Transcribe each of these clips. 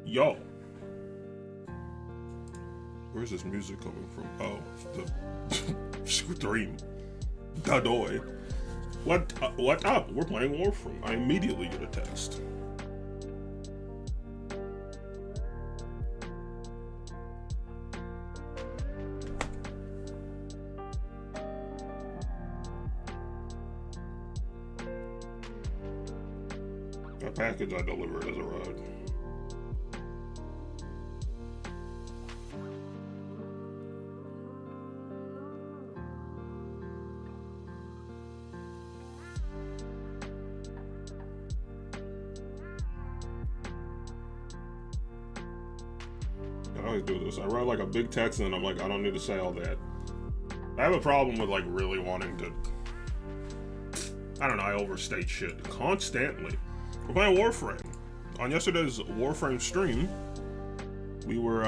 Yo. Where's this music coming from? Oh, the dream. Dadoy. What up? We're playing Warframe. I immediately get a text. The package I delivered has arrived. I always do this. I write like a big text and then I'm like, I don't need to say all that. I have a problem with like really wanting to, I don't know, I overstate shit constantly. We're playing Warframe. On yesterday's Warframe stream, we're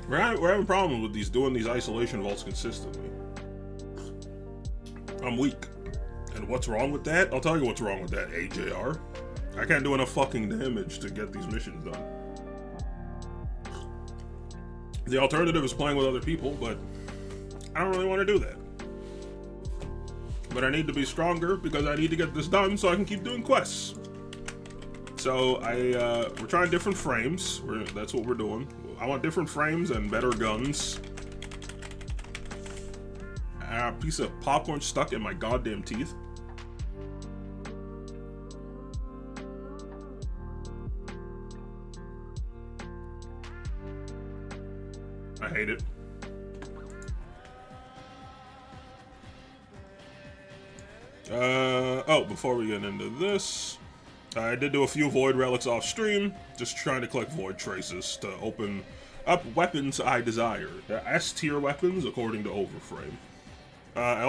having a problem with doing these isolation vaults consistently. I'm weak. And what's wrong with that? I'll tell you what's wrong with that, AJR. I can't do enough fucking damage to get these missions done. The alternative is playing with other people, but I don't really want to do that. But I need to be stronger because I need to get this done so I can keep doing quests. So we're trying different frames. That's what we're doing. I want different frames and better guns. A piece of popcorn stuck in my goddamn teeth. I hate it. Before we get into this, I did do a few void relics off stream, just trying to collect void traces to open up weapons I desire. S tier weapons, according to Overframe. I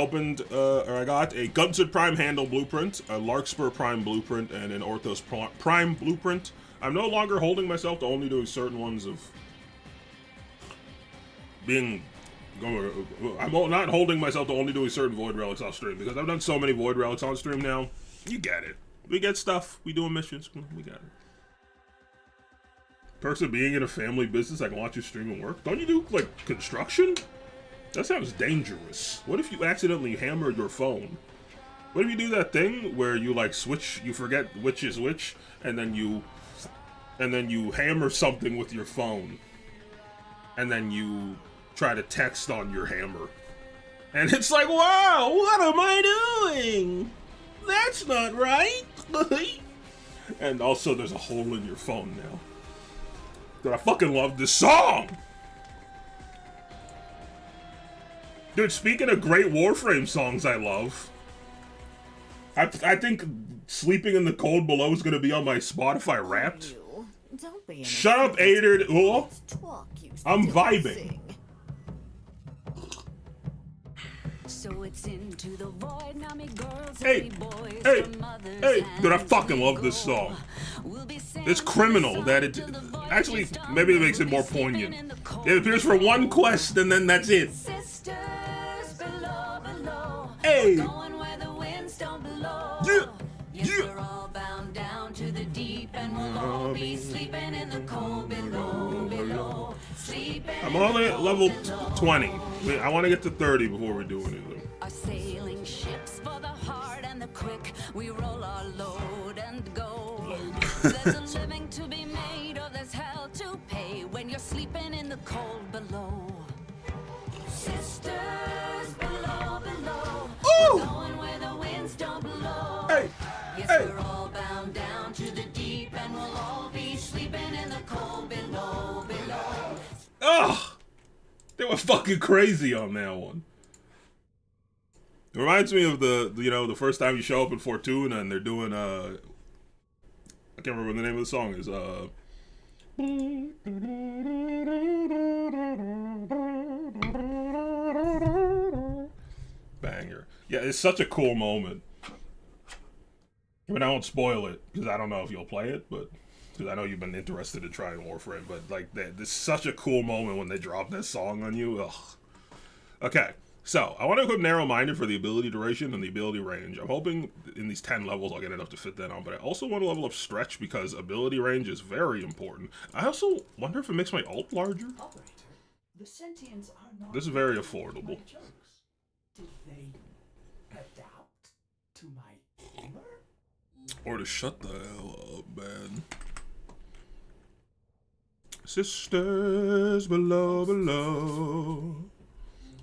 got a Gunsed Prime Handle Blueprint, a Larkspur Prime Blueprint, and an Orthos Prime Blueprint. I'm no longer holding myself to only doing certain ones of being... I'm not holding myself to only doing certain void relics off stream, because I've done so many void relics on stream now. You get it. We get stuff. We doing missions. We got it. Perks of being in a family business, I can watch you stream and work. Don't you do, like, construction? That sounds dangerous. What if you accidentally hammer your phone? What if you do that thing where you, like, switch, you forget which is which, and then you hammer something with your phone, and then you try to text on your hammer. And it's like, wow, what am I doing? That's not right. And also there's a hole in your phone now. Dude, I fucking love this song! Dude, speaking of great Warframe songs I love, I think Sleeping in the Cold Below is gonna be on my Spotify Wrapped. Shut up, Ader. Oh, I'm vibing. So it's into the void, now me girls, hey, dude, I fucking love this song. It's criminal that it, actually, maybe it makes it more poignant. It appears for one quest and then that's it. Hey! Yeah! Yeah! I'm only at level 20. I want to get to 30 before we do anything. Our sailing ships for the hard and the quick. We roll our load and go. There's a living to be made, or there's hell to pay when you're sleeping in the cold below. Sisters below, below. Ooh! Going where the winds don't blow. Hey! Yes, hey! We're all bound down to the deep, and we'll all be sleeping in the cold below, below. Ugh! They were fucking crazy on that one. It reminds me of the first time you show up in Fortuna and they're doing, I can't remember what the name of the song is, banger. Yeah, it's such a cool moment. I mean, I won't spoil it, because I don't know if you'll play it, but... Because I know you've been interested in trying Warframe, but like, this is such a cool moment when they drop that song on you. Ugh. Okay, So, I want to equip narrow-minded for the ability duration and the ability range. I'm hoping in these 10 levels I'll get enough to fit that on, but I also want to level up stretch because ability range is very important. I also wonder if it makes my ult larger. Operator, the sentients are not. This is very affordable. Jokes. Did they adapt to my humor? Or to shut the hell up, man. Sisters below.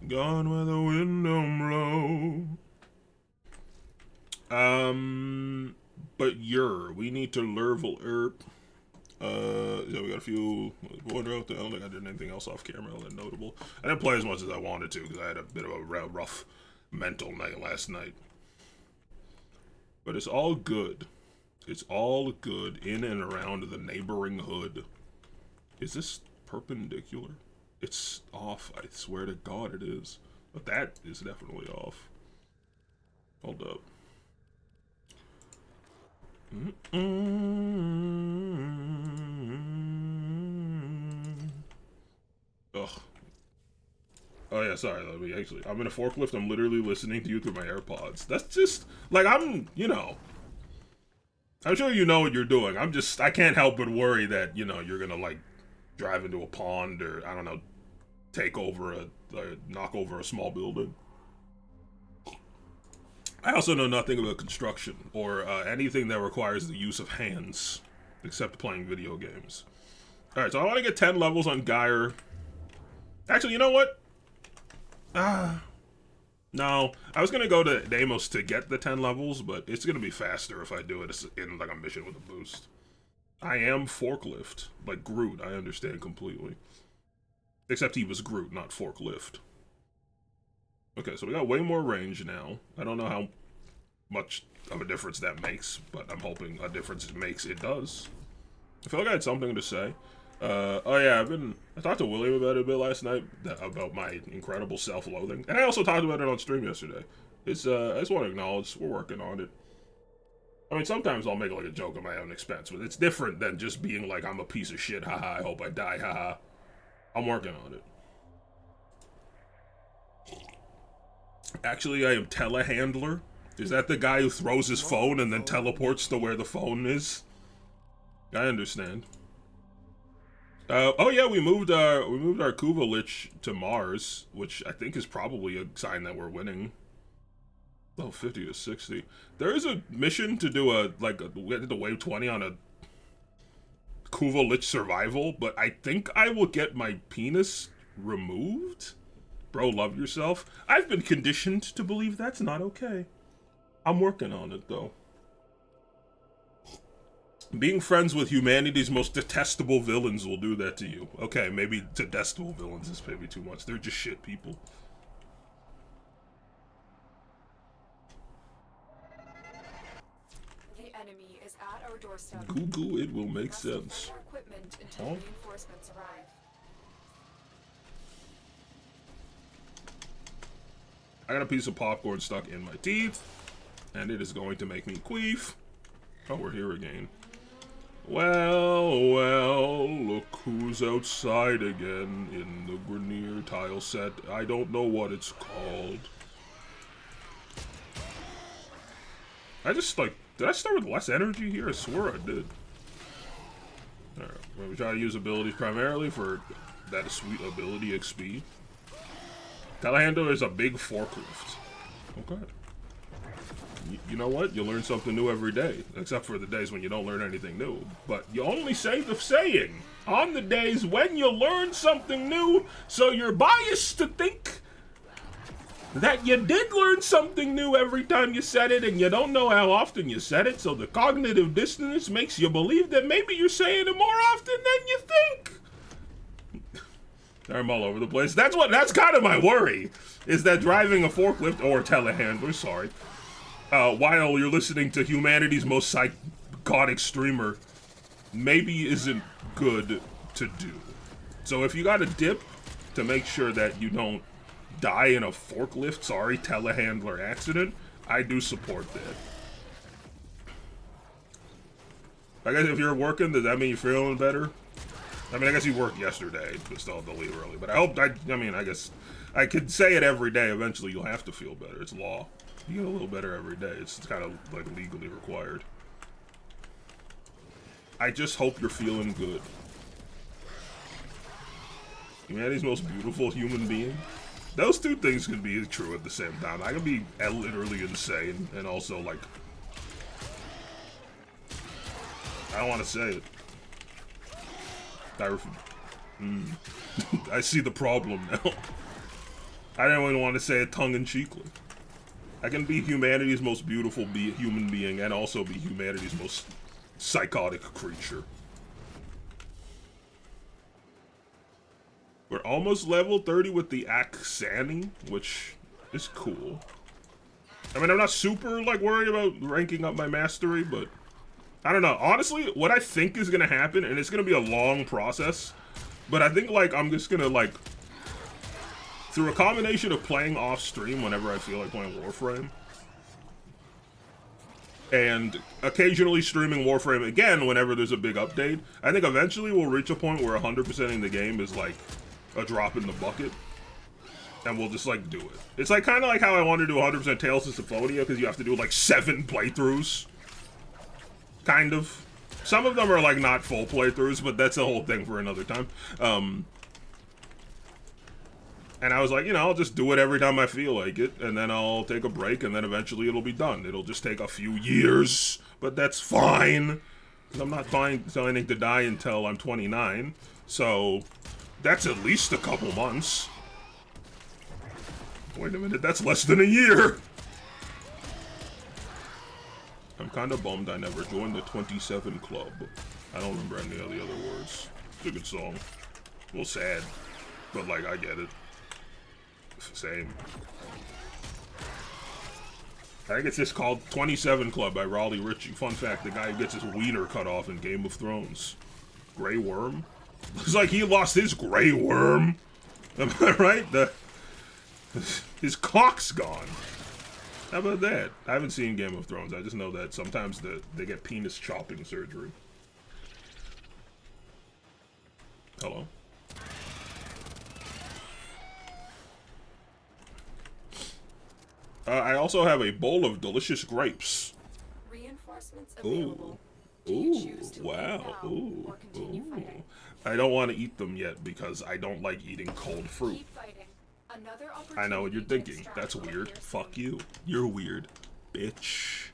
Gone where the wind don't blow. But we need to level up. Yeah, we got a few water out there. I don't think I did anything else off camera that notable. I didn't play as much as I wanted to because I had a bit of a rough mental night last night. But it's all good. It's all good in and around the neighboring hood. Is this perpendicular? It's off, I swear to God it is. But that is definitely off. Hold up. Ugh. Oh yeah, sorry, I'm in a forklift, I'm literally listening to you through my AirPods. That's just, like, I'm sure you know what you're doing. I can't help but worry that, you're gonna, like, drive into a pond or, I don't know, knock over a small building. I also know nothing about construction or anything that requires the use of hands, except playing video games. Alright, so I want to get 10 levels on Geyer. Actually, you know what? No. I was going to go to Deimos to get the 10 levels, but it's going to be faster if I do it in, like, a mission with a boost. I am forklift. Like Groot, I understand completely. Except he was Groot, not forklift. Okay, so we got way more range now. I don't know how much of a difference that makes, but I'm hoping a difference it does. I feel like I had something to say. Oh yeah, I talked to William about it a bit last night, about my incredible self-loathing. And I also talked about it on stream yesterday. I just want to acknowledge we're working on it. I mean, sometimes I'll make like a joke at my own expense, but it's different than just being like, I'm a piece of shit, haha, I hope I die, haha. I'm working on it. Actually, I am telehandler. Is that the guy who throws his phone and then teleports to where the phone is? I understand. Oh yeah, we moved our Kuva Lich to Mars, which I think is probably a sign that we're winning. Oh, 50 to 60. There is a mission to do we did the wave 20 on a Kuva Lich survival, but I think I will get my penis removed. Bro, love yourself. I've been conditioned to believe that's not okay. I'm working on it, though. Being friends with humanity's most detestable villains will do that to you. Okay, maybe detestable villains is maybe too much. They're just shit people. The enemy is at our doorstep. Goo, it will make sense. Equipment until reinforcements arrive. I got a piece of popcorn stuck in my teeth, and it is going to make me queef. Oh, we're here again. Well, look who's outside again in the Grenier tile set. I don't know what it's called. Did I start with less energy here? I swear I did. Alright, we try to use abilities primarily for that sweet ability XP. Telehandler is a big forklift. Okay. You know what? You learn something new every day. Except for the days when you don't learn anything new. But you only say the saying on the days when you learn something new, so you're biased to think that you did learn something new every time you said it, and you don't know how often you said it, so the cognitive dissonance makes you believe that maybe you're saying it more often than you think. I'm all over the place. That's kind of my worry, is that driving a forklift, or telehandler, sorry, while you're listening to humanity's most psychotic streamer, maybe isn't good to do. So if you got a dip to make sure that you don't die in a forklift, telehandler accident, I do support that. I guess if you're working, does that mean you're feeling better? I mean, I guess you worked yesterday, but still have to leave early. But I guess I could say it every day. Eventually, you'll have to feel better. It's law. You get a little better every day. It's kind of like legally required. I just hope you're feeling good. Humanity's most beautiful human being. Those two things can be true at the same time. I can be literally insane and also like, I don't want to say it. I see the problem now. I didn't even want to say it tongue-in-cheekly. I can be humanity's most beautiful human being and also be humanity's most psychotic creature. We're almost level 30 with the Aksani, which is cool. I mean, I'm not super, like, worried about ranking up my mastery, but I don't know. Honestly, what I think is gonna happen, and it's gonna be a long process, but I think, like, I'm just gonna, like, through a combination of playing off stream whenever I feel like playing Warframe, and occasionally streaming Warframe again whenever there's a big update, I think eventually we'll reach a point where 100%ing the game is, like, a drop in the bucket, and we'll just, like, do it. It's, like, kind of like how I want to do 100% Tales of Symphonia, because you have to do, like, 7 playthroughs. Kind of. Some of them are, like, not full playthroughs, but that's a whole thing for another time. And I was like, you know, I'll just do it every time I feel like it, and then I'll take a break, and then eventually it'll be done. It'll just take a few years, but that's fine, because I'm not planning to die until I'm 29, so that's at least a couple months. Wait a minute, that's less than a year! I'm kind of bummed I never joined the 27 Club. I don't remember any of the other words. It's a good song. A little sad, but, like, I get it. Same. I think it's just called 27 Club by Raleigh Ritchie. Fun fact, the guy who gets his wiener cut off in Game of Thrones. Grey Worm? Looks like he lost his Grey Worm. Am I right? His cock's gone. How about that? I haven't seen Game of Thrones. I just know that sometimes they get penis chopping surgery. Hello? I also have a bowl of delicious grapes. Reinforcements available. Ooh, wow, ooh. I don't want to eat them yet because I don't like eating cold fruit. I know what you're thinking. That's weird. Fuck you. You're weird, bitch.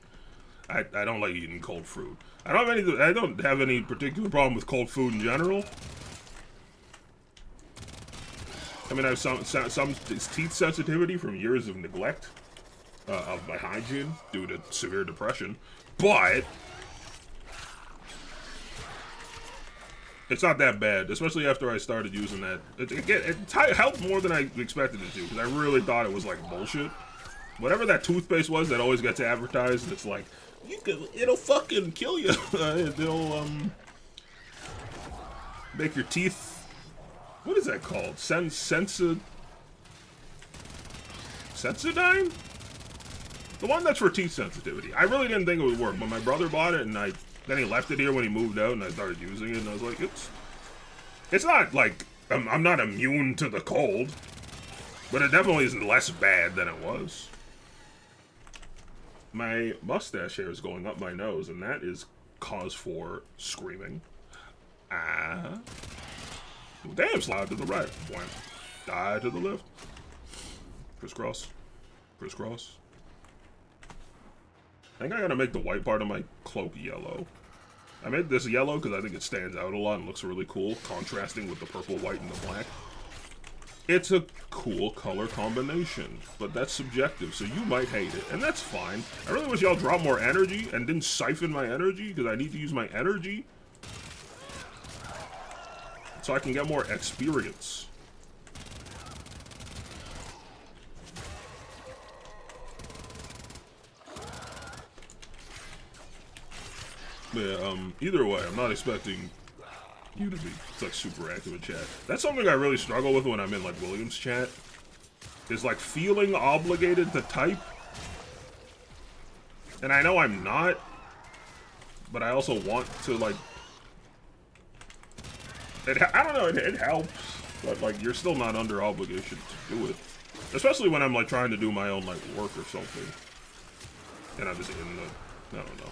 I don't like eating cold fruit. I don't have any particular problem with cold food in general. I mean, I have some teeth sensitivity from years of neglect of my hygiene due to severe depression, but it's not that bad, especially after I started using that. It helped more than I expected it to, because I really thought it was like bullshit. Whatever that toothpaste was that always gets advertised, it's like, it'll fucking kill you. It'll make your teeth, what is that called? Sensodyne? The one that's for teeth sensitivity. I really didn't think it would work, but my brother bought it, and then he left it here when he moved out, and I started using it, and I was like, it's not like, I'm not immune to the cold, but it definitely is less bad than it was. My mustache hair is going up my nose, and that is cause for screaming. Damn, slide to the right. Die to the left. Crisscross. Crisscross. I think I gotta make the white part of my cloak yellow. I made this yellow because I think it stands out a lot and looks really cool, contrasting with the purple, white, and the black. It's a cool color combination, but that's subjective, so you might hate it, and that's fine. I really wish y'all dropped more energy and didn't siphon my energy, because I need to use my energy so I can get more experience. Yeah, either way, I'm not expecting you to be, like, super active in chat. That's something I really struggle with when I'm in, like, Williams chat, is, like, feeling obligated to type. And I know I'm not, but I also want to, like, I don't know, it helps, but, like, you're still not under obligation to do it. Especially when I'm like trying to do my own like work or something. And I'm just in the, I don't know.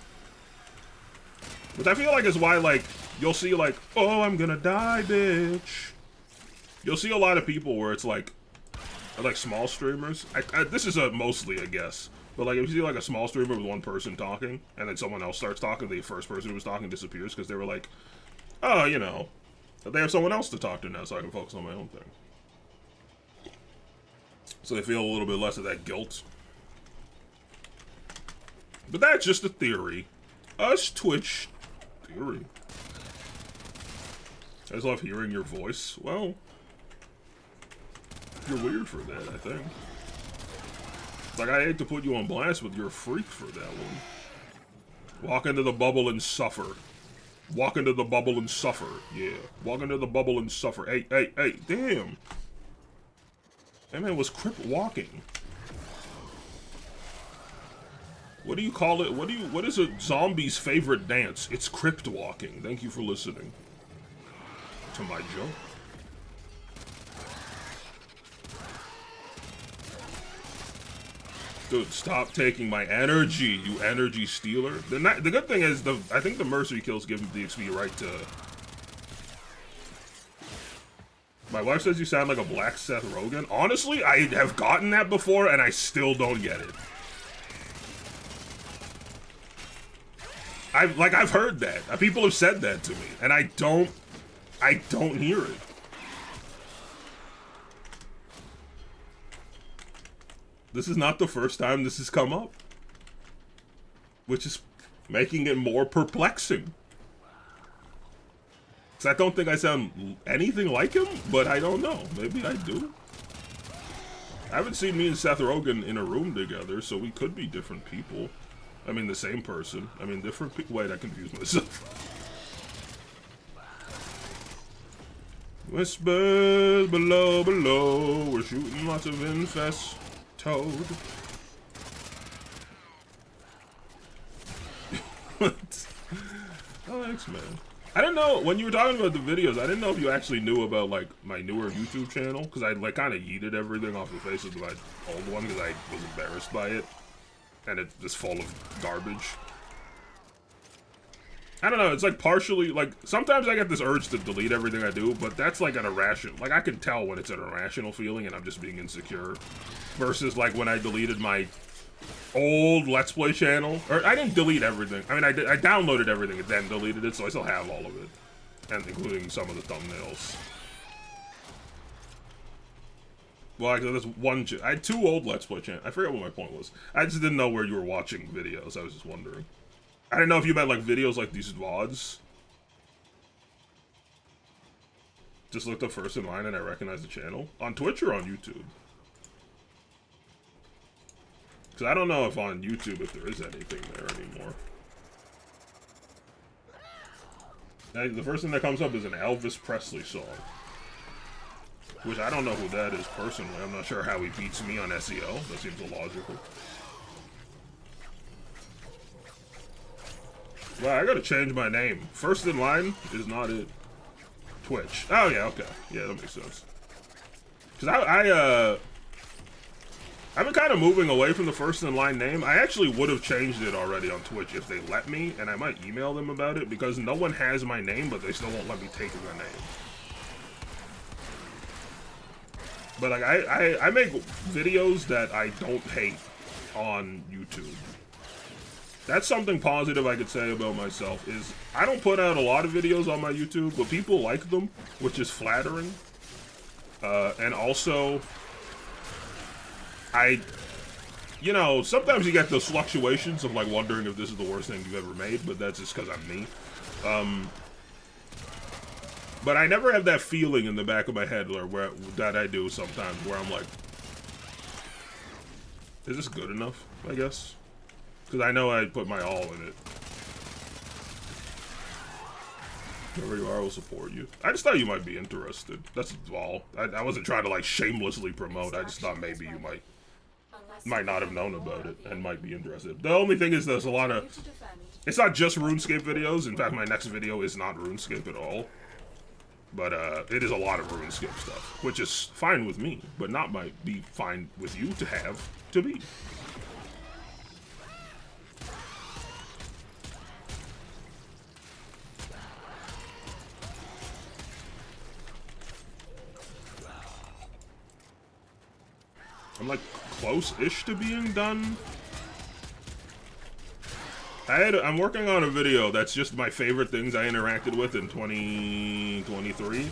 Which I feel like is why like, you'll see like, oh, I'm gonna die, bitch. You'll see a lot of people where it's like small streamers. This is mostly a guess. But like if you see like a small streamer with one person talking, and then someone else starts talking, the first person who was talking disappears because they were like, oh, you know, they have someone else to talk to now so I can focus on my own thing. So they feel a little bit less of that guilt. But that's just a theory. Us Twitch theory. I just love hearing your voice. Well, you're weird for that, I think. Like, I hate to put you on blast, but you're a freak for that one. Walk into the bubble and suffer. Walk into the bubble and suffer. Yeah. Walk into the bubble and suffer. Hey, hey, hey, damn. That man was crip walking. What do you call it? What is a zombie's favorite dance? It's crypt walking. Thank you for listening to my joke. Dude, stop taking my energy, you energy stealer. The good thing is, I think the mercy kills give the XP right to... My wife says you sound like a black Seth Rogen. Honestly, I have gotten that before, and I still don't get it. I've heard that. People have said that to me, and I don't hear it. This is not the first time this has come up, which is making it more perplexing. Because I don't think I sound anything like him, but I don't know. Maybe I do. I haven't seen me and Seth Rogen in a room together, so we could be different people. I mean, the same person. I mean, different people. Wait, I confused myself. Whispers below, below. We're shooting lots of infest. Toad. What? Oh, thanks, man. I didn't know, when you were talking about the videos, I didn't know if you actually knew about, like, my newer YouTube channel, because I, like, kind of yeeted everything off the face of my old one, because I was embarrassed by it, and it's just full of garbage. I don't know, it's, like, partially, like, sometimes I get this urge to delete everything I do, but that's, like, an irrational, like, I can tell when it's an irrational feeling and I'm just being insecure, versus, like, when I deleted my old Let's Play channel, or I didn't delete everything, I mean, I downloaded everything and then deleted it, so I still have all of it, and including some of the thumbnails. Well, actually, there's one, I had 2 old Let's Play channels, I forget what my point was, I just didn't know where you were watching videos, I was just wondering. I didn't know if you meant, like, videos like these VODs. Just looked up first in line and I recognized the channel. On Twitch or on YouTube? Because I don't know if on YouTube if there is anything there anymore. Now, the first thing that comes up is an Elvis Presley song. Which I don't know who that is personally. I'm not sure how he beats me on SEO. That seems illogical. Wow, I gotta change my name. First in line is not it. Twitch. Oh yeah, okay. Yeah, that makes sense. Cause I've been kind of moving away from the first in line name. I actually would have changed it already on Twitch if they let me, and I might email them about it because no one has my name, but they still won't let me take their name. But like I make videos that I don't hate on YouTube. That's something positive I could say about myself, is I don't put out a lot of videos on my YouTube, but people like them, which is flattering. And also, you know, sometimes you get those fluctuations of like wondering if this is the worst thing you've ever made, but that's just because I'm me. But I never have that feeling in the back of my head that I do sometimes where I'm like, is this good enough, I guess? Because I know I put my all in it. Wherever you are, I will support you. I just thought you might be interested. That's all. I wasn't trying to like shamelessly promote. I just thought maybe you might not have known about it and might be interested. The only thing is there's a lot of... It's not just RuneScape videos. In fact, my next video is not RuneScape at all. But it is a lot of RuneScape stuff, which is fine with me, but not might be fine with you to have to be. I'm like close-ish to being done. I'm working on a video that's just my favorite things I interacted with in 2023.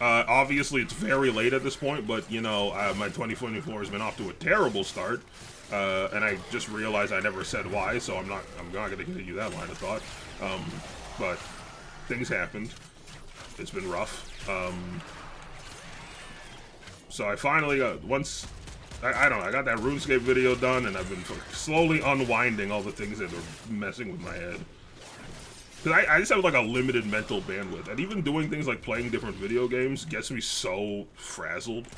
Obviously, it's very late at this point, but, you know, my 2024 has been off to a terrible start. And I just realized I never said why, so I'm not going to continue that line of thought. But things happened. It's been rough. So I finally got, once... I don't know, I got that RuneScape video done, and I've been slowly unwinding all the things that are messing with my head. Because I just have, like, a limited mental bandwidth, and even doing things like playing different video games gets me so frazzled.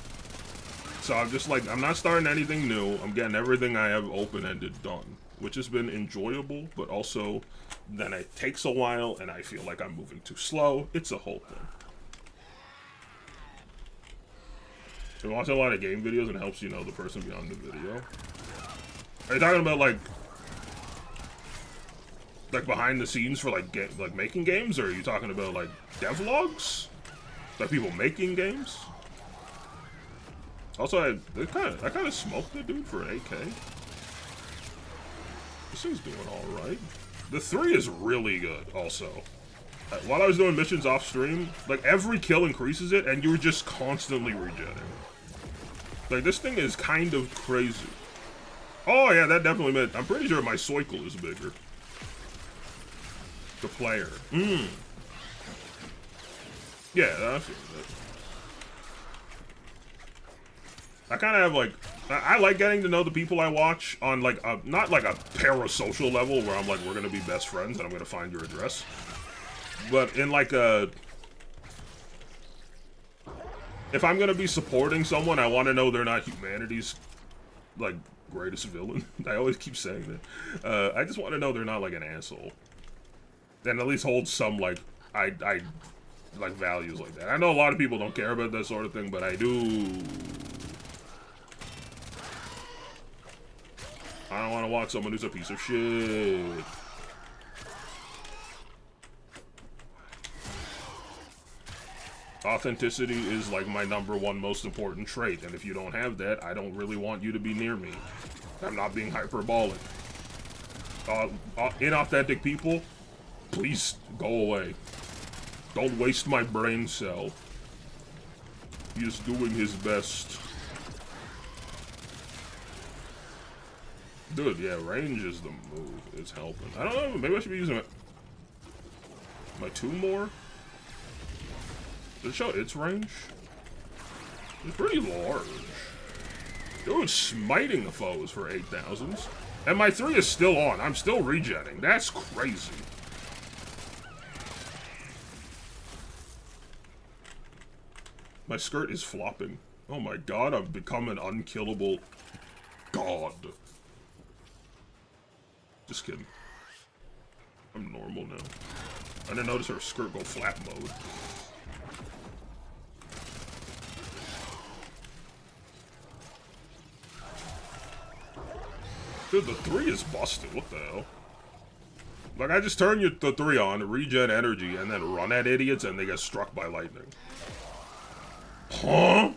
So I'm just like, I'm not starting anything new, I'm getting everything I have open-ended done, which has been enjoyable, but also then it takes a while, and I feel like I'm moving too slow. It's a whole thing. If you watch a lot of game videos, it helps you know the person beyond the video. Are you talking about like behind the scenes for like making games, or are you talking about like devlogs, like people making games? Also, I kind of smoked the dude for an 8K. This thing's doing all right. The 3 is really good. Also, while I was doing missions off stream, like every kill increases it, and you're just constantly regenerating. Like, this thing is kind of crazy. Oh, yeah, that definitely meant... I'm pretty sure my cycle is bigger. The player. Yeah, I feel that. I kind of have, like... I like getting to know the people I watch on, like, not like a parasocial level where I'm like, we're gonna be best friends and I'm gonna find your address. But in, like, a... If I'm gonna be supporting someone, I want to know they're not humanity's, like, greatest villain. I always keep saying that. I just want to know they're not, like, an asshole. And at least hold some, like, like, values like that. I know a lot of people don't care about that sort of thing, but I do. I don't want to watch someone who's a piece of shit. Authenticity is like my #1 most important trait, and if you don't have that, I don't really want you to be near me. I'm not being hyperbolic. Inauthentic people, please go away. Don't waste my brain cell. He is doing his best. Dude, yeah, range is the move. It's helping. I don't know, maybe I should be using my 2 more? Does it show its range? It's pretty large. Dude, smiting the foes for 8,000s. And my 3 is still on. I'm still regenning. That's crazy. My skirt is flopping. Oh my god, I've become an unkillable god. Just kidding. I'm normal now. I didn't notice her skirt go flat mode. Dude, the 3 is busted. What the hell? Like, I just turn the 3 on, regen energy, and then run at idiots, and they get struck by lightning. Huh?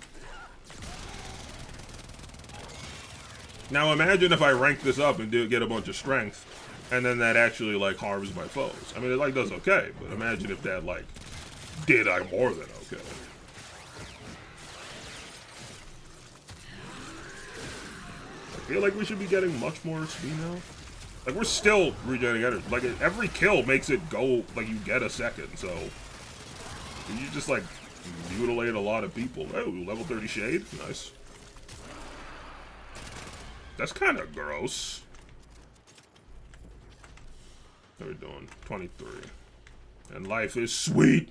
Now imagine if I rank this up and get a bunch of strength, and then that actually, like, harms my foes. I mean, it, like, does okay, but imagine if that, like, did more than okay. I feel like we should be getting much more XP now. Like, we're still regenerating energy. Like, every kill makes it go, like, you get a second, so... You just, like, mutilate a lot of people. Oh, level 30 shade? Nice. That's kind of gross. What are we doing? 23. And life is sweet!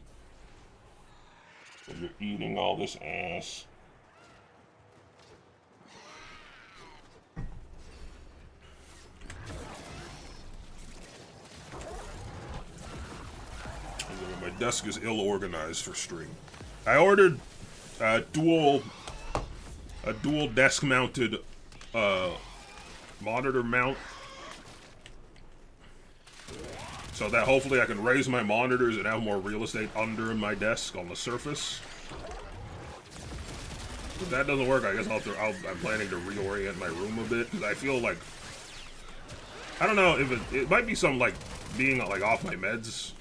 And you're eating all this ass. desk is ill-organized for stream. I ordered a dual desk-mounted monitor mount, so that hopefully I can raise my monitors and have more real estate under my desk on the surface. If that doesn't work, I guess I'm planning to reorient my room a bit, because I feel like, I don't know if it might be some like being like off my meds,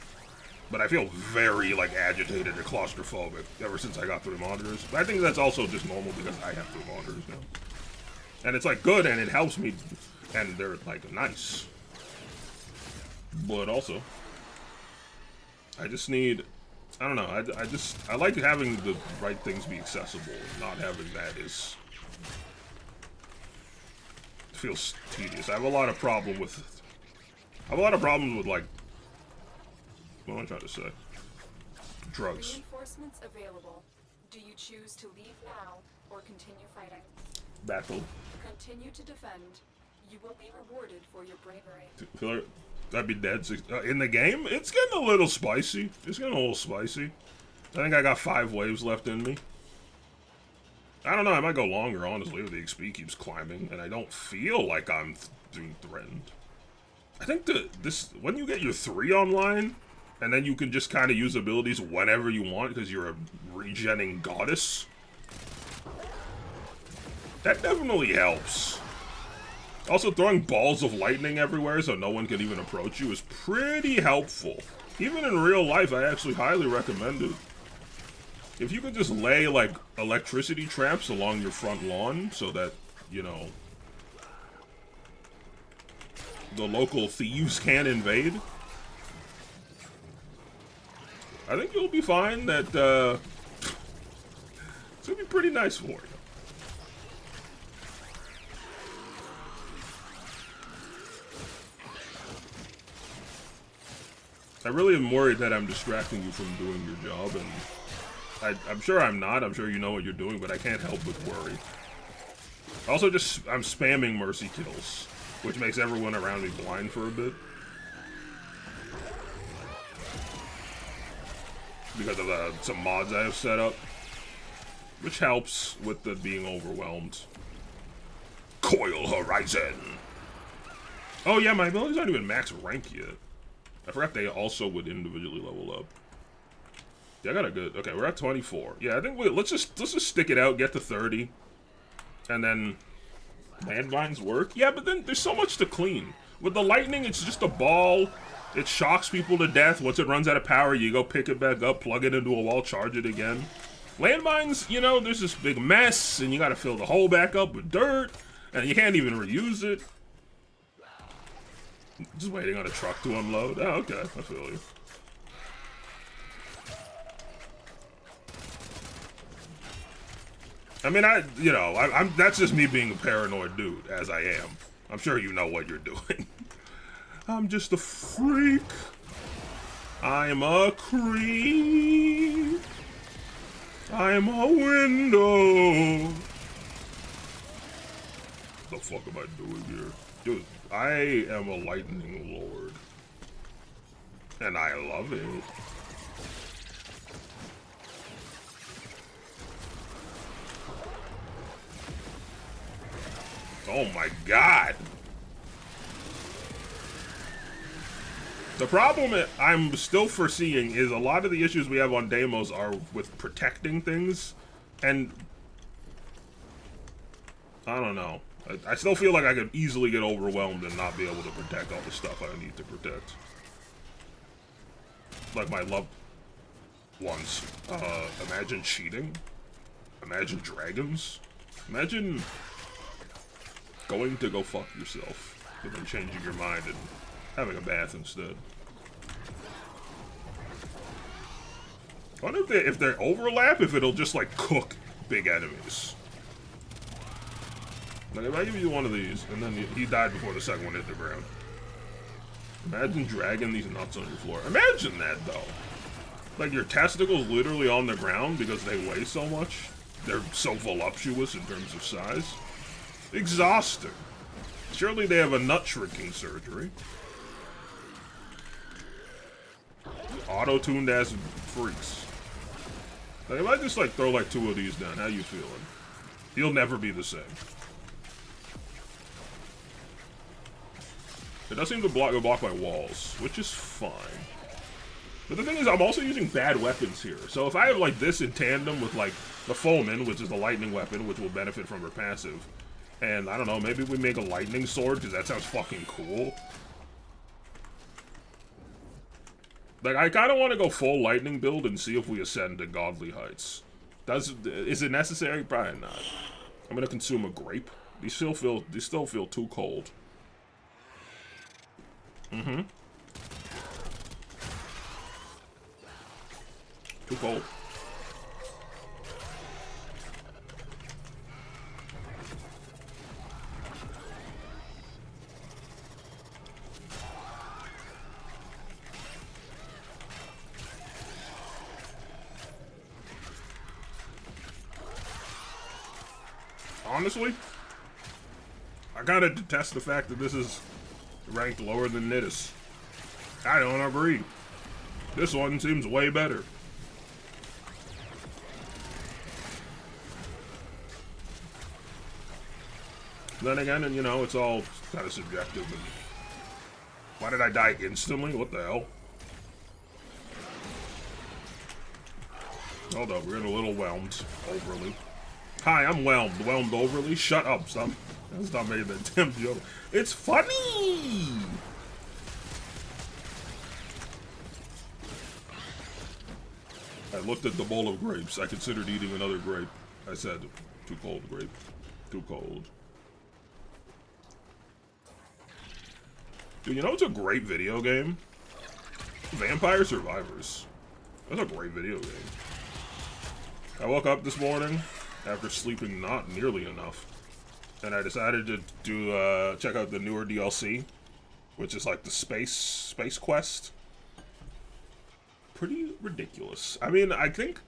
but I feel very like agitated and claustrophobic ever since I got 3 monitors. But I think that's also just normal because I have 3 monitors now, and it's like good and it helps me, and they're like nice. But also, I just need, I don't know, I like having the right things be accessible, and not having that is, feels tedious. I have a lot of problems with like, what am I trying to say? Drugs. Reinforcements available. Do you choose to leave now or continue fighting? Battle. Continue to defend. You will be rewarded for your bravery. Feel like I'd be dead in the game. It's getting a little spicy. It's getting a little spicy. I think I got 5 waves left in me. I don't know. I might go longer, honestly, if the XP keeps climbing, and I don't feel like I'm being threatened. I think when you get your 3 online, and then you can just kind of use abilities whenever you want because you're a regenning goddess, that definitely helps. Also, throwing balls of lightning everywhere so no one can even approach you is pretty helpful. Even in real life, I actually highly recommend it. If you could just lay, like, electricity traps along your front lawn so that, you know, the local thieves can't invade, I think you'll be fine. That, it's gonna be pretty nice for you. I really am worried that I'm distracting you from doing your job, and I'm sure I'm not. I'm sure you know what you're doing, but I can't help but worry. Also, I'm spamming mercy kills, which makes everyone around me blind for a bit. Because of some mods I have set up, which helps with the being overwhelmed. Coil Horizon! Oh yeah, my abilities aren't even max rank yet. I forgot they also would individually level up. Yeah, I got a good. Okay, we're at 24. Yeah, I think let's just stick it out, get to 30, and then landmines work. Yeah, but then there's so much to clean. With the lightning, it's just a ball. It shocks people to death. Once it runs out of power, you go pick it back up, plug it into a wall, charge it again. Landmines, you know, there's this big mess, and you gotta fill the hole back up with dirt, and you can't even reuse it. Just waiting on a truck to unload. Oh, okay. I feel you. I mean, I'm that's just me being a paranoid dude, as I am. I'm sure you know what you're doing. I'm just a freak. I'm a creep. I'm a window. What the fuck am I doing here? Dude, I am a lightning lord. And I love it. Oh my god. The problem I'm still foreseeing is a lot of the issues we have on Deimos are with protecting things, and I don't know. I still feel like I could easily get overwhelmed and not be able to protect all the stuff I need to protect. Like my loved ones. Imagine cheating. Imagine dragons. Imagine going to go fuck yourself and then changing your mind and having a bath instead. I wonder if they overlap, if it'll just like cook big enemies. Like if I give you one of these, and then he died before the second one hit the ground. Imagine dragging these nuts on your floor. Imagine that though. Like your testicles literally on the ground because they weigh so much. They're so voluptuous in terms of size. Exhausting. Surely they have a nut shrinking surgery. Auto-tuned ass freaks. Like, if I just like throw like 2 of these down, how you feeling? He'll never be the same. It does seem to block my walls, which is fine. But the thing is, I'm also using bad weapons here. So if I have like this in tandem with like the Foeman, which is the lightning weapon, which will benefit from her passive, and I don't know, maybe we make a lightning sword because that sounds fucking cool. Like, I kind of want to go full lightning build and see if we ascend to godly heights. Is it necessary? Probably not. I'm gonna consume a grape. These still feel too cold. Mm-hmm. Too cold. Honestly, I gotta detest the fact that this is ranked lower than Nidus. I don't agree. This one seems way better. Then again, and you know, it's all kind of subjective. And why did I die instantly? What the hell? Hold up, we're getting a little whelmed overly. Hi, I'm whelmed. Whelmed overly? Shut up, stop. Stop making that damn joke. It's funny! I looked at the bowl of grapes. I considered eating another grape. I said, too cold, grape. Too cold. Dude, you know what's a great video game? Vampire Survivors. That's a great video game. I woke up this morning after sleeping not nearly enough, and I decided to do check out the newer DLC, which is like the space quest. Pretty ridiculous. I mean, I think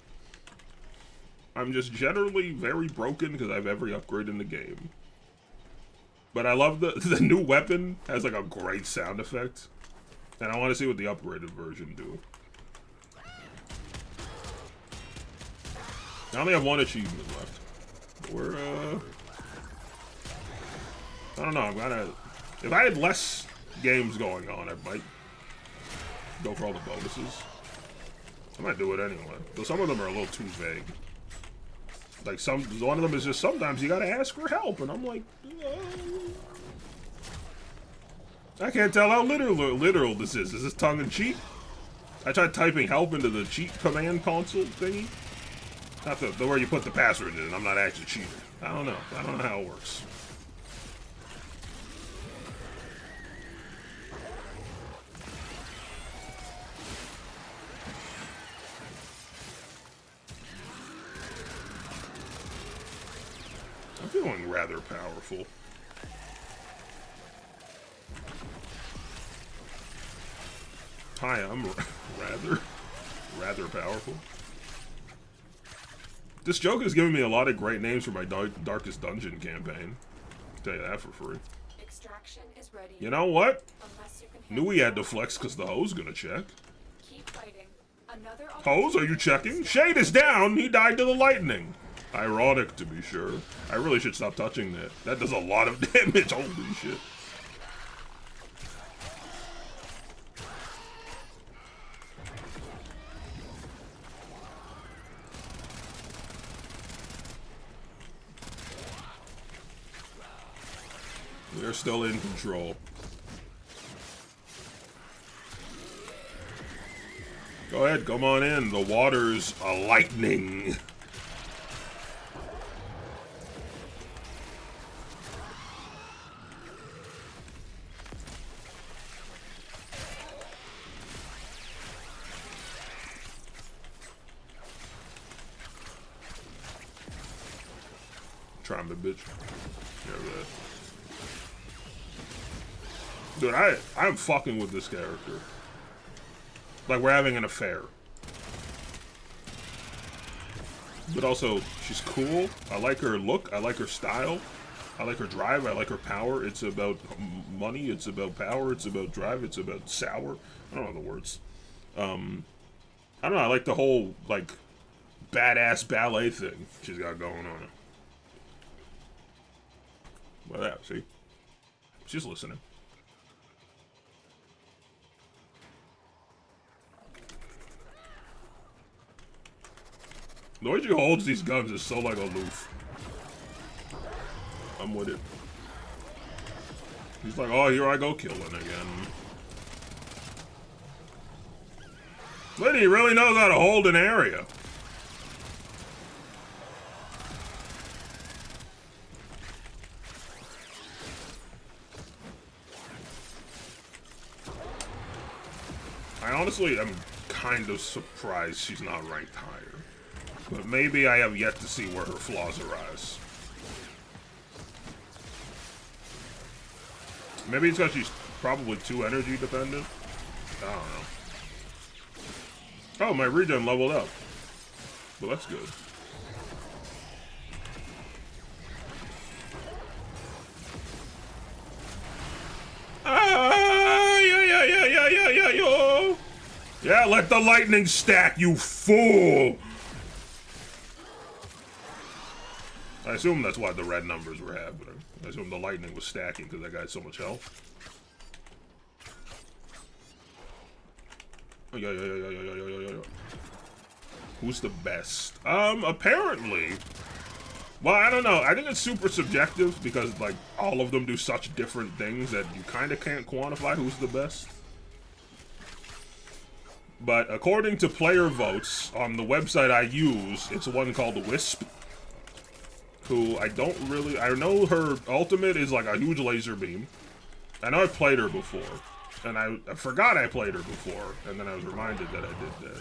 I'm just generally very broken because I have every upgrade in the game. But I love the new weapon has like a great sound effect, and I want to see what the upgraded version do. I only have one achievement left. But we're, I don't know, I'm gonna... If I had less games going on, I might go for all the bonuses. I might do it anyway. Though some of them are a little too vague. Like, one of them is just sometimes you gotta ask for help, and I'm like... I can't tell how literal this is. Is this tongue-in-cheek? I tried typing help into the cheat command console thingy. Not the where you put the password in. I'm not actually cheating. I don't know. I don't know how it works. I'm feeling rather powerful. Hi, I'm rather powerful. This joke has given me a lot of great names for my Darkest Dungeon campaign. I'll tell you that for free. Extraction is ready. You know what? You Knew we had to flex because the hose gonna check. Keep fighting. Another Hose, are you checking? Shade is down! He died to the lightning! Ironic, to be sure. I really should stop touching that. That does a lot of damage, holy shit. We're still in control. Go ahead, come on in. The water's a lightning. Try me, bitch. Yeah, that. Dude, I'm fucking with this character. Like, we're having an affair. But also, she's cool. I like her look. I like her style. I like her drive. I like her power. It's about money. It's about power. It's about drive. It's about sour. I don't know the words. I don't know, I like the whole, like, badass ballet thing she's got going on. Well, yeah, see? She's listening. The way she holds these guns is so, like, aloof. I'm with it. He's like, oh, here I go killing again. Lady really knows how to hold an area. I honestly am kind of surprised she's not ranked higher. But maybe I have yet to see where her flaws arise. Maybe it's because she's probably too energy dependent. I don't know. Oh, my regen leveled up. Well, that's good. Ah, yo. Yeah, let the lightning stack, you fool! I assume that's why the red numbers were happening. I assume the lightning was stacking because that guy had so much health. Oh, yeah. Who's the best? Apparently. Well, I don't know. I think it's super subjective because, like, all of them do such different things that you kind of can't quantify who's the best. But according to player votes on the website I use, it's one called Wisp. Who I don't really... I know her ultimate is like a huge laser beam. I know I've played her before. And I forgot I played her before. And then I was reminded that I did that.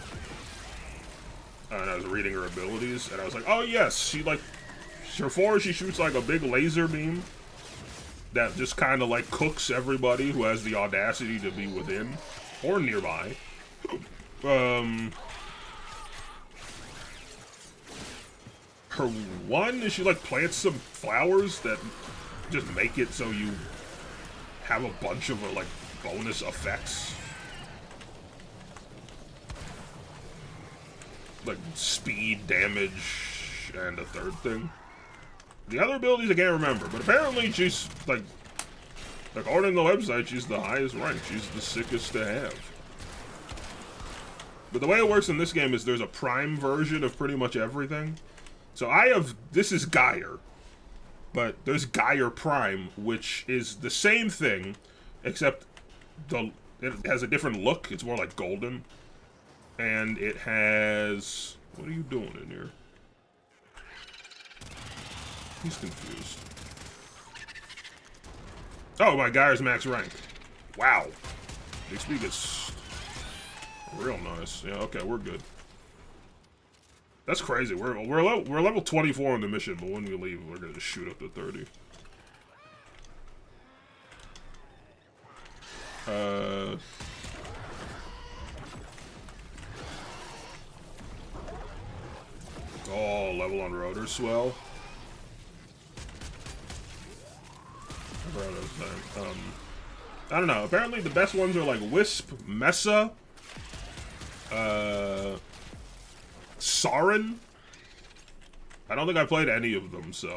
And I was reading her abilities. And I was like, oh yes, she like... Before she shoots like a big laser beam. That just kind of like cooks everybody who has the audacity to be within. Or nearby. Her one is she like plants some flowers that just make it so you have a bunch of like bonus effects. Like speed, damage, and a third thing. The other abilities I can't remember, but apparently she's like, according to the website, she's the highest rank. She's the sickest to have. But the way it works in this game is there's a prime version of pretty much everything. So I have, this is Geyer, but there's Geyer Prime, which is the same thing, except it has a different look. It's more like golden. And it has, what are you doing in here? He's confused. Oh, my Geyer's max rank. Wow. The XP gets real nice. Yeah, okay, we're good. That's crazy. We're level 24 on the mission, but when we leave, we're gonna just shoot up to 30. Oh, level on rotor swell. I don't know. Apparently, the best ones are like Wisp, Mesa, Sarin. I don't think I played any of them, so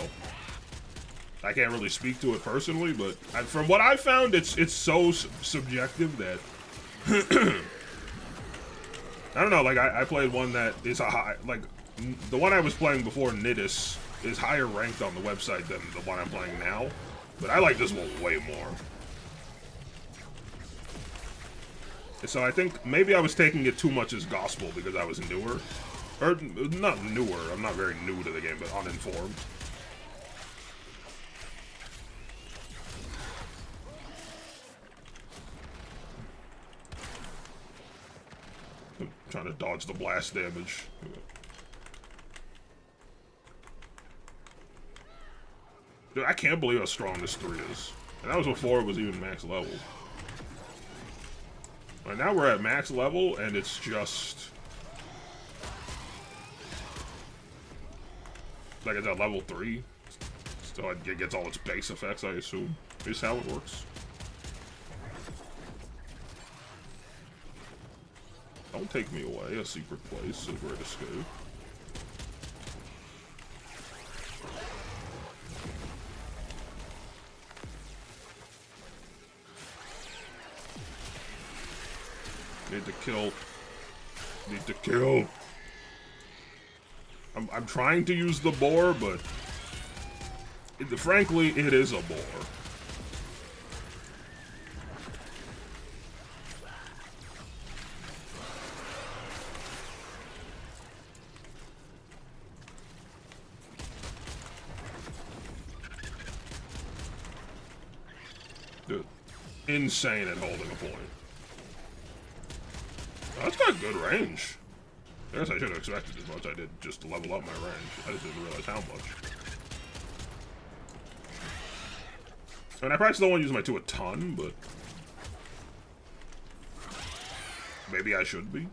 I can't really speak to it personally. But from what I found, it's so subjective that I don't know. Like I played one that is a high, like the one I was playing before, Nidus, is higher ranked on the website than the one I'm playing now. But I like this one way more. So I think maybe I was taking it too much as gospel because I was newer. Or, not newer, I'm not very new to the game, but uninformed. I'm trying to dodge the blast damage. Dude, I can't believe how strong this 3 is. And that was before it was even max level. Right now we're at max level, and it's just... like it's at level 3. So it gets all its base effects, I assume. Is how it works. Oh Don't take me away. A secret place, a great escape. Need to kill. Need to kill. I'm trying to use the boar, but frankly, it is a boar. Dude, insane at holding a point. Oh, that's got good range. I guess I should have expected as much. I did just to level up my range. I just didn't realize how much. I mean, I probably still don't want to use my 2 a ton, but maybe I should be.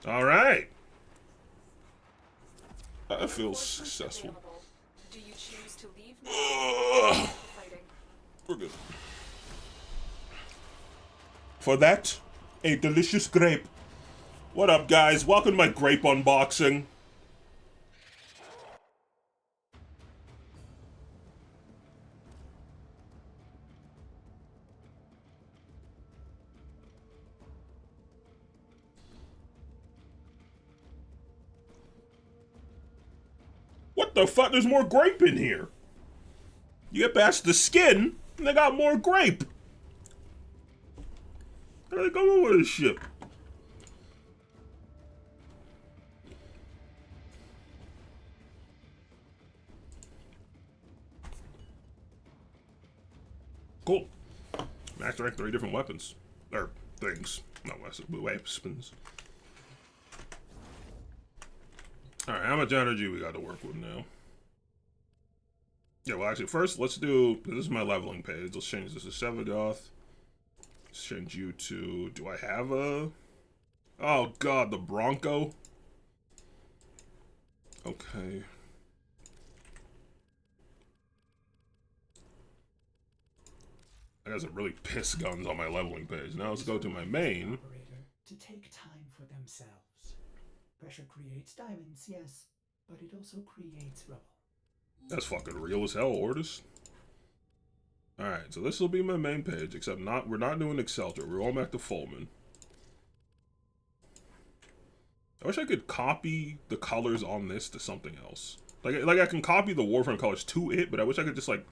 Alright. That feels successful. Do you choose to leave now? We're good. For that, a delicious grape. What up, guys? Welcome to my grape unboxing. What the fuck? There's more grape in here. You get past the skin, and they got more grape. How are they going with this shit? Cool. Max rank 3 different weapons. Or things. Not weapons. Alright, how much energy we got to work with now? Yeah, well actually first let's do, this is my leveling page. Let's change this to Sevagoth. Let's change you to, do I have a, oh god, the Bronco? Okay. I got some really piss guns on my leveling page. Now let's go to my main. To take time for themselves. Pressure creates diamonds, yes, but it also creates rubble. That's fucking real as hell, Ortis. Alright, so this will be my main page, except we're not doing Exceltra. We're going back to Fulman. I wish I could copy the colors on this to something else. Like I can copy the Warframe colors to it, but I wish I could just like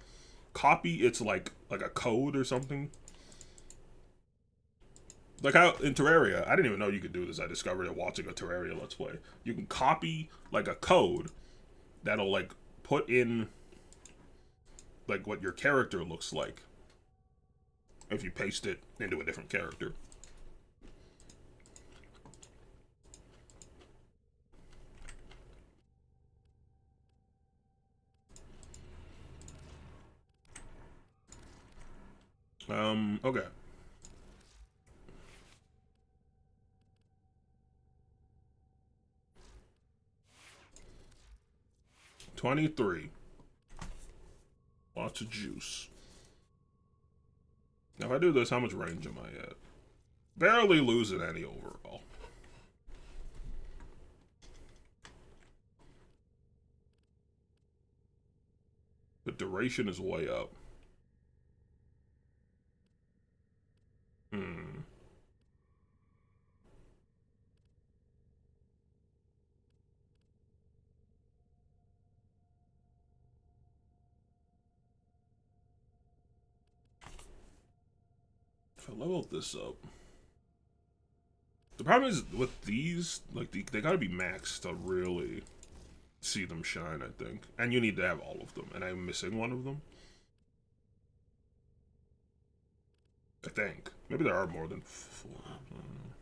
copy its like a code or something. Like how in Terraria, I didn't even know you could do this. I discovered it watching a Terraria Let's Play. You can copy like a code that'll like put in like what your character looks like if you paste it into a different character. Okay. $23. Lots of juice. Now if I do this, how much range am I at? Barely losing any overall. The duration is way up. If I leveled this up. The problem is with these, like they gotta be maxed to really see them shine, I think. And you need to have all of them, and I'm missing one of them. I think. Maybe there are more than 4. I don't know.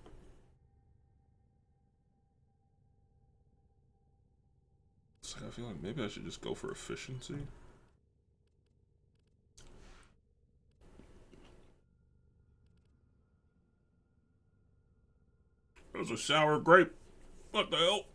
It's like, I feel like maybe I should just go for efficiency. That was a sour grape. What the hell?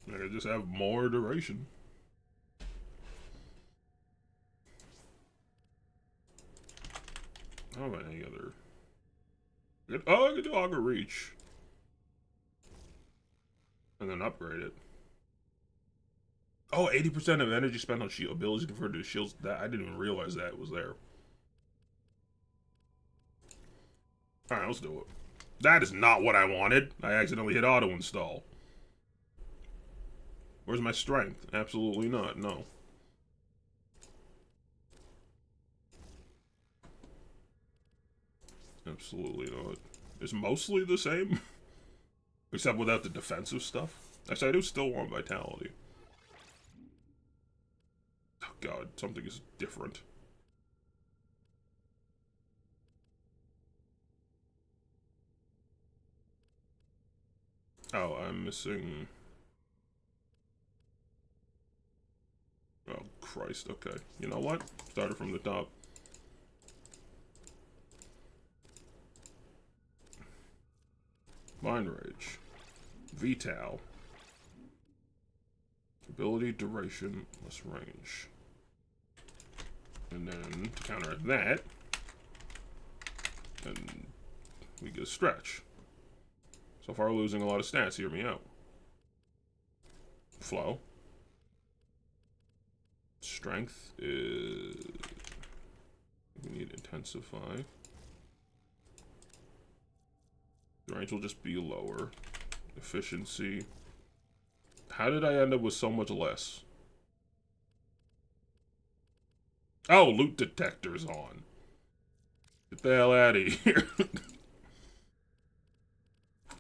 I could just have more duration. I don't have any other. I could do Augur Reach. And then upgrade it. Oh, 80% of energy spent on shield abilities converted to shields. That I didn't even realize that was there. Alright, let's do it. That is not what I wanted. I accidentally hit auto install. Where's my strength? Absolutely not, no. Absolutely not. It's mostly the same. Except without the defensive stuff. Actually, I do still want vitality. Oh god, something is different. Oh, I'm missing... Oh, Christ, okay. You know what? Started from the top. Mind Rage. Vital. Ability, duration, less range. And then, to counteract that, and we get a stretch. So far, losing a lot of stats. Hear me out. Flow. Strength is... We need intensify. The range will just be lower. Efficiency. How did I end up with so much less? Oh, loot detector's on. Get the hell out of here.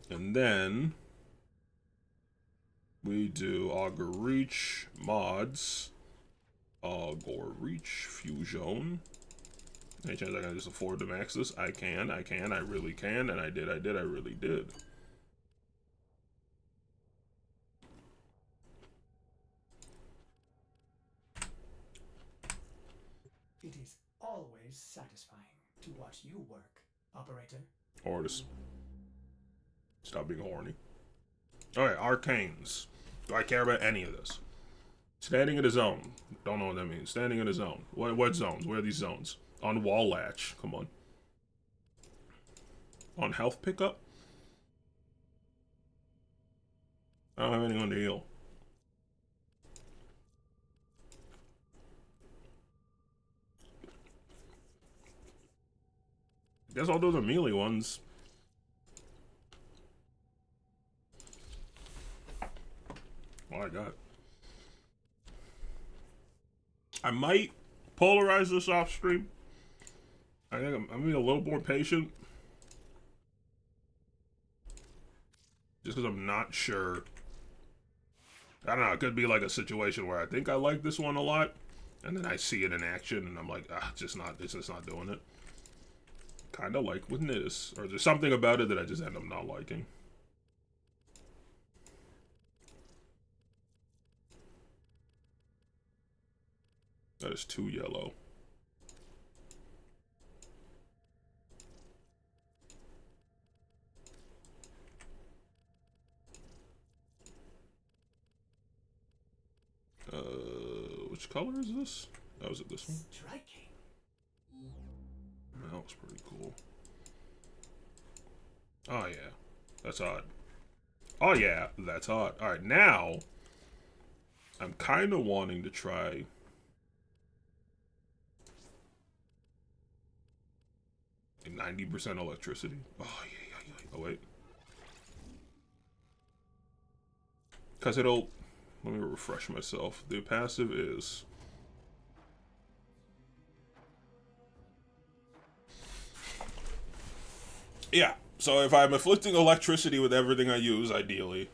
And then we do Augur Reach, mods, Augur Reach, Fusion. Any chance I can just afford to max this? I can, I really can, and I really did. It is always satisfying to watch you work, operator. Orders. Stop being horny. Alright, arcanes. Do I care about any of this? Standing in a zone. Don't know what that means. Standing in a zone. What zones? Where are these zones? On wall latch. Come on. On health pickup? I don't have anyone to heal. Guess I'll do the melee ones. Oh, I got. I might polarize this off stream. I think I'm being a little more patient. Just because I'm not sure. I don't know, it could be like a situation where I think I like this one a lot, and then I see it in action, and I'm like, it's just not doing it. Kind of like with this, or there's something about it that I just end up not liking. That is too yellow. Which color is this? Oh, is it this one? Striking. That was pretty cool. Oh yeah, that's odd. Oh yeah, that's odd. All right, now I'm kind of wanting to try. A 90% electricity. Oh yeah. Oh wait, because it'll. Let me refresh myself. The passive is. Yeah, so if I'm afflicting electricity with everything I use, ideally,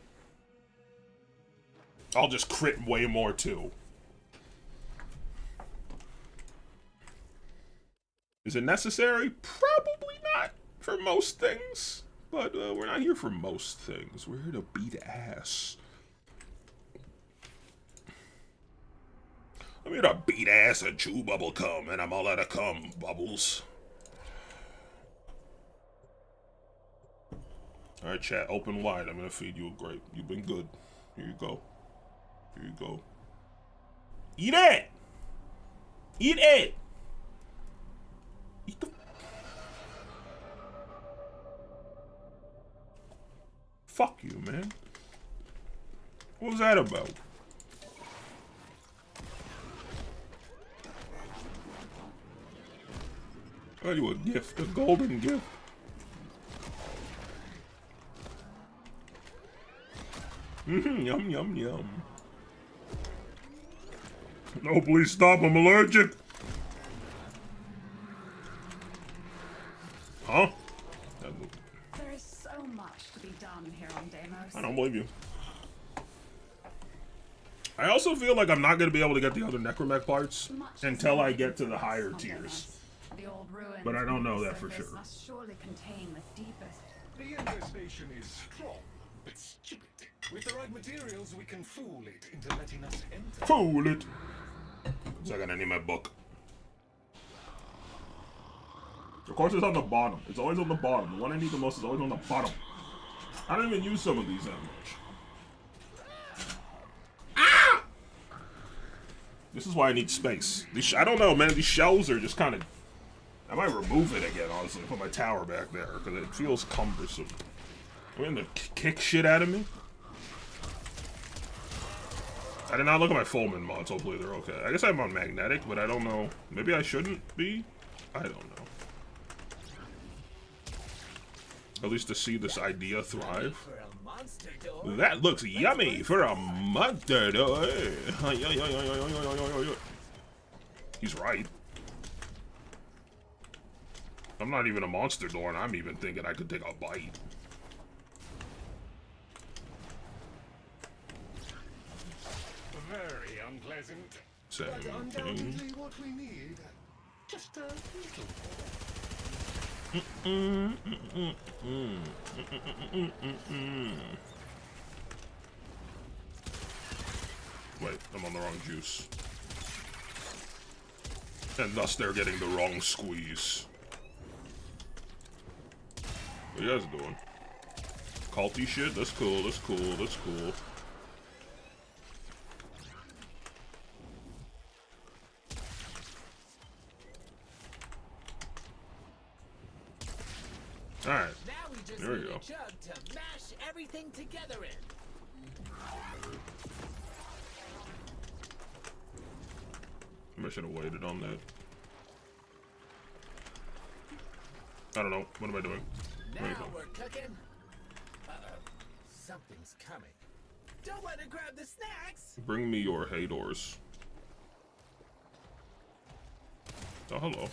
I'll just crit way more too. Is it necessary? Probably not for most things. But we're not here for most things. We're here to beat ass. I'm here to beat ass and chew bubble cum, and I'm all out of cum, Bubbles. Alright, chat, open wide. I'm gonna feed you a grape. You've been good. Here you go. Here you go. Eat it! Eat it! Eat the... Fuck you, man. What was that about? Oh, you a gift, a golden gift. Yum, yum, yum. No, please stop, I'm allergic. Huh? There is so much to be done here on Deimos. I don't believe you. I also feel like I'm not going to be able to get the other necromech parts until I get to the higher tiers. The old ruins But I don't know that for sure. must surely contain the deepest. The infestation is strong, but stupid. With the right materials, we can fool it into letting us enter. Fool it. So I gotta need my book. Of course, it's on the bottom. It's always on the bottom. The one I need the most is always on the bottom. I don't even use some of these that much. Ah! This is why I need space. These I don't know, man. These shelves are just kind of... I might remove it again, honestly. Put my tower back there, because it feels cumbersome. Are you gonna kick shit out of me? I did not look at my Fulman mods. Hopefully they're okay. I guess I'm on magnetic, but I don't know. Maybe I shouldn't be? I don't know. At least to see this idea thrive. That looks yummy for a monster door. He's right. I'm not even a monster door, and I'm even thinking I could take a bite. Very unpleasant. Same But thing. undoubtedly what we need. Just a little Wait, I'm on the wrong juice. And thus they're getting the wrong squeeze. What are you guys doing? Culty shit? That's cool, that's cool, that's cool. Alright, there we go. To mash everything together in. I should have waited on that. I don't know. What am I doing? Now we're cooking. Something's coming. Don't let her grab the snacks. Bring me your Hadors. Oh, hello.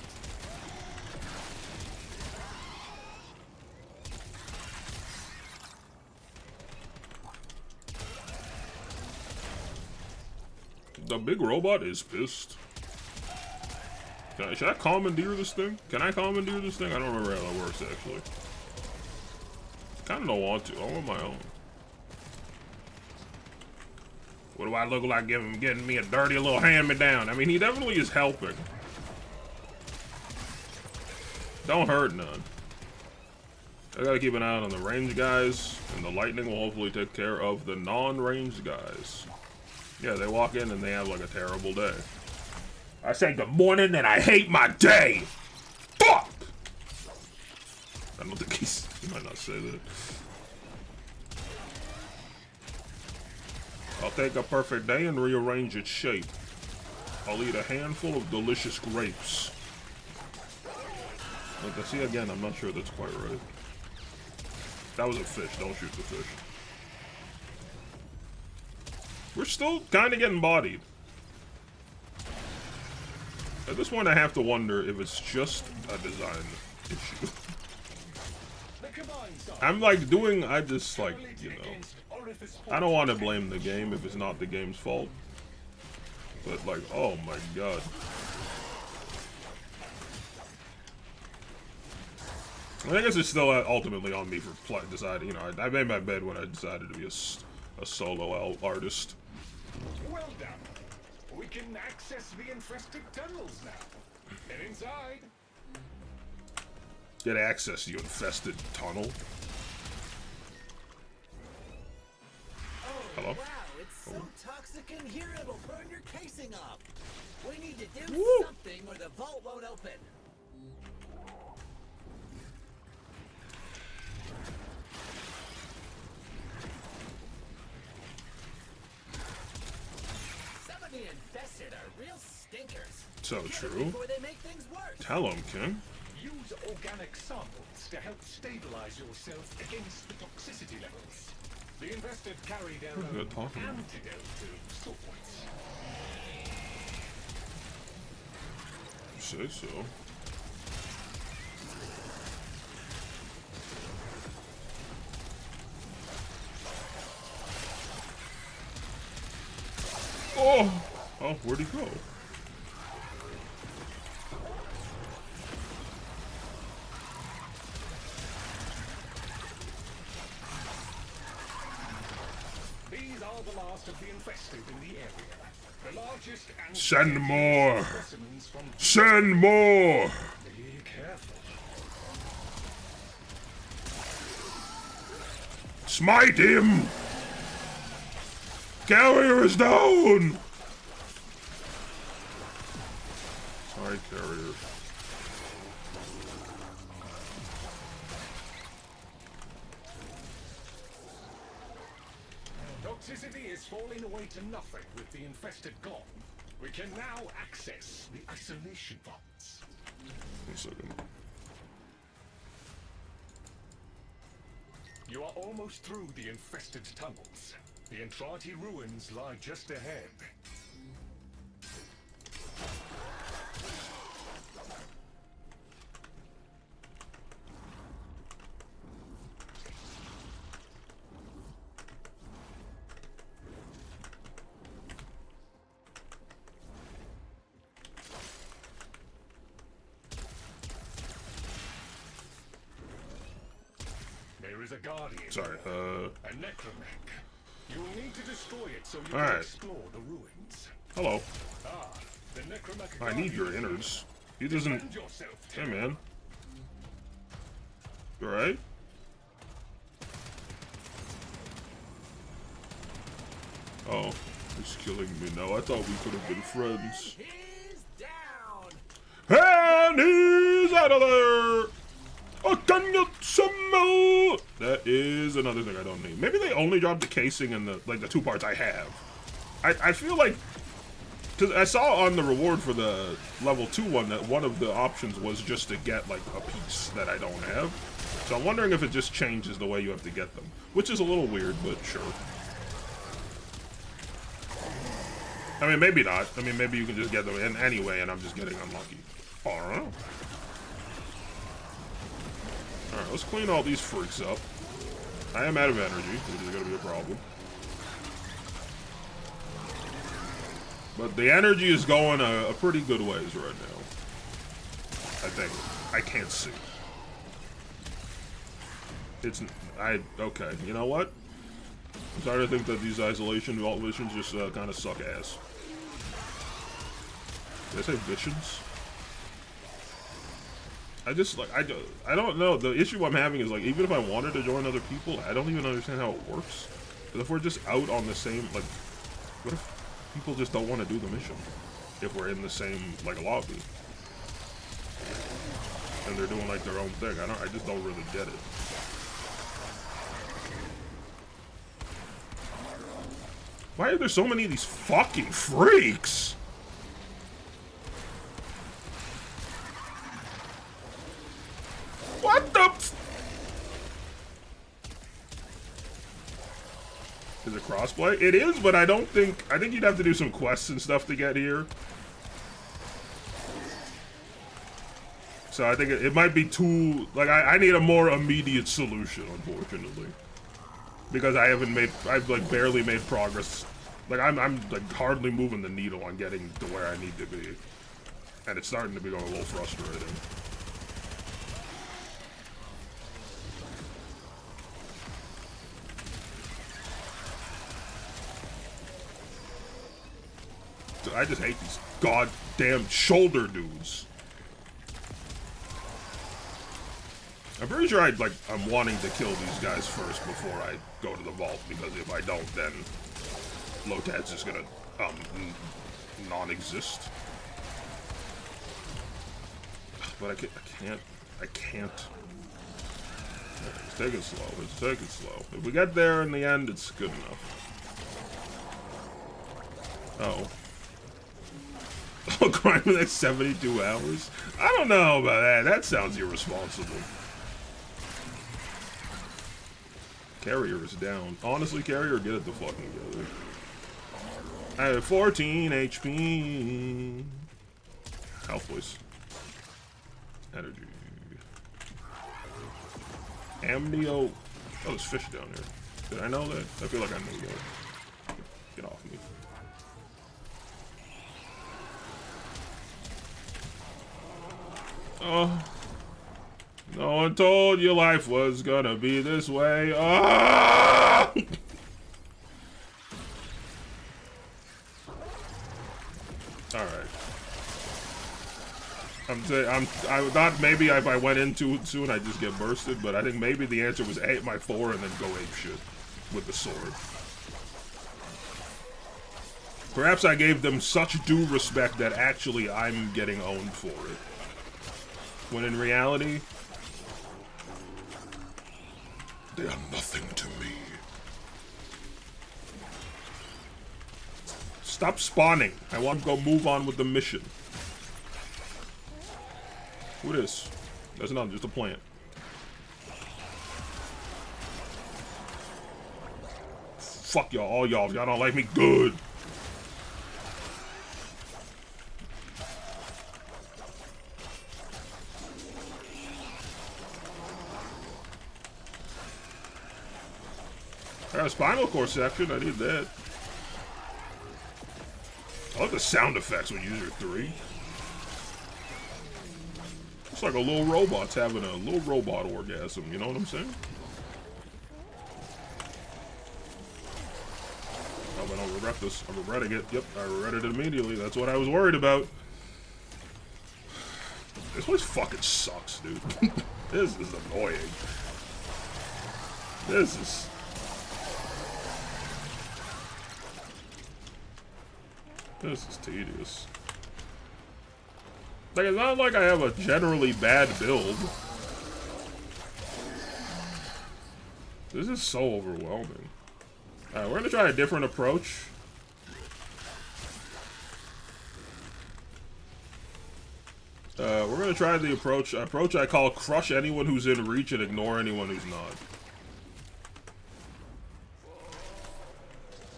The big robot is pissed. Should I commandeer this thing? Can I commandeer this thing? I don't remember how that works, actually. Kinda don't want to. I want my own. What do I look like getting me a dirty little hand-me-down? I mean, he definitely is helping. Don't hurt none. I gotta keep an eye on the range guys, and the lightning will hopefully take care of the non-range guys. Yeah, they walk in and they have like a terrible day. I say good morning and I hate my day! Fuck! I don't think he might not say that. I'll take a perfect day and rearrange its shape. I'll eat a handful of delicious grapes. Look, see again, I'm not sure that's quite right. That was a fish, don't shoot the fish. We're still kind of getting bodied. At this point, I have to wonder if it's just a design issue. I'm like doing, I just like, you know, I don't want to blame the game if it's not the game's fault. But like, oh my god. I guess it's still ultimately on me for deciding, you know, I made my bed when I decided to be a solo artist. Well done. We can access the infested tunnels now. Get inside. Get access to your infested tunnel. Hello? Wow, it's So toxic in here it'll burn your casing up. We need to do Woo. something or the vault won't open. Some of the infested are real stinkers. So Get it true. before they make things worse. Tell him, King. Use organic samples to help stabilize yourself against the toxicity levels. The infested carry their What are you own talking about? antidote of sorts. You say so. Oh! Oh, where'd he go? These are the last of the infested in the area. The largest and Send more! specimens from. Send more! Be careful. Smite him! Carrier is down! Sorry, carrier. Toxicity is falling away to nothing with the infested gone. We can now access the isolation vaults. 1 second. You are almost through the infested tunnels. The Entrati ruins lie just ahead. There is a guardian. Sorry, A necromech. You will need to destroy it so you can Alright. explore the ruins. hello. Ah, the necromech. I need your guardian. innards. He doesn't. Defend yourself, Hey, Tim. man. You alright? Oh, he's killing me now. I thought we could have been friends. He's down. And he's out of there! Oh, can you smell? That is another thing I don't need. Maybe they only dropped the casing and the 2 parts I have. I feel like, because I saw on the reward for the level 2 one that one of the options was just to get like a piece that I don't have. So I'm wondering if it just changes the way you have to get them, which is a little weird, but sure. I mean, maybe not. I mean, maybe you can just get them in anyway, and I'm just getting unlucky. I don't know. Alright, let's clean all these freaks up. I am out of energy, which is going to be a problem. But the energy is going a pretty good ways right now. I think. I can't see. It's... Okay, you know what? I'm starting to think that these isolation vault missions just kind of suck ass. Did I say missions? I just, like, I don't know. The issue I'm having is, like, even if I wanted to join other people, I don't even understand how it works. Because if we're just out on the same, like, what if people just don't want to do the mission? If we're in the same, like, lobby. And they're doing, like, their own thing. I just don't really get it. Why are there so many of these fucking freaks? What the f- Is it crossplay? It is, but I think you'd have to do some quests and stuff to get here. So I think it might be too, like, I need a more immediate solution, unfortunately. Because I've like barely made progress. Like I'm like hardly moving the needle on getting to where I need to be. And it's starting to become a little frustrating. I just hate these goddamn shoulder dudes. I'm pretty sure I'm wanting to kill these guys first before I go to the vault, because if I don't, then Lotad's just gonna non-exist. But I can't. Let's take it slow. Let's take it slow. If we get there in the end, it's good enough. Oh. Oh, crime in the next 72 hours? I don't know about that. That sounds irresponsible. Carrier is down. Honestly, Carrier, get it the fucking together. I have 14 HP. Health, please. Energy. Amnio. Oh, there's fish down here. Did I know that? I feel like I knew that. Get off me. Oh. No one told you life was gonna be this way. Oh! Alright. I thought maybe if I went in too soon I'd just get bursted, but I think maybe the answer was A my 4 and then go ape shit with the sword. Perhaps I gave them such due respect that actually I'm getting owned for it. When in reality, they are nothing to me. Stop spawning. I want to go move on with the mission. Who this? That's not just a plant. Fuck y'all, all y'all. If y'all don't like me, good. I got a spinal cord section. I need that. I like the sound effects when you use your 3. It's like a little robot's having a little robot orgasm, you know what I'm saying? Oh, but I'll regret this. I'm regretting it. Yep, I regretted it immediately. That's what I was worried about. This place fucking sucks, dude. This is annoying. This is... This is tedious. Like, it's not like I have a generally bad build. This is so overwhelming. Alright, we're gonna try a different approach. We're gonna try the approach I call crush anyone who's in reach and ignore anyone who's not.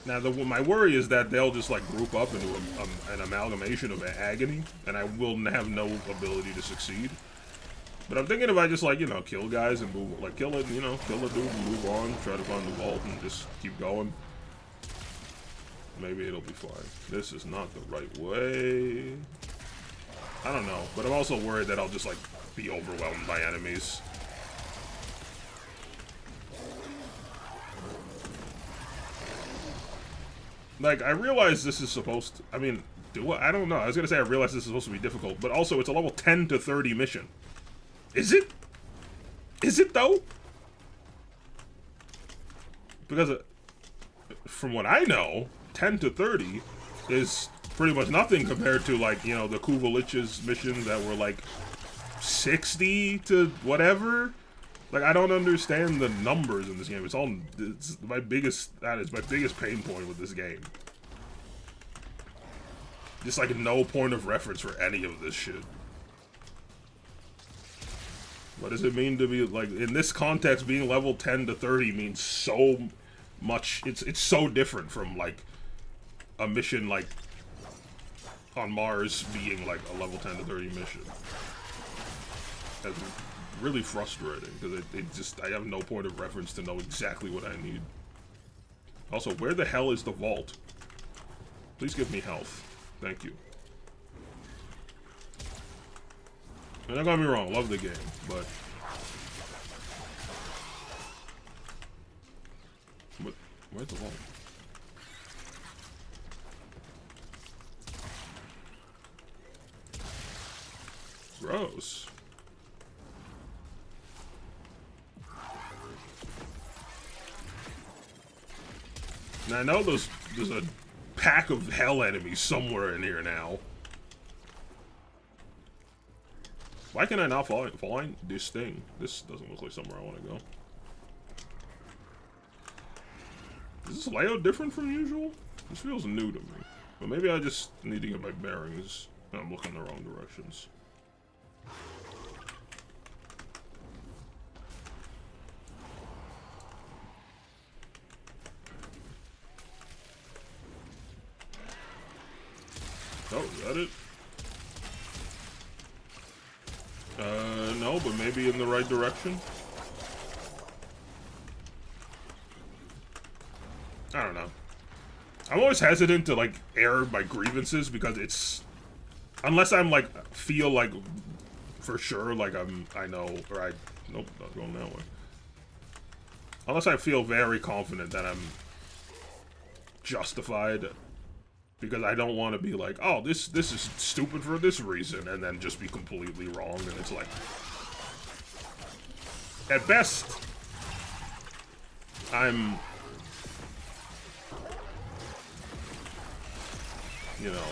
Now, my worry is that they'll just, like, group up into an amalgamation of agony, and I will have no ability to succeed. But I'm thinking if I just, like, you know, kill guys and move, like, kill it, you know, kill a dude and move on, try to find the vault and just keep going. Maybe it'll be fine. This is not the right way. I don't know, but I'm also worried that I'll just, like, be overwhelmed by enemies. Like, I realize this is supposed to... I mean, I don't know. I was gonna say I realize this is supposed to be difficult, but also it's a level 10 to 30 mission. Is it? Is it, though? Because, from what I know, 10 to 30 is pretty much nothing compared to, like, you know, the Kuvalich's missions that were, like, 60 to whatever. Like, I don't understand the numbers in this game. It's my biggest pain point with this game. Just, like, no point of reference for any of this shit. What does it mean to be, like, in this context, being level 10 to 30 means so much. It's so different from, like, a mission, like, on Mars being, like, a level 10 to 30 mission. That's really frustrating, because I have no point of reference to know exactly what I need. Also, where the hell is the vault? Please give me health. Thank you. And don't get me wrong, love the game, but... Where's the vault? Gross. And I know those there's a pack of hell enemies somewhere in here now. Why can I not find this thing? This doesn't look like somewhere I want to go. Is this layout different from usual? This feels new to me. But maybe I just need to get my bearings. I'm looking the wrong directions. Oh, is that it? No, but maybe in the right direction. I don't know. I'm always hesitant to, like, air my grievances because it's... Unless I'm, like, feel like, for sure, like I know, or I... Nope, not going that way. Unless I feel very confident that I'm justified, because I don't want to be like, oh, this is stupid for this reason, and then just be completely wrong, and it's like... At best, I'm... You know,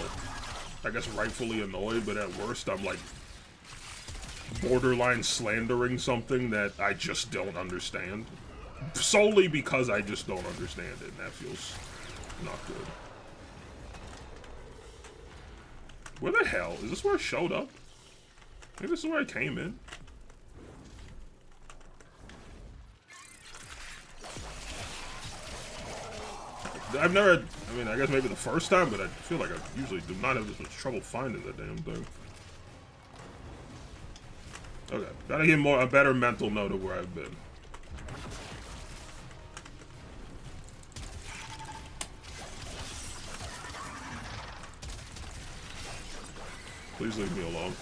I guess rightfully annoyed, but at worst I'm like borderline slandering something that I just don't understand. Solely because I just don't understand it, and that feels not good. Where the hell? Is this where I showed up? I think this is where I came in. I've never, I mean, I guess maybe the first time, but I feel like I usually do not have this much trouble finding the damn thing. Okay, gotta get a better mental note of where I've been. Please leave me alone.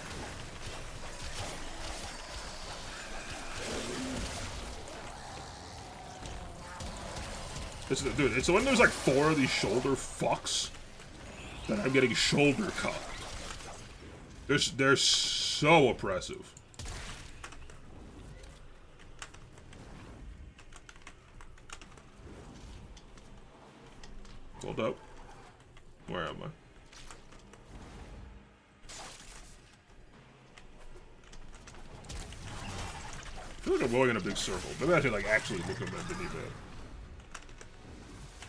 Dude, it's when there's like 4 of these shoulder fucks that I'm getting shoulder cut. They're so oppressive. Hold up. Where am I? I feel like I'm going in a big circle. Maybe I should like actually look at that beneath it.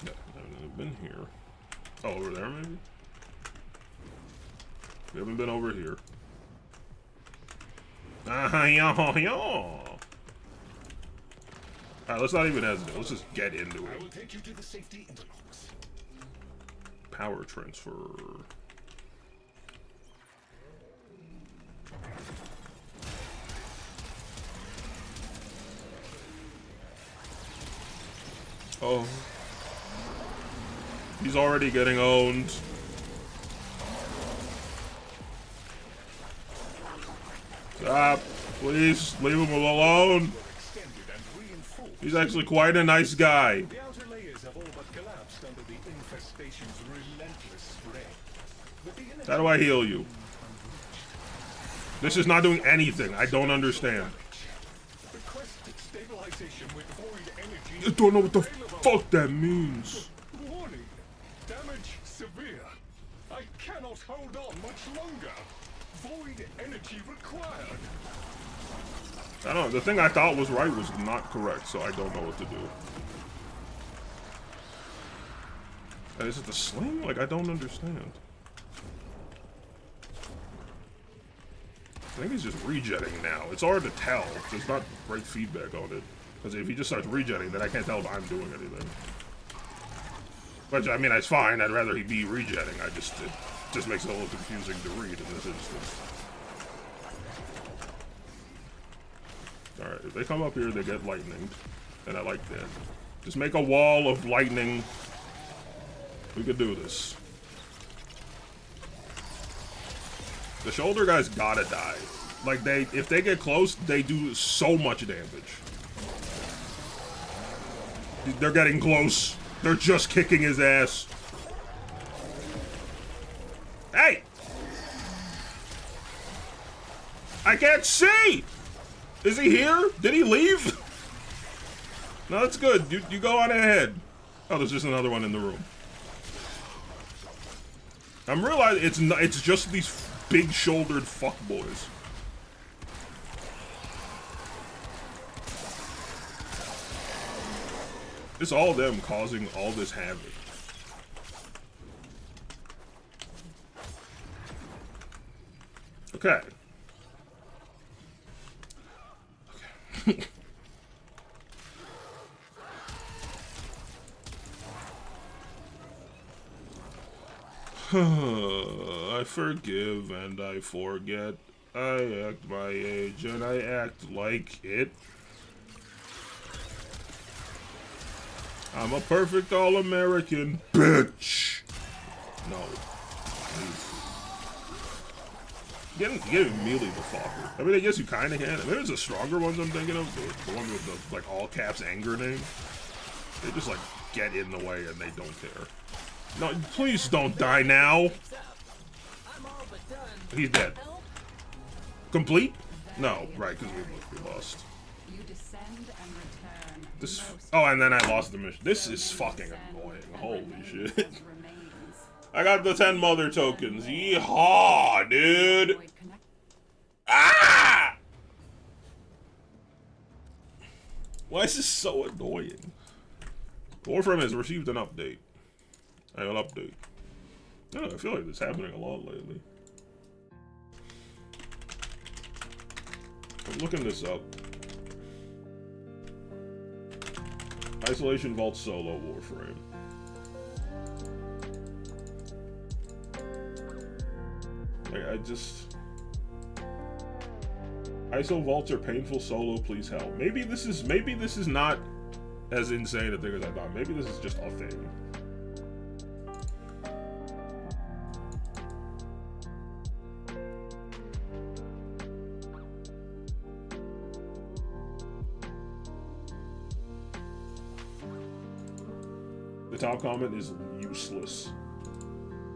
No, I haven't been here. Oh, over there maybe? We haven't been over here. Alright, let's not even hesitate. Let's just get into it. I will take you to the safety interlocks. Power transfer. Oh. He's already getting owned. Stop. Please, leave him alone. He's actually quite a nice guy. The outer layers have all but collapsed under the infestation's relentless spread. How do I heal you? This is not doing anything. I don't understand. I don't know what the fuck that means. Warning. Damage severe. I cannot hold on much longer. Void energy required. I don't know. The thing I thought was right was not correct, so I don't know what to do. Is it the sling? Like, I don't understand. I think he's just rejetting now. It's hard to tell. There's not great feedback on it. Because if he just starts rejetting, then I can't tell if I'm doing anything. Which, I mean, it's fine. I'd rather he be rejetting. It just makes it a little confusing to read in this instance. Alright, if they come up here, they get lightninged. And I like that. Just make a wall of lightning. We could do this. The shoulder guys gotta die. Like, if they get close, they do so much damage. They're getting close. They're just kicking his ass. Hey! I can't see! Is he here? Did he leave? No, that's good. You go on ahead. Oh, there's just another one in the room. I'm realizing it's not, it's just these big-shouldered fuckboys. It's all them causing all this havoc. Okay. Okay. I forgive and I forget. I act my age and I act like it. I'm a perfect all-American bitch. No. Get melee the fucker. I mean, I guess you kind of can. Maybe it's the stronger ones I'm thinking of. The one with the, like, all caps anger name. They just, like, get in the way and they don't care. No, please don't die now. He's dead. Complete? No, right, because we lost. This. Oh, and then I lost the mission. This is fucking annoying. Holy shit. I got the 10 mother tokens. Yeehaw, dude. Ah! Why is this so annoying? Warframe has received an update. An update. I don't know, I feel like this is happening a lot lately. I'm looking this up. Isolation Vault Solo Warframe. Like, I just... ISO vaults are painful solo, please help. Maybe this is not as insane a thing as I thought. Maybe this is just a thing. The top comment is useless.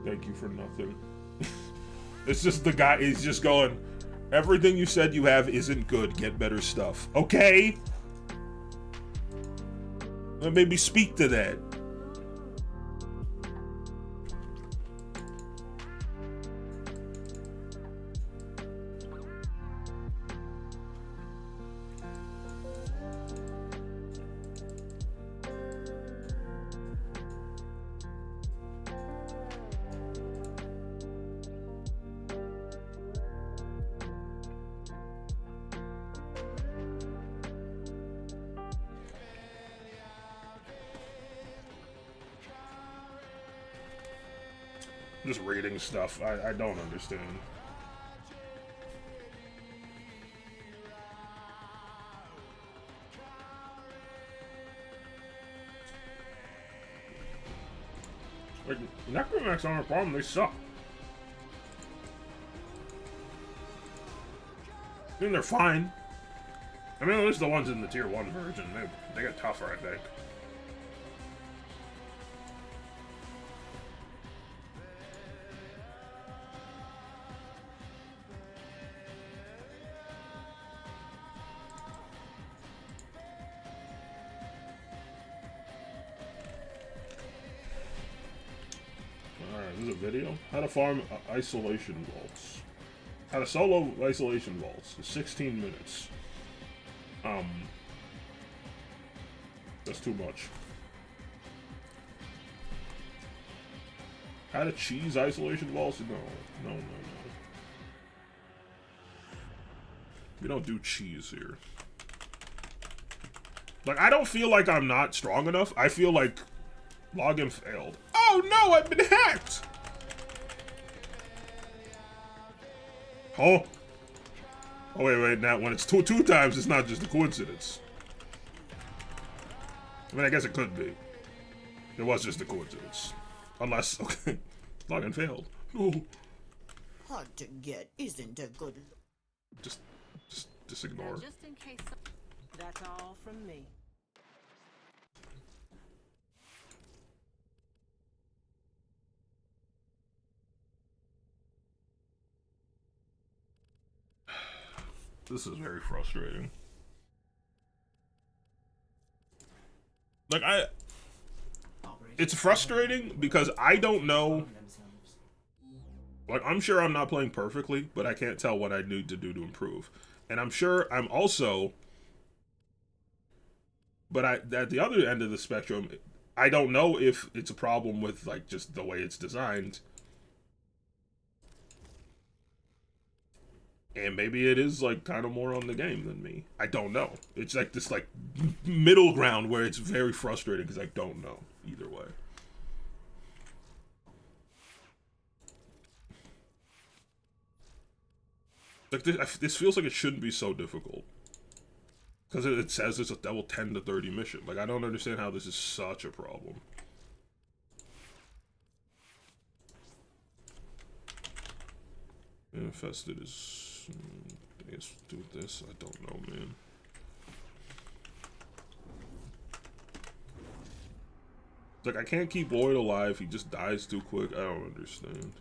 Thank you for nothing. It's just the guy, he's just going, everything you said you have isn't good, get better stuff. Okay? Maybe speak to that. Just reading stuff I don't understand. Like, necromax aren't a problem, they suck. I mean, they're fine. I mean, at least the ones in the tier 1 version, they get tougher, I think. Video. How to farm isolation vaults. How to solo isolation vaults. 16 minutes. That's too much. How to cheese isolation vaults? No. We don't do cheese here. Like, I don't feel like I'm not strong enough. I feel like login failed. Oh no, I've been hacked! Oh. Oh, wait, now when it's two times, it's not just a coincidence. I mean, I guess it could be. It was just a coincidence. Unless, okay, login failed. Oh. Hard to get isn't a good... Just ignore. Just in case... That's all from me. This is very frustrating. Like, it's frustrating because I don't know Like, I'm sure I'm not playing perfectly, but I can't tell what I need to do to improve. And I'm sure I'm also... But at the other end of the spectrum, I don't know if it's a problem with, like, just the way it's designed. And maybe it is, like, kind of more on the game than me. I don't know. It's like this, like, middle ground where it's very frustrating because I don't know either way. Like, this feels like it shouldn't be so difficult. Because it says it's a level 10 to 30 mission. Like, I don't understand how this is such a problem. Infested is... I guess do this. I don't know, man. Like, I can't keep Lloyd alive. He just dies too quick. I don't understand.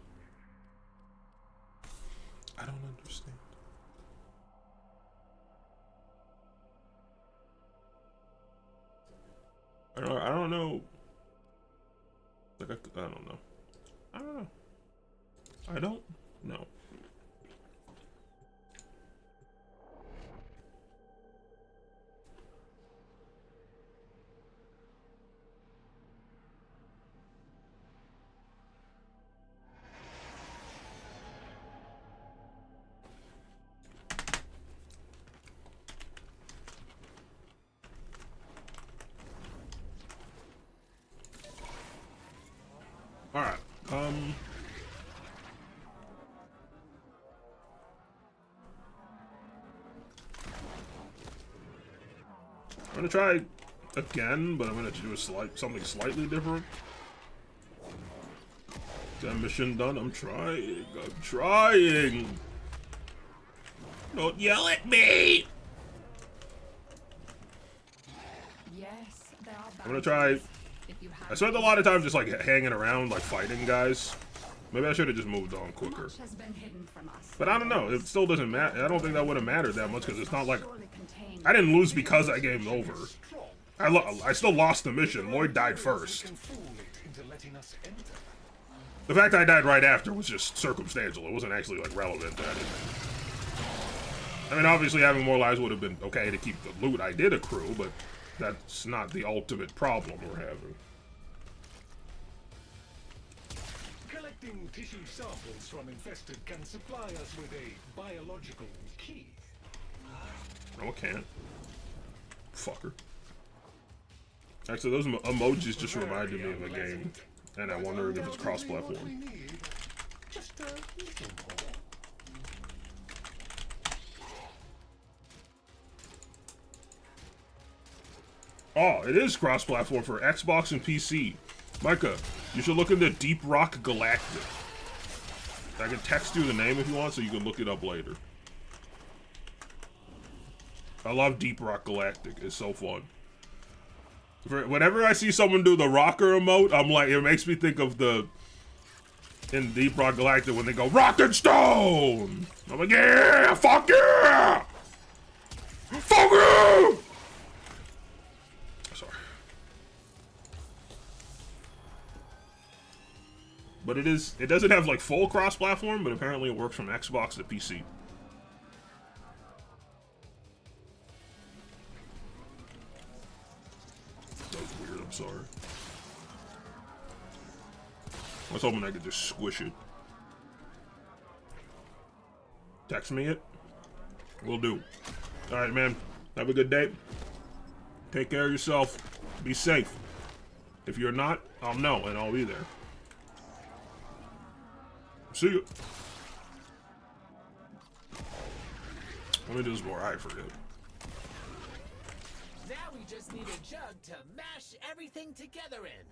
I don't understand. I don't know. Like, I don't know. I don't know. I don't know. Alright, I'm gonna try again, but I'm gonna do something slightly different. That mission done. I'm trying. Don't yell at me! Yes, there are I'm gonna try. if you have I spent a lot of time just like hanging around, like fighting guys. Maybe I should have just moved on quicker. much has been hidden from us. But I don't know. It still doesn't matter. I don't think that would have mattered that much because it's not like Surely contained. I didn't lose because I game over. I still lost the mission. Lloyd died first. Can fool it into letting us enter. The fact I died right after was just circumstantial. It wasn't actually like relevant to anything. I mean, obviously having more lives would have been okay to keep the loot I did accrue, but that's not the ultimate problem we're having. Collecting tissue samples from infested can supply us with a biological key. No, it can't. Fucker. Actually, those emojis just reminded me of a game, and I wonder if it's cross-platform. Just a little more. Oh, it is cross-platform for Xbox and PC. Micah, you should look into Deep Rock Galactic. I can text you the name if you want, so you can look it up later. I love Deep Rock Galactic. It's so fun. Whenever I see someone do the rocker emote, I'm like, it makes me think of in Deep Rock Galactic when they go, Rock and Stone! I'm like, yeah! Fuck yeah! Fuck you! Sorry. But it doesn't have like full cross-platform, but apparently it works from Xbox to PC. That was weird, I'm sorry. I was hoping I could just squish it. Text me it. Will do. Alright, man. Have a good day. Take care of yourself. Be safe. If you're not, I'll know and I'll be there. See you. Let me do this before I forget. Now we just need a jug to mash everything together in.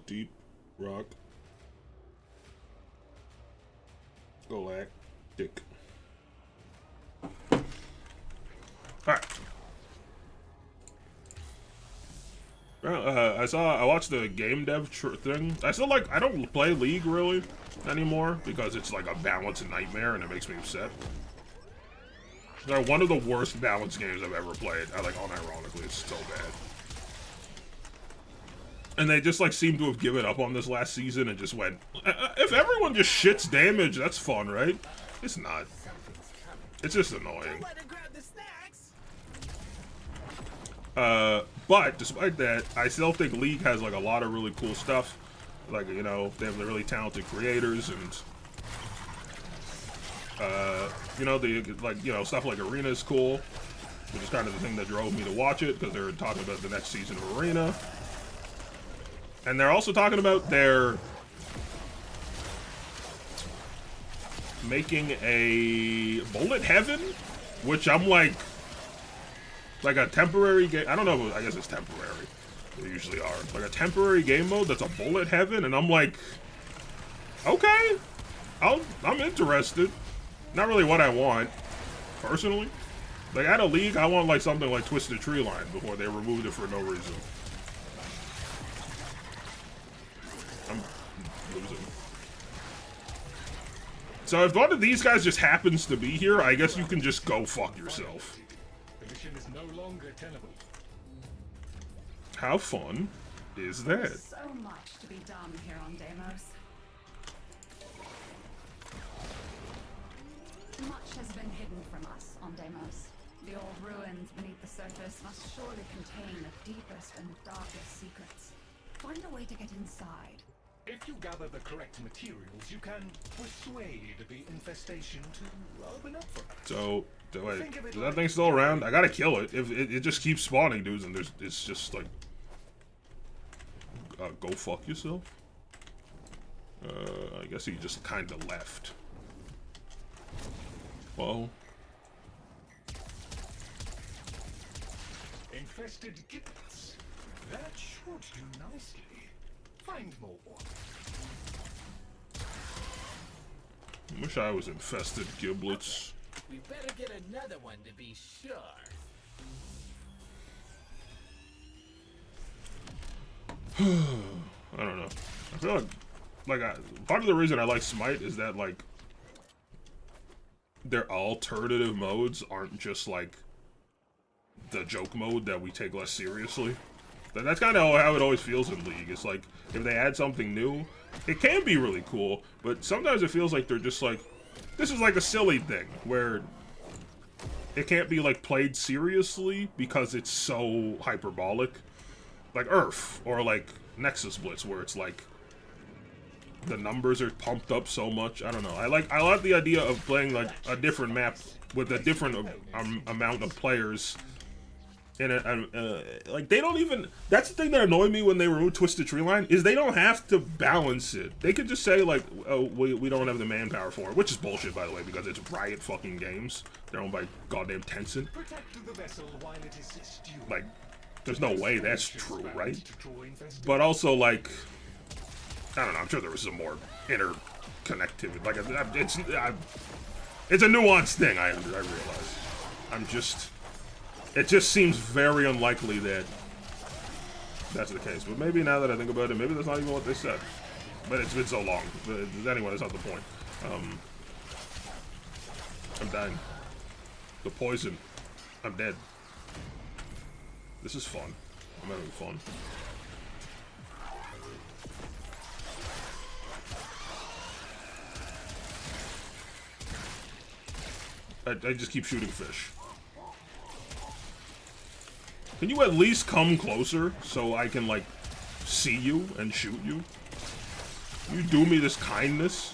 Deep Rock Galactic. Alright. I watched the game dev thing. I still I don't play League really anymore because it's like a balance nightmare and it makes me upset. It's like one of the worst balance games I've ever played. I like unironically, it's so bad. And they just like seem to have given up on this last season and just went, if everyone just shits damage, that's fun, right? It's not. It's just annoying. But despite that, I still think League has like a lot of really cool stuff. Like, you know, they have the really talented creators and you know, stuff like Arena is cool, which is kind of the thing that drove me to watch it, because they're talking about the next season of Arena. And they're also talking about their making a Bullet Heaven, which I'm like a temporary game. I don't know, I guess it's temporary. They usually are. Like a temporary game mode that's a Bullet Heaven, and I'm like, okay, I'm interested. Not really what I want, personally. Like, at a League, I want like something like Twisted Tree Line before they removed it for no reason. I'm losing. So if one of these guys just happens to be here, I guess you can just go fuck yourself. The mission is no longer tenable. How fun is that? There's so much to be done here on Deimos. Much has been hidden from us on Deimos. The old ruins beneath the surface must surely contain the deepest and darkest secrets. Find a way to get inside. If you gather the correct materials, you can persuade the infestation to open up for us. So, wait, is that thing still around? I gotta kill it. If it just keeps spawning dudes, and it's just like, go fuck yourself. I guess he just kind of left. Well, infested giblets. That should do nicely. Find more. I wish I was infested giblets. We better get another one to be sure. I don't know. I feel like part of the reason I like Smite is that like their alternative modes aren't just like the joke mode that we take less seriously. That's kind of how it always feels in League. It's like, if they add something new, it can be really cool, but sometimes it feels like they're just like, this is like a silly thing, where it can't be like played seriously because it's so hyperbolic. Like Earth, or like Nexus Blitz, where it's like, the numbers are pumped up so much. I don't know. I like the idea of playing like a different map with a different amount of players. And like they don't even. That's the thing that annoyed me when they removed Twisted Tree Line, is they don't have to balance it. They could just say like, oh, we don't have the manpower for it, which is bullshit, by the way, because it's Riot fucking Games. They're owned by goddamn Tencent. Like, there's no way that's true, right? But also like, I don't know. I'm sure there was some more interconnectivity. Like it's a nuanced thing. I realize. It just seems very unlikely that that's the case. But maybe now that I think about it, maybe that's not even what they said. But it's been so long. But anyway, that's not the point. I'm dying. The poison. I'm dead. This is fun. I'm having fun. I just keep shooting fish. Can you at least come closer so I can, like, see you and shoot you? You do me this kindness?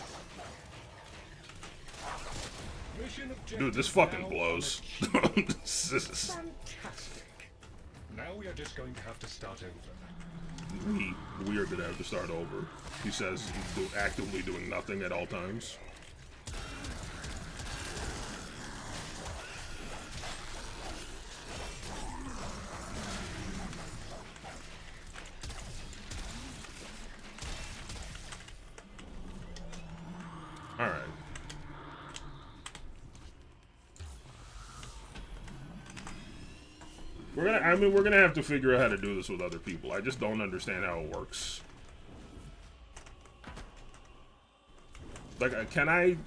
Dude, this fucking blows. Fantastic. Now we are just going to have to start over. We are gonna have to start over. He says he's actively doing nothing at all times. Alright. We're we're gonna have to figure out how to do this with other people. I just don't understand how it works. Like, can I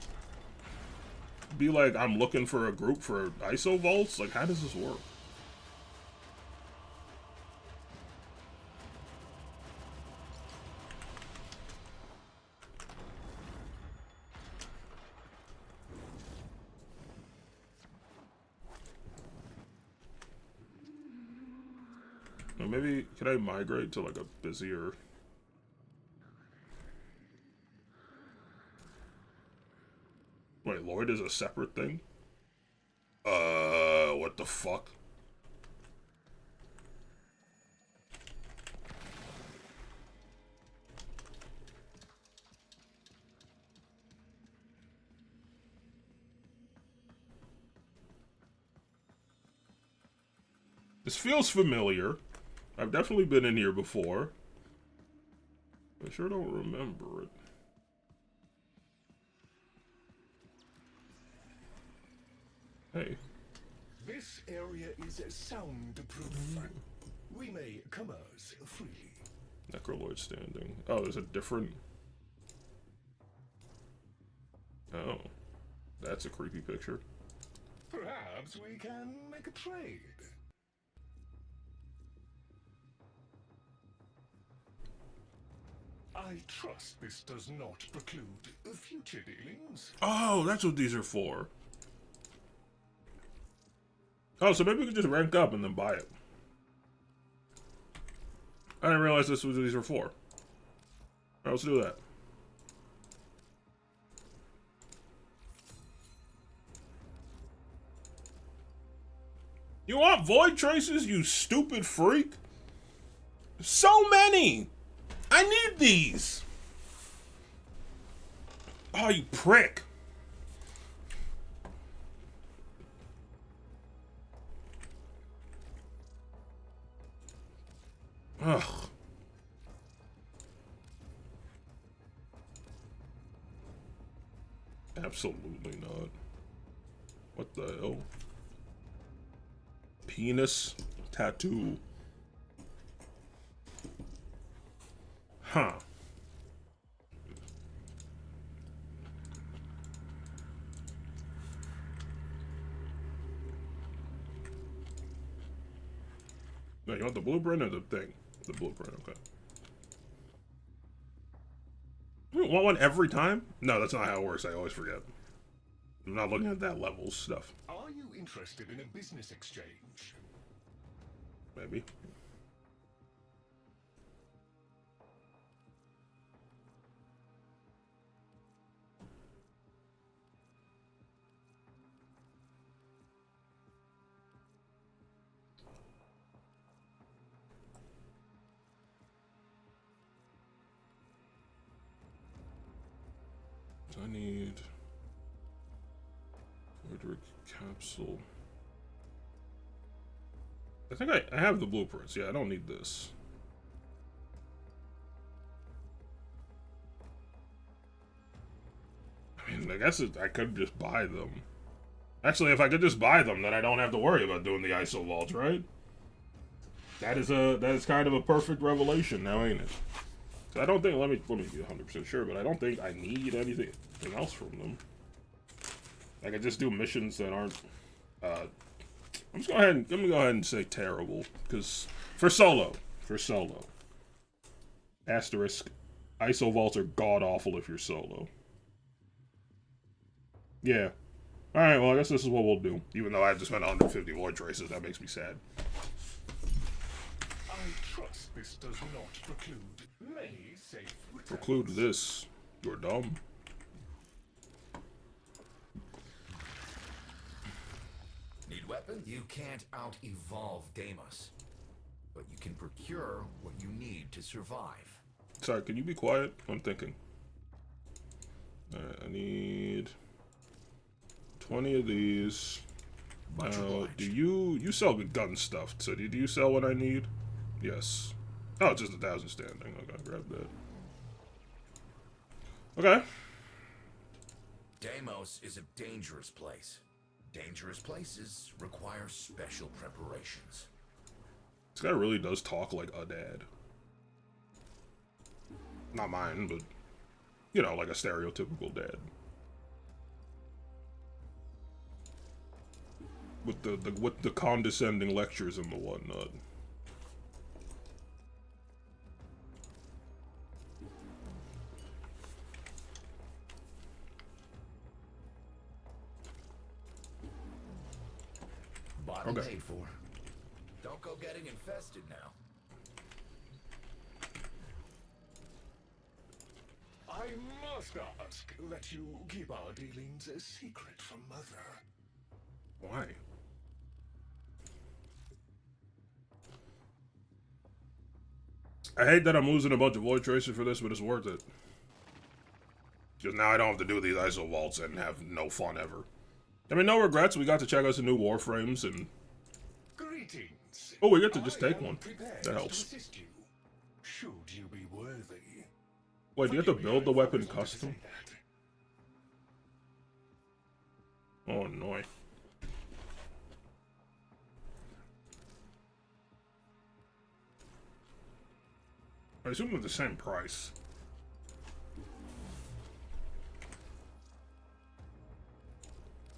be like, I'm looking for a group for ISO vaults? Like, how does this work? Or maybe, can I migrate to like a busier... Wait, Lloyd is a separate thing? What the fuck? This feels familiar. I've definitely been in here before. I sure don't remember it. Hey. This area is soundproof. We may commerce freely. Necroloid standing. Oh, there's a different... Oh. That's a creepy picture. Perhaps we can make a trade. I trust this does not preclude future dealings. Oh, that's what these are for. Oh, so maybe we could just rank up and then buy it. I didn't realize this was what these were for. Alright, let's do that. You want void traces, you stupid freak? So many! I need these! Oh, you prick. Ugh. Absolutely not. What the hell? Penis tattoo. Huh. No, you want the blueprint or the thing? The blueprint, okay. You want one every time? No, that's not how it works. I always forget. I'm not looking at that level stuff. Are you interested in a business exchange? Maybe. I need Frederick capsule. I think I have the blueprints. Yeah, I don't need this. I mean, I guess I could just buy them. Actually, if I could just buy them, then I don't have to worry about doing the ISO vaults, right? That is kind of a perfect revelation now, ain't it? So I don't think, let me be 100% sure, but I don't think I need anything else from them. I could just do missions that aren't, I'm gonna go ahead and say terrible, because, for solo, asterisk, ISO vaults are god-awful if you're solo. Yeah. Alright, well, I guess this is what we'll do. Even though I have to spend 150 void traces, that makes me sad. I trust this does not preclude many safe returns. Preclude this. You're dumb. Need weapons? You can't out-evolve Deimos, but you can procure what you need to survive. Sorry, can you be quiet? I'm thinking. Alright, I need 20 of these. Do you sell the gun stuff? So do you sell what I need? Yes. Oh, it's just 1,000 standing. Okay, grab that. Okay. Deimos is a dangerous place. Dangerous places require special preparations. This guy really does talk like a dad. Not mine, but, you know, like a stereotypical dad. With the condescending lectures and the whatnot. Bottle Okay. paid for. Don't go getting infested now. I must ask that you keep our dealings a secret from Mother. Why? I hate that I'm losing a bunch of Void Tracer for this, but it's worth it. Because now I don't have to do these ISO vaults and have no fun ever. I mean, no regrets. We got to check out some new Warframes and... Greetings. Oh, we get to just I take am one. prepared That to helps. assist you, should you be worthy. Wait, do you have to Forgive me, build the I've weapon always wanted to custom? say that. Oh, no. I assume they're the same price.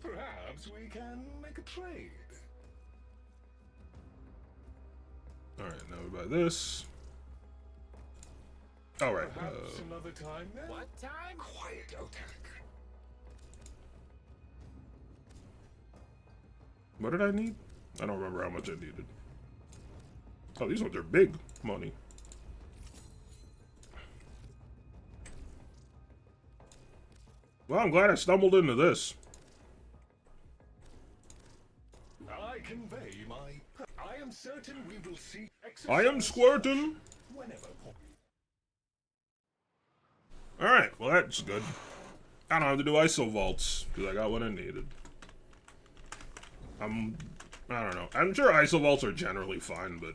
Perhaps we can make a trade. Alright, now we buy this. Alright, Perhaps another time then? What time? Quiet, Otak. what did I need? I don't remember how much I needed. Oh, these ones are big money. Well, I'm glad I stumbled into this. I convey my... I am certain we will see... I am squirting. Whenever. Alright, well that's good. I don't have to do ISO vaults, because I got what I needed. I don't know. I'm sure ISO vaults are generally fine, but...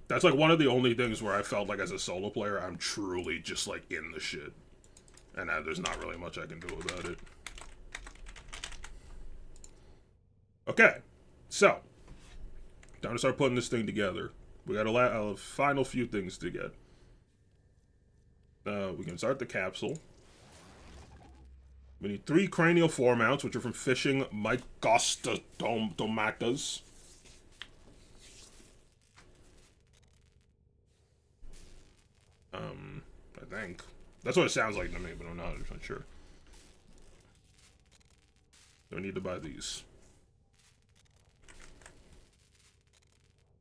that's like one of the only things where I felt like as a solo player, I'm truly just like in the shit. And there's not really much I can do about it. Okay, so. Time to start putting this thing together. We got a final few things to get. We can start the capsule. We need 3 cranial foremounts, which are from fishing mycostomatas. I think. That's what it sounds like to me, but I'm not sure. So I need to buy these.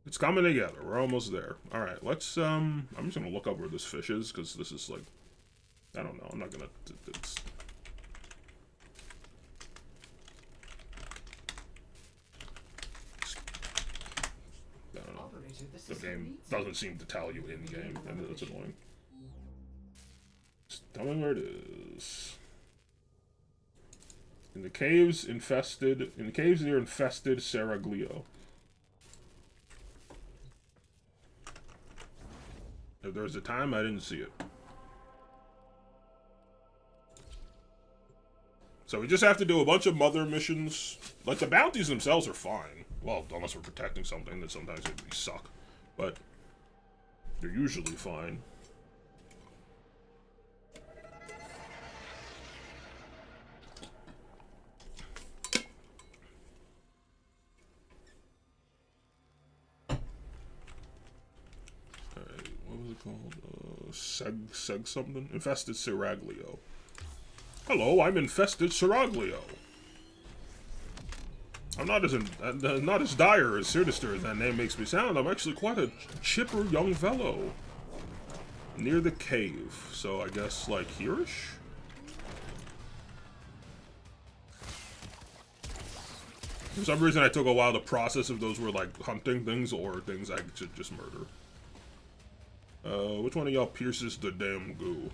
It's coming together. We're almost there. Alright, let's, I'm just gonna look up where this fish is, because this is like... I don't know, I'm not gonna... It's... I don't know. Operator, the The system game needs doesn't seem to tell you in-game, and that's annoying. Just tell me where it is. In the caves near infested Seraglio. If there's a time, I didn't see it. So we just have to do a bunch of mother missions. Like, the bounties themselves are fine. Well, unless we're protecting something, that sometimes they suck. But they're usually fine. Alright, what was it called? Seg something? Infested Seraglio. Hello, I'm infested Seraglio. I'm not as dire as sinister as that name makes me sound. I'm actually quite a chipper young fellow. Near the cave, so I guess like here-ish? For some reason I took a while to process if those were like hunting things or things I should just murder. Which one of y'all pierces the damn goo?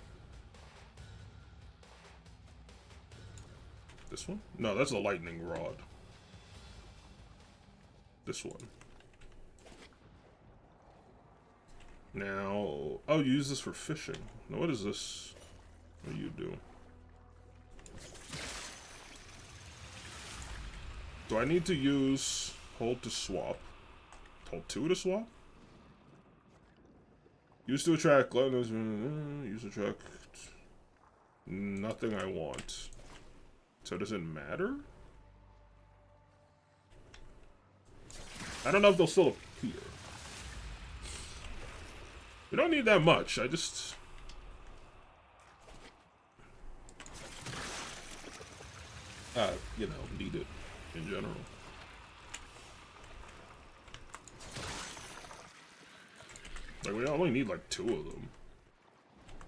This one? No, that's a lightning rod. This one. Now, oh, you use this for fishing. Now, what is this? What do you do? Do I need to use hold to swap? Hold 2 to swap? Used to attract gluttonous. Used to attract nothing I want. So does it matter? I don't know if they'll still appear. We don't need that much. I just... you know, need it in general. Like, we only need like 2 of them.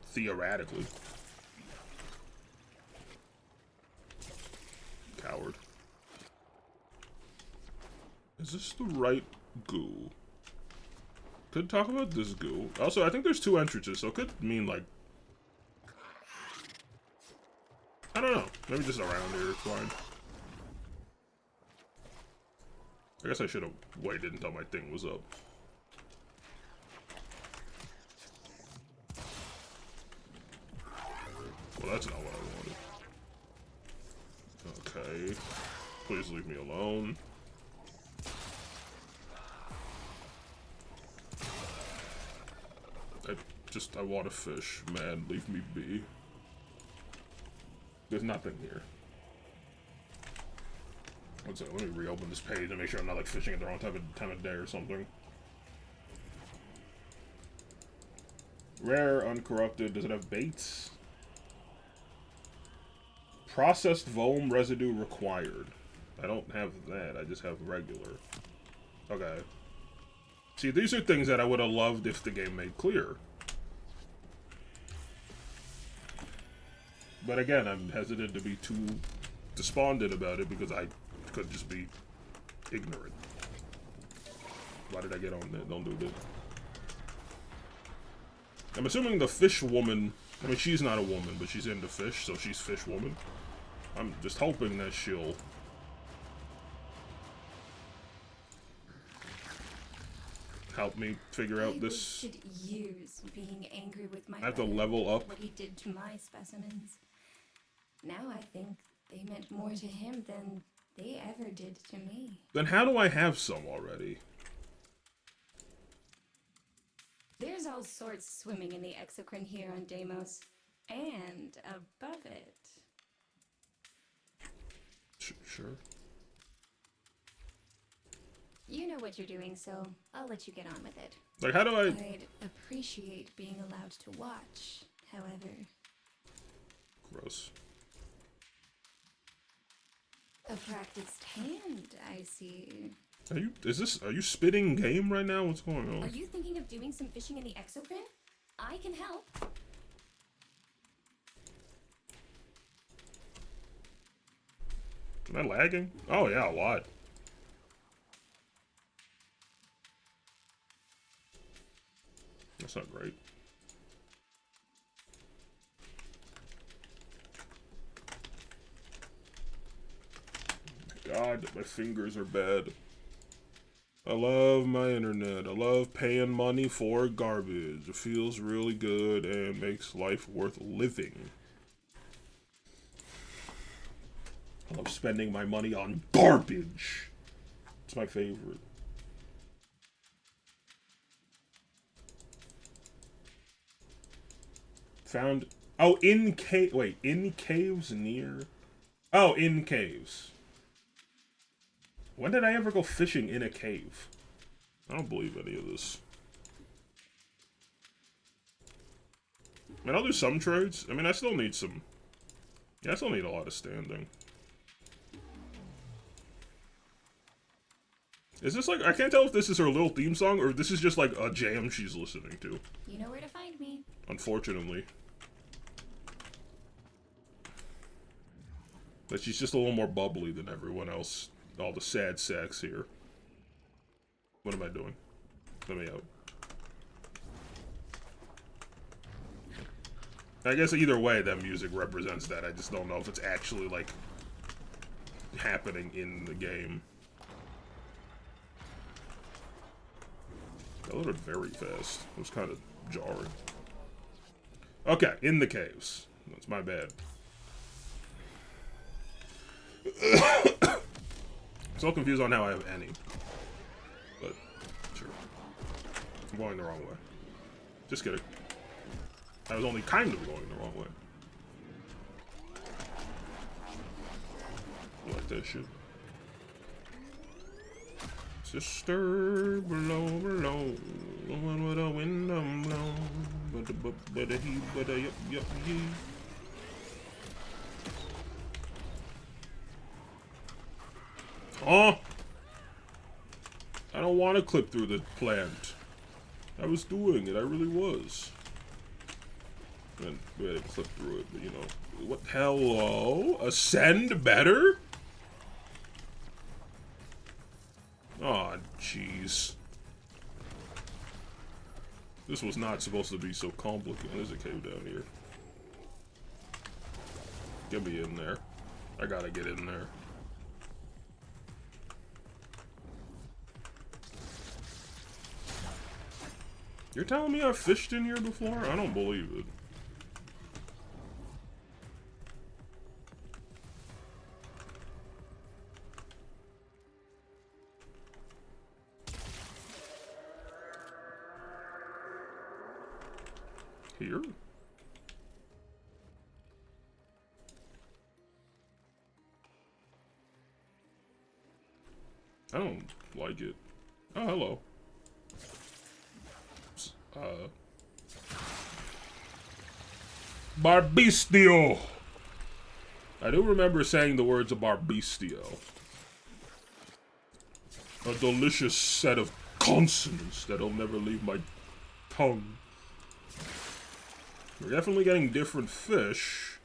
Theoretically. Coward. Is this the right goo? Could talk about this goo. Also, I think there's 2 entrances, so it could mean like... I don't know. Maybe just around here, it's fine. I guess I should have waited until my thing was up. Well, that's not what I wanted. Okay. Please leave me alone. I want to fish. Man, leave me be. There's nothing here. One second, let me reopen this page and make sure I'm not like fishing at the wrong time of day or something. Rare, uncorrupted. Does it have baits? Processed foam residue required. I don't have that. I just have regular. Okay. See, these are things that I would have loved if the game made clear. But again, I'm hesitant to be too despondent about it because I could just be ignorant. Why did I get on that? Don't do that. I'm assuming the fish woman, I mean, she's not a woman, but she's into fish, so she's fish woman. I'm just hoping that she'll help me figure out this. I wasted years being angry with my I have to brother level for up. what he did to my specimens. Now I think they meant more to him than they ever did to me. Then how do I have some already? There's all sorts swimming in the exocrine here on Deimos, and above it. Sure. You know what you're doing, so I'll let you get on with it. Like, how do I... I'd appreciate being allowed to watch, however. Gross. A practiced hand, I see. Are you spitting game right now? What's going on? Are you thinking of doing some fishing in the exocrine? I can help. Am I lagging? Oh yeah, a lot. That's not great. God, my fingers are bad. I love my internet. I love paying money for garbage. It feels really good and makes life worth living. I love spending my money on garbage. It's my favorite. Found... Oh, in cave... Wait, in caves near... Oh, in caves. When did I ever go fishing in a cave? I don't believe any of this. I mean, I'll do some trades. I mean, I still need some... Yeah, I still need a lot of standing. Is this like... I can't tell if this is her little theme song or if this is just like a jam she's listening to. You know where to find me. Unfortunately. But she's just a little more bubbly than everyone else. All the sad sacks here. What am I doing? Let me out. I guess either way that music represents that. I just don't know if it's actually like happening in the game. That loaded very fast. It was kind of jarring. Okay, in the caves. That's my bad. So confused on how I have any. But I'm going the wrong way. Just kidding. I was only kind of going the wrong way. I like that shit. Sister below, below, the one with a window blow, but a he, but a yup, he. Oh! I don't want to clip through the plant. I was doing it, I really was. And we had to clip through it, but you know. What? Hello? Ascend better? Aw, jeez. This was not supposed to be so complicated. There's a cave down here. Get me in there. I gotta get in there. You're telling me I've fished in here before? I don't believe it. Here? I don't like it. Oh, hello. Barbistio! I do remember saying the words of Barbistio. A delicious set of consonants that'll never leave my tongue. We're definitely getting different fish.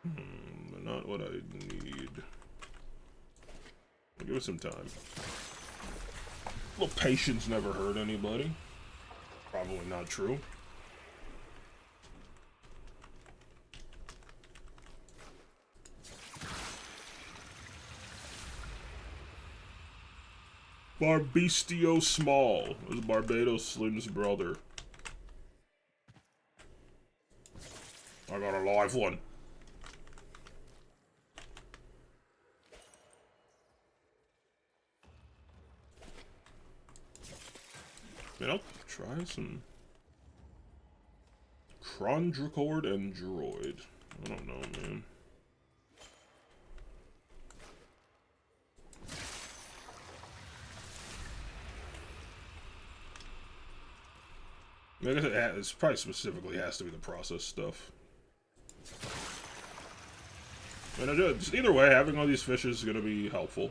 But not what I need. I'll give it some time. A little patience never hurt anybody. Probably not true. Barbistio Small is Barbados Slim's brother. I got a live one. Man, I'll try some Chondricord and Droid. I don't know, man. I guess it probably specifically has to be the process stuff. And just either way, having all these fishes is going to be helpful.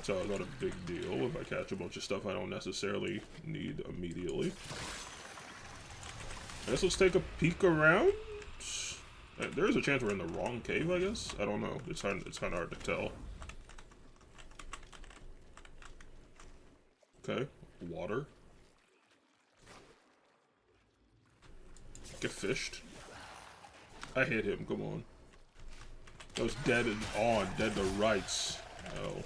So it's not a big deal if I catch a bunch of stuff I don't necessarily need immediately. I guess let's take a peek around. There is a chance we're in the wrong cave, I guess. I don't know. It's kind of hard to tell. Okay, water. Get fished. I hit him, come on. That was dead and on, dead to rights. Oh.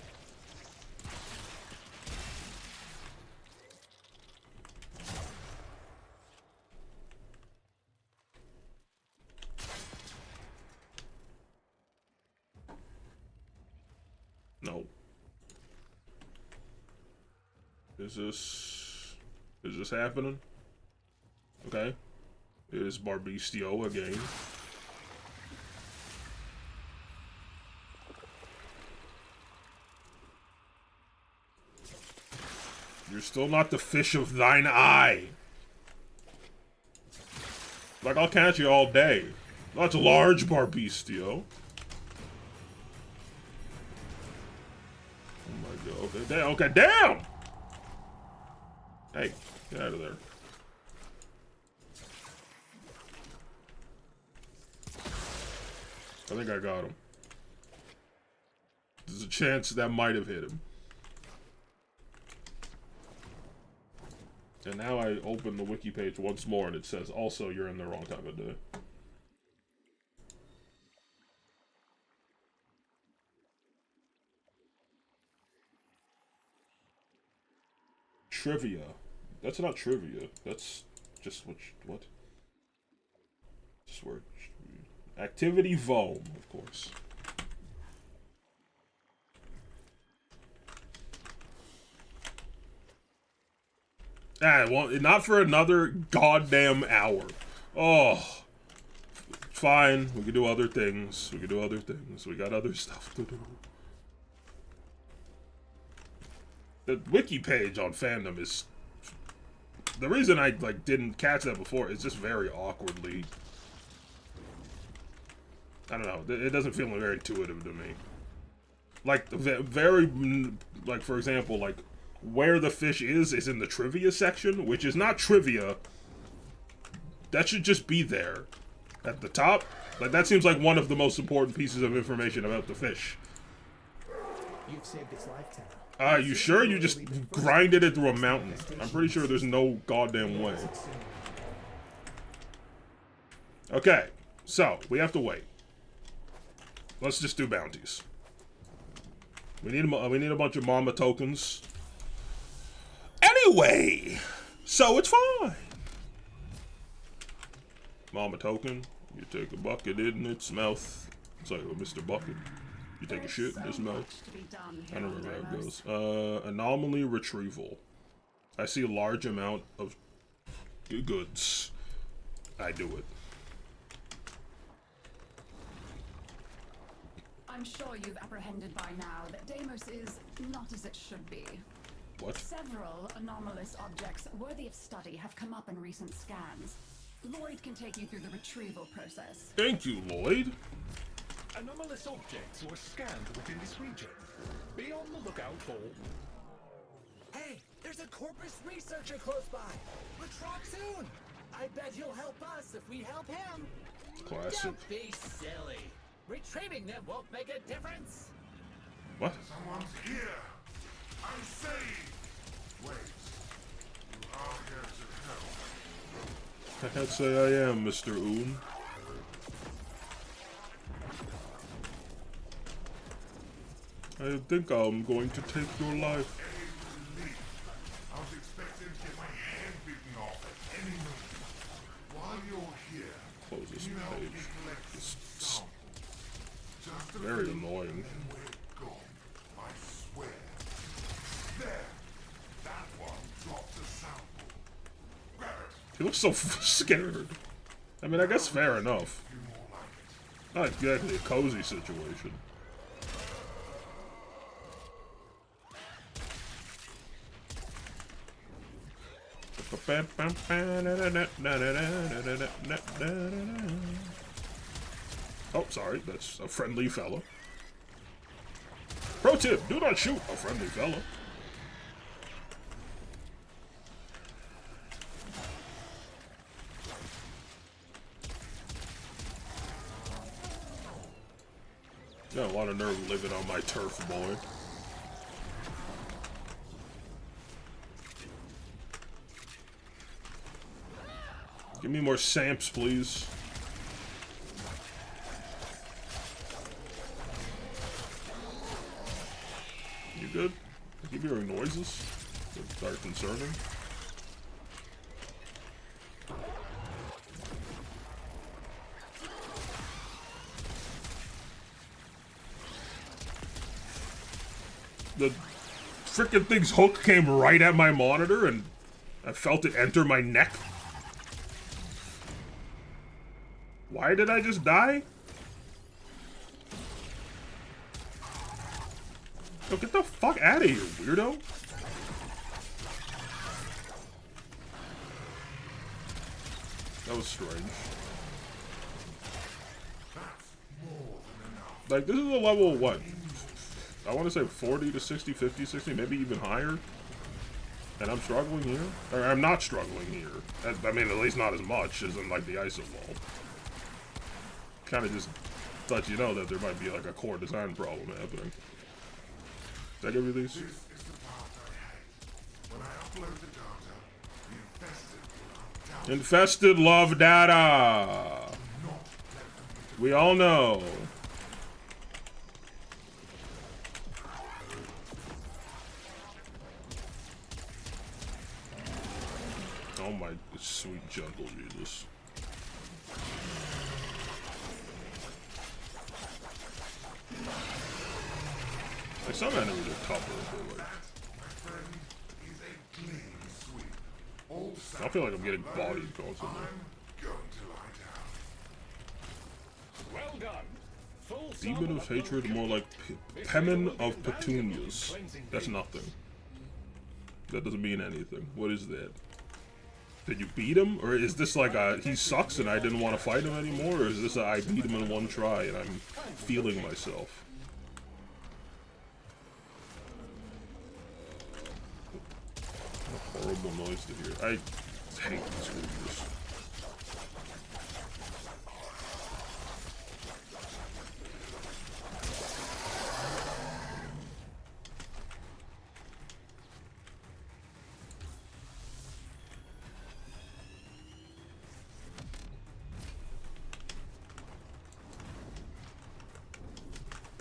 No. Is this happening? Okay. It is Barbistio again. You're still not the fish of thine eye. Like, I'll catch you all day. That's large Barbistio. Oh my god. Okay, damn! Hey, get out of there. I think I got him. There's a chance that might have hit him. And now I open the wiki page once more and it says, also, you're in the wrong time of day. Trivia. That's not trivia. That's just what? Just word. Activity Vo, of course. Ah, well, not for another goddamn hour. Oh. Fine, we can do other things. We can do other things. We got other stuff to do. The wiki page on fandom is... The reason I, like, didn't catch that before is just very awkwardly... I don't know. It doesn't feel very intuitive to me. Like, very... Like, for example, like, where the fish is in the trivia section, which is not trivia. That should just be there. At the top. Like, that seems like one of the most important pieces of information about the fish. You've saved its lifetime. You sure you just grinded it through a mountain? I'm pretty sure there's no goddamn way. Okay, so we have to wait. Let's just do bounties. We need a bunch of mama tokens. Anyway, so it's fine. Mama token, you take a bucket in its mouth. Sorry, Mr. Bucket. You take a shit in its mouth. I don't remember how it goes. Anomaly retrieval. I see a large amount of goods. I do it. I'm sure you've apprehended by now that Deimos is not as it should be. What? Several anomalous objects worthy of study have come up in recent scans. Lloyd can take you through the retrieval process. Thank you, Lloyd. Anomalous objects were scanned within this region. Be on the lookout for... Hey, there's a Corpus researcher close by. Let's rock soon. I bet he'll help us if we help him. Classic. Don't be silly. Retrieving them won't make a difference. What? Someone's here. I'm safe. Wait. You are here to help. I can't say I am, Mr. Oon. I think I'm going to take your life. I was expecting to get my hand bitten off at any minute. While you're here, Close this you help me page. collect It's samples. Just a very few, annoying. and we're gone. I swear. There. That one dropped a sample. Grab it. He looks so scared. I mean, I guess fair enough. You more like it. Not exactly a cozy situation. Oh, sorry, that's a friendly fella. Pro tip, do not shoot a friendly fella. Got a lot of nerve living on my turf, boy. Give me more Samps, please. You good? I keep hearing noises that are concerning. The frickin' thing's hook came right at my monitor and I felt it enter my neck. Why did I just die? Yo, get the fuck out of here, weirdo. That was strange. Like, this is a level, what? I want to say 40 to 60, 50, 60, maybe even higher. And I'm struggling here? Or I'm not struggling here. I mean, at least not as much as in, like, the ISO wall. Kind of just let you know that there might be like a core design problem happening. Did I give you these? Infested love data. We all know. Oh my sweet gentle Jesus. Like, some enemies are tougher, but like... I feel like I'm getting bodied constantly. I'm going to lie down. Well done. Full Demon of hatred, more like Pemin of Petunias. That's nothing. That doesn't mean anything. What is that? Did you beat him? Or is this like a he sucks and I didn't want to fight him anymore? Or is this a I beat him in one try and I'm feeling myself? What a horrible noise to hear. I hate these creatures.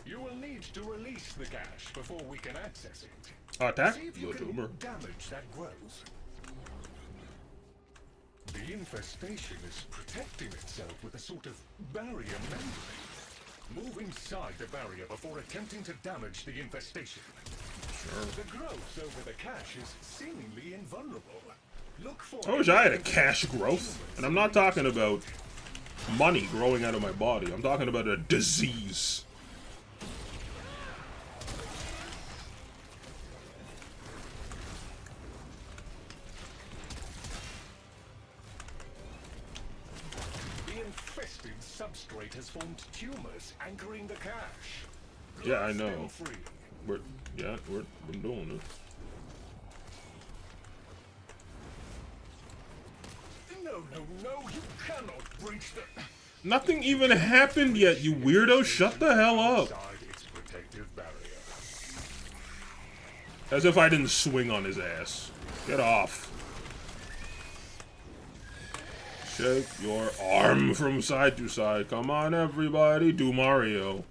You will need to release the cache before we can access it. Attack? See if you Your can tumor. damage that growth. The infestation is protecting itself with a sort of barrier membrane. Move inside the barrier before attempting to damage the infestation. Sure. The growth over the cache is seemingly invulnerable. Look for I wish I had a cash growth. And I'm not talking about money growing out of my body. I'm talking about a disease. Substrate has formed tumors anchoring the cache. Yeah, I know. Free. We're doing it. No, you cannot breach the... Nothing even happened yet, you weirdo. Shut the hell up. Its protective barrier. As if I didn't swing on his ass. Get off. Shake your arm from side to side. Come on, everybody. Do Mario.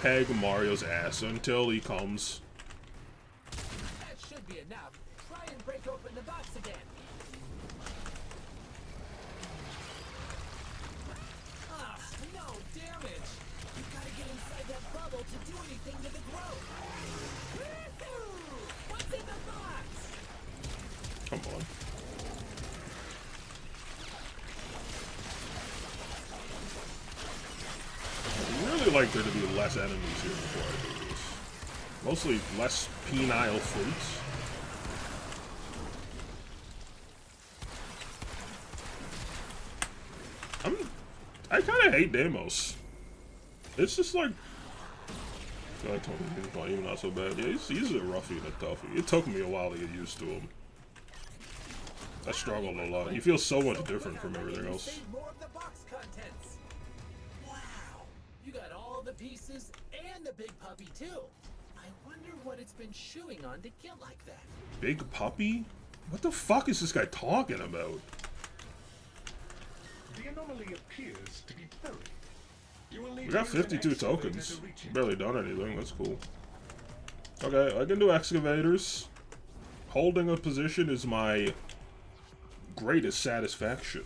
Peg Mario's ass until he comes. That should be enough. Try and break open the box again. Ah, no damage. You gotta get inside that bubble to do anything to the growth. What's in the box? Come on. I'd really like there to be less enemies here before I do this. Mostly less penile fruits. I kind of hate Deimos. It's just like... I told him he's not even not so bad. Yeah, he's a roughie and a toughie. It took me a while to get used to him. I struggled a lot. He feels so much different from everything else. More of the box contents. Wow, you got all the pieces and the big puppy too. I wonder what it's been chewing on to get like that. Big puppy? What the fuck is this guy talking about? The anomaly appears to be buried. You will need We got to use an 52 excavator tokens. to reach it. Barely done anything. That's cool. Okay, I can do excavators. Holding a position is my greatest satisfaction.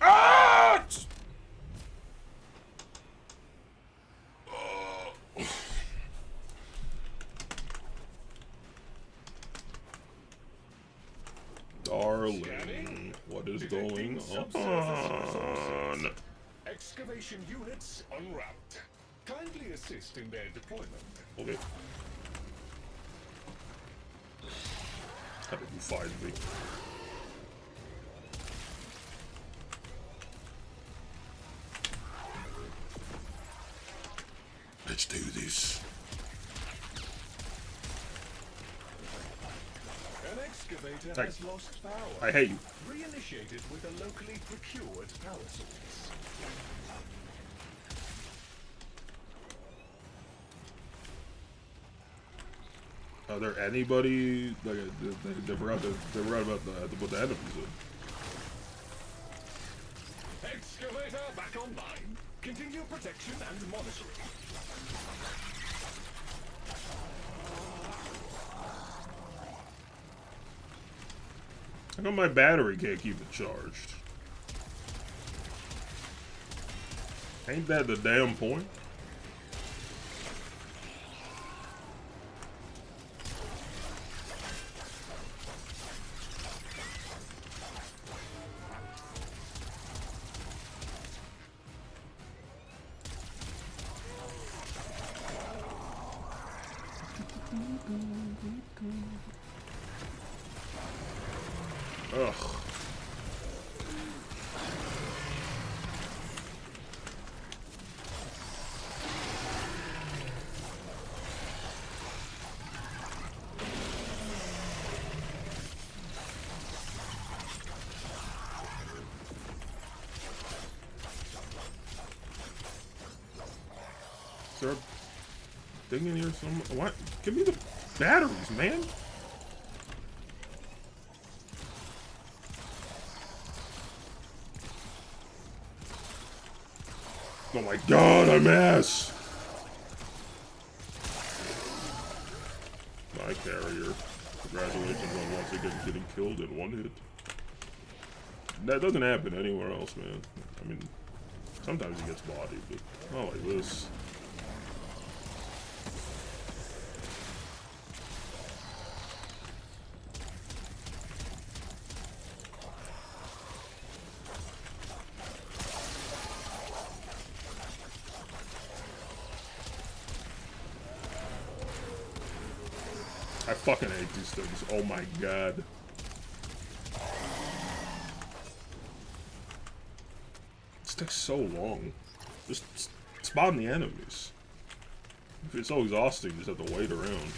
Ah! Darling, what is going on? Excavation units en route. Kindly assist in their deployment. Okay. How did you find me? Let's do this. An excavator has lost power. I hate you. Reinitiated with a locally procured power source. Are there anybody like they forgot about what the enemies are? Excavator back online. Continue protection and monitoring. How come my battery can't keep it charged? Ain't that the damn point? Ugh. Is there a thing in here somewhere? What? Give me the batteries, man. Oh my god, I'm ass! My carrier. Congratulations on once again getting killed in one hit. That doesn't happen anywhere else, man. I mean, sometimes he gets bodied, but not like this. I fucking hate these things. Oh my god. This takes so long. Just spotting the enemies. It's so exhausting, you just have to wait around.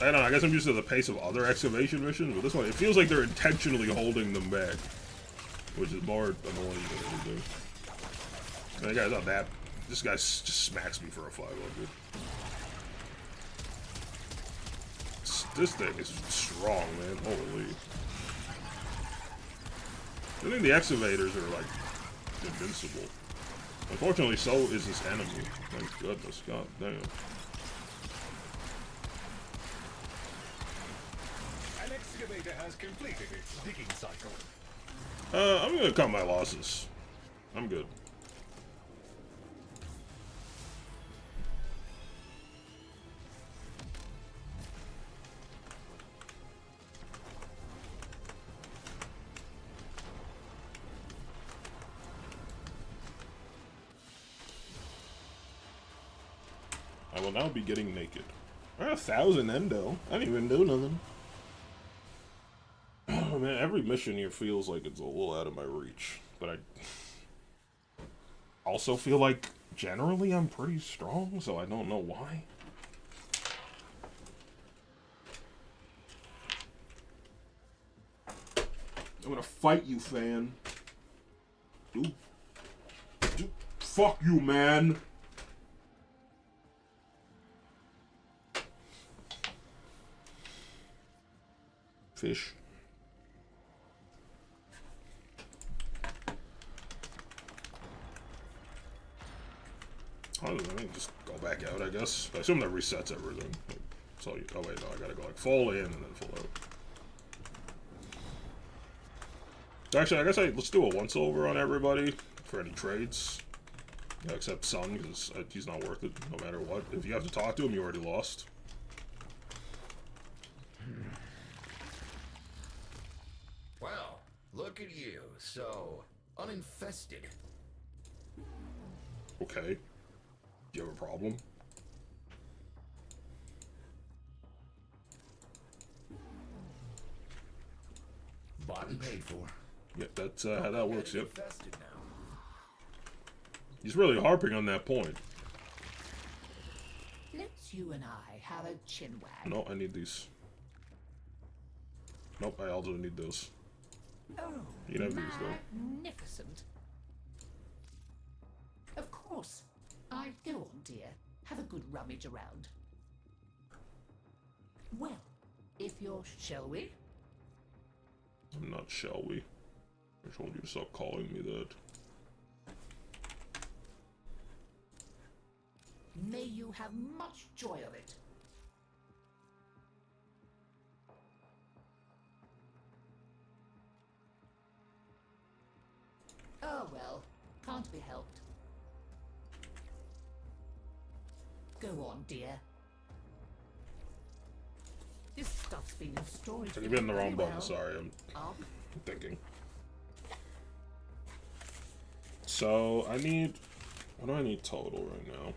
I don't know, I guess I'm used to the pace of other excavation missions, but this one, it feels like they're intentionally holding them back. Which is more annoying than they do. And that guy's not that. This guy just smacks me for a 500. This thing is strong, man. Holy. I think the excavators are, like, invincible. Unfortunately, so is this enemy. Thank goodness. God damn. An excavator has completed its digging cycle. I'm gonna cut my losses. I'm good. I will now be getting naked. 1,000 endo. I didn't even do nothing. Oh man, every mission here feels like it's a little out of my reach. But I also feel like generally I'm pretty strong, so I don't know why. I'm gonna fight you, fan. Dude. Fuck you, man. Fish. I mean, just go back out, I guess. I assume that resets everything. Like, so you, oh wait, no, I gotta go like full in and then full out. Actually, I guess let's do a once over on everybody for any trades. Yeah, except Sun, because he's not worth it no matter what. If you have to talk to him, you already lost. Well, look at you, so uninfested. Okay. Do you have a problem? Bought and paid for. Yep, that's how that works, yep. Infested now. He's really harping on that point. Let's you and I have a chinwag. No, I need these. Nope, I also need those. Oh, you can have these, though. Magnificent. Of course. I go on, dear. Have a good rummage around. Well, if you're, shall we? I'm not, shall we? I told you to stop calling me that. May you have much joy of it. Oh well, can't be helped. Go on, dear. This stuff's been in storage. You're in the wrong very button, well. sorry, I'm thinking. So, I need... What do I need total right now?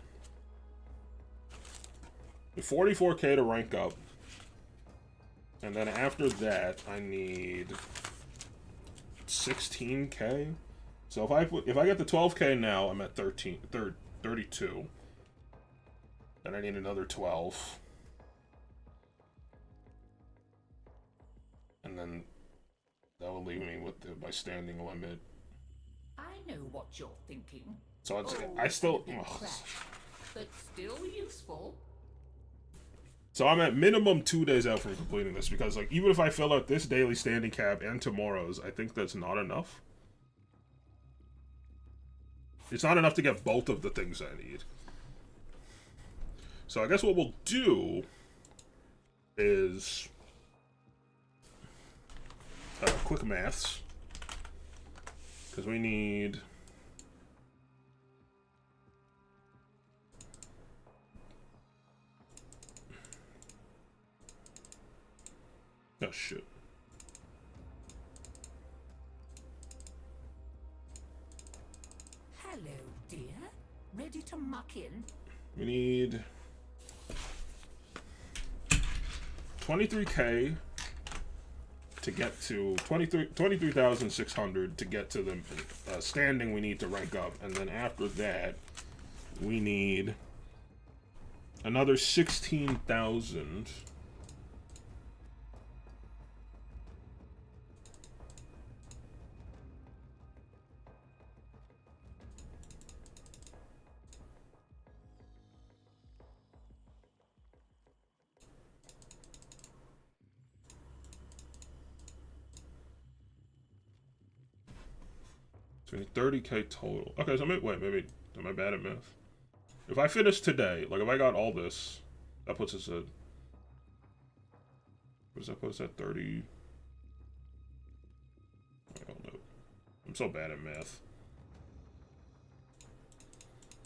44k to rank up. And then after that, I need 16k. So if I get the 12k now, I'm at 32. Then I need another 12. And then that will leave me with my standing limit. I know what you're thinking. So I still... But still useful. So I'm at minimum 2 days out from completing this, because like even if I fill out this daily standing cap and tomorrow's, I think that's not enough. It's not enough to get both of the things I need. So I guess what we'll do is quick maths, because we need... Oh, shit. Hello, dear. Ready to muck in? We need 23k to get to 23,600 to get to the standing we need to rank up, and then after that we need another 16,000 30k total. Okay, so maybe am I bad at math? If I finish today, like if I got all this, that puts us at... What does that put us at? 30... I don't know. I'm so bad at math.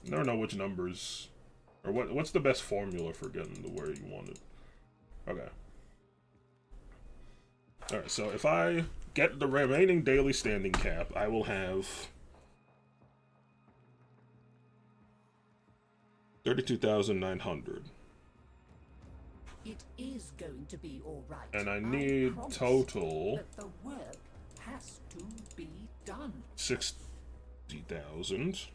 I never know which numbers... Or what's the best formula for getting to where you want it. Okay. Alright, so if I get the remaining daily standing cap, I will have 32,900. It is going to be all right. And I need total... But the work has to be done. 60,000.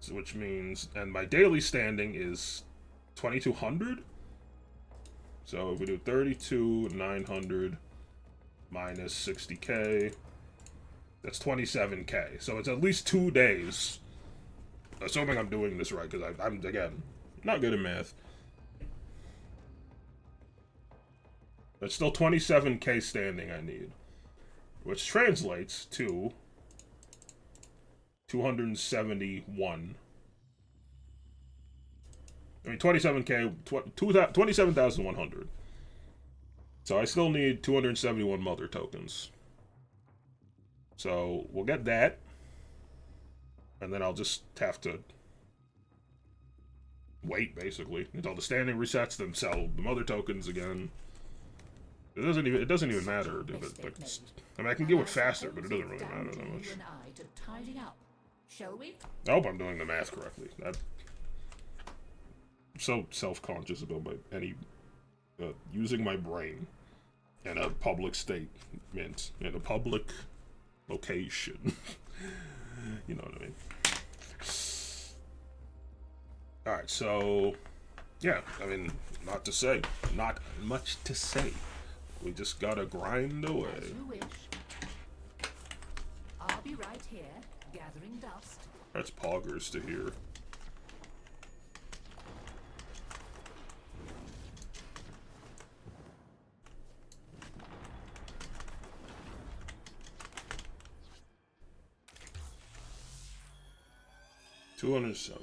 So which means... And my daily standing is 2,200? So if we do 32,900 minus 60k, that's 27k. So it's at least 2 days, assuming I'm doing this right, because I'm again not good at math. That's still 27k standing I need, which translates to 271. I mean, 27k, 27,100. So I still need 271 mother tokens. So we'll get that. And then I'll just have to wait, basically, until the standing resets, then sell the mother tokens again. It doesn't even matter if it, like, I mean, I can do it faster, but it doesn't really matter that much. Shall we? I hope I'm doing the math correctly. I'm so self-conscious about using my brain in a public statement, in a public location. You know what I mean? Alright, so yeah, I mean, not much to say. We just gotta grind away. As you wish. I'll be right here, gathering dust. That's poggers to hear. $270.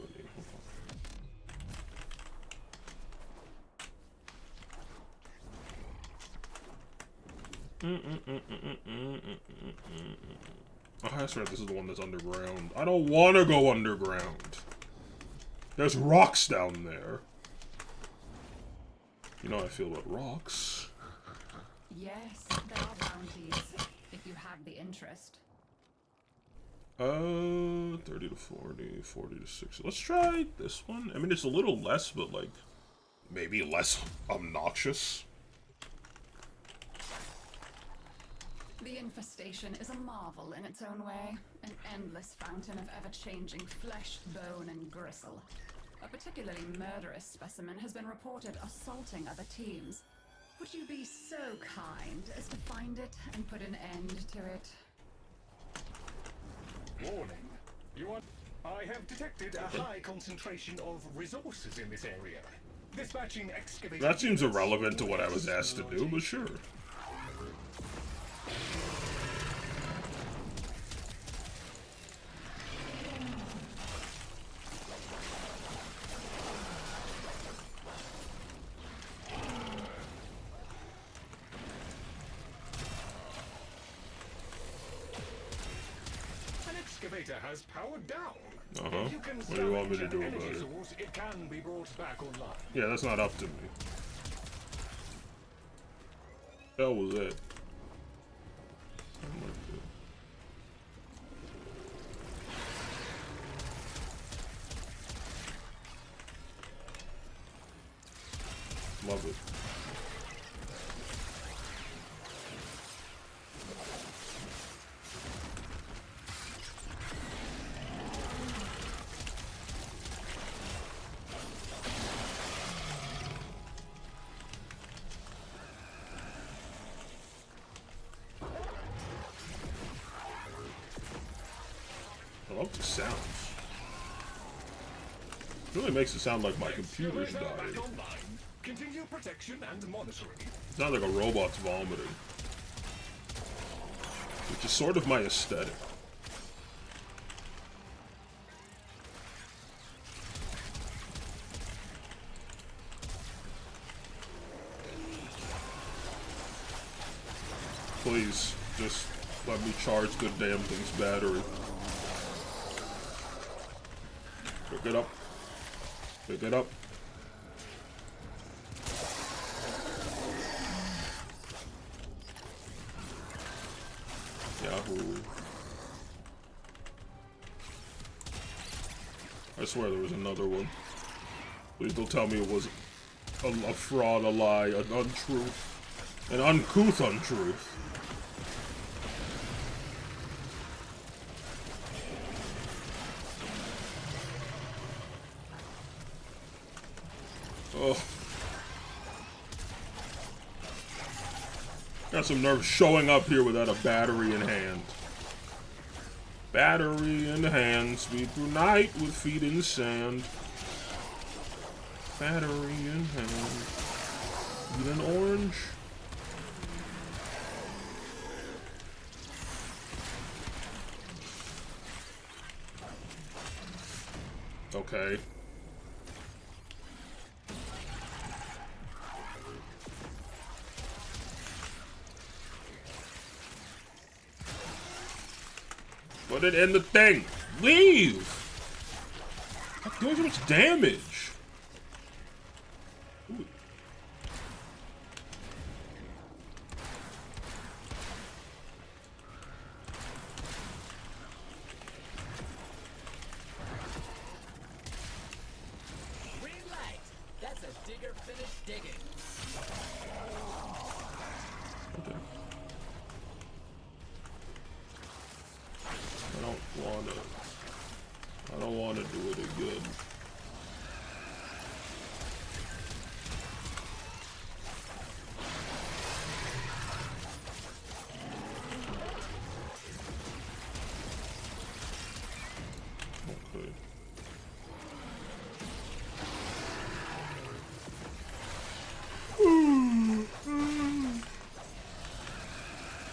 Oh, that's right, this is the one that's underground. I don't want to go underground. There's rocks down there. You know how I feel about rocks. Yes, there are bounties, if you have the interest. 30 to 40, 40 to 60. Let's try this one. I mean, it's a little less, but like maybe less obnoxious. The infestation is a marvel in its own way, an endless fountain of ever-changing flesh, bone, and gristle. A particularly murderous specimen has been reported assaulting other teams. Would you be so kind as to find it and put an end to it? Warning. I have detected a high concentration of resources in this area. Dispatching excavator. That seems irrelevant to what I was asked to do, but sure. Has powered down. What do you want me to do about it? It can be brought back online. Yeah, that's not up to me. That was it. Love it. I love the sounds. It really makes it sound like my computer's died. Continue protection and monitoring. It sounds like a robot's vomiting. Which is sort of my aesthetic. Please, just let me charge the damn thing's battery. Pick it up. Pick it up. Yahoo. I swear there was another one. Please don't tell me it was a fraud, a lie, an untruth. An uncouth untruth. Oh. Got some nerve showing up here without a battery in hand. Battery in hand, speed through night with feet in sand. Battery in hand. Eat an orange. Okay. Put it in the thing. Leave. I'm doing so much damage. Ooh. Green light. That's a digger finished digging. Okay. I don't wanna do it again. Okay.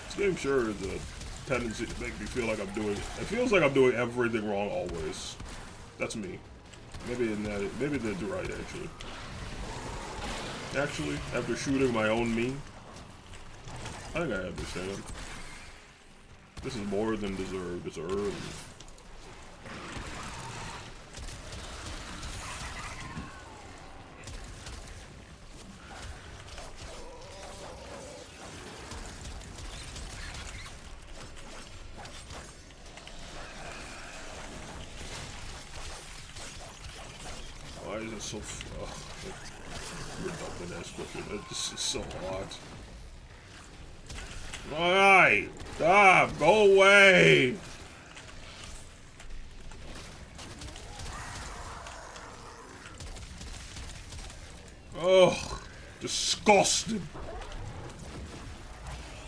This game sure is a tendency to make me feel like I'm doing. It feels like I'm doing everything wrong always. That's me. Maybe they're right actually. Actually, after shooting my own me, I think I understand. This is more than deserved. It's earned. Why is it so? You're dumping this, but this is so hot. Alright! Stop! Go away! Ugh! Disgusting!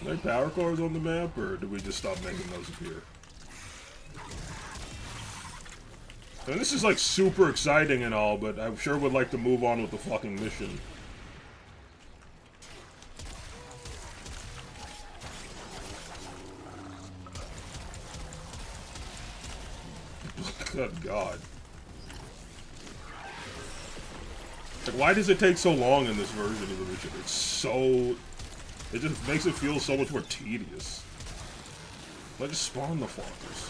Are there power cores on the map, or did we just stop making those appear? And this is like super exciting and all, but I sure would like to move on with the fucking mission. Good God. Like, why does it take so long in this version of the mission? It's so... It just makes it feel so much more tedious. Like, just spawn the fuckers.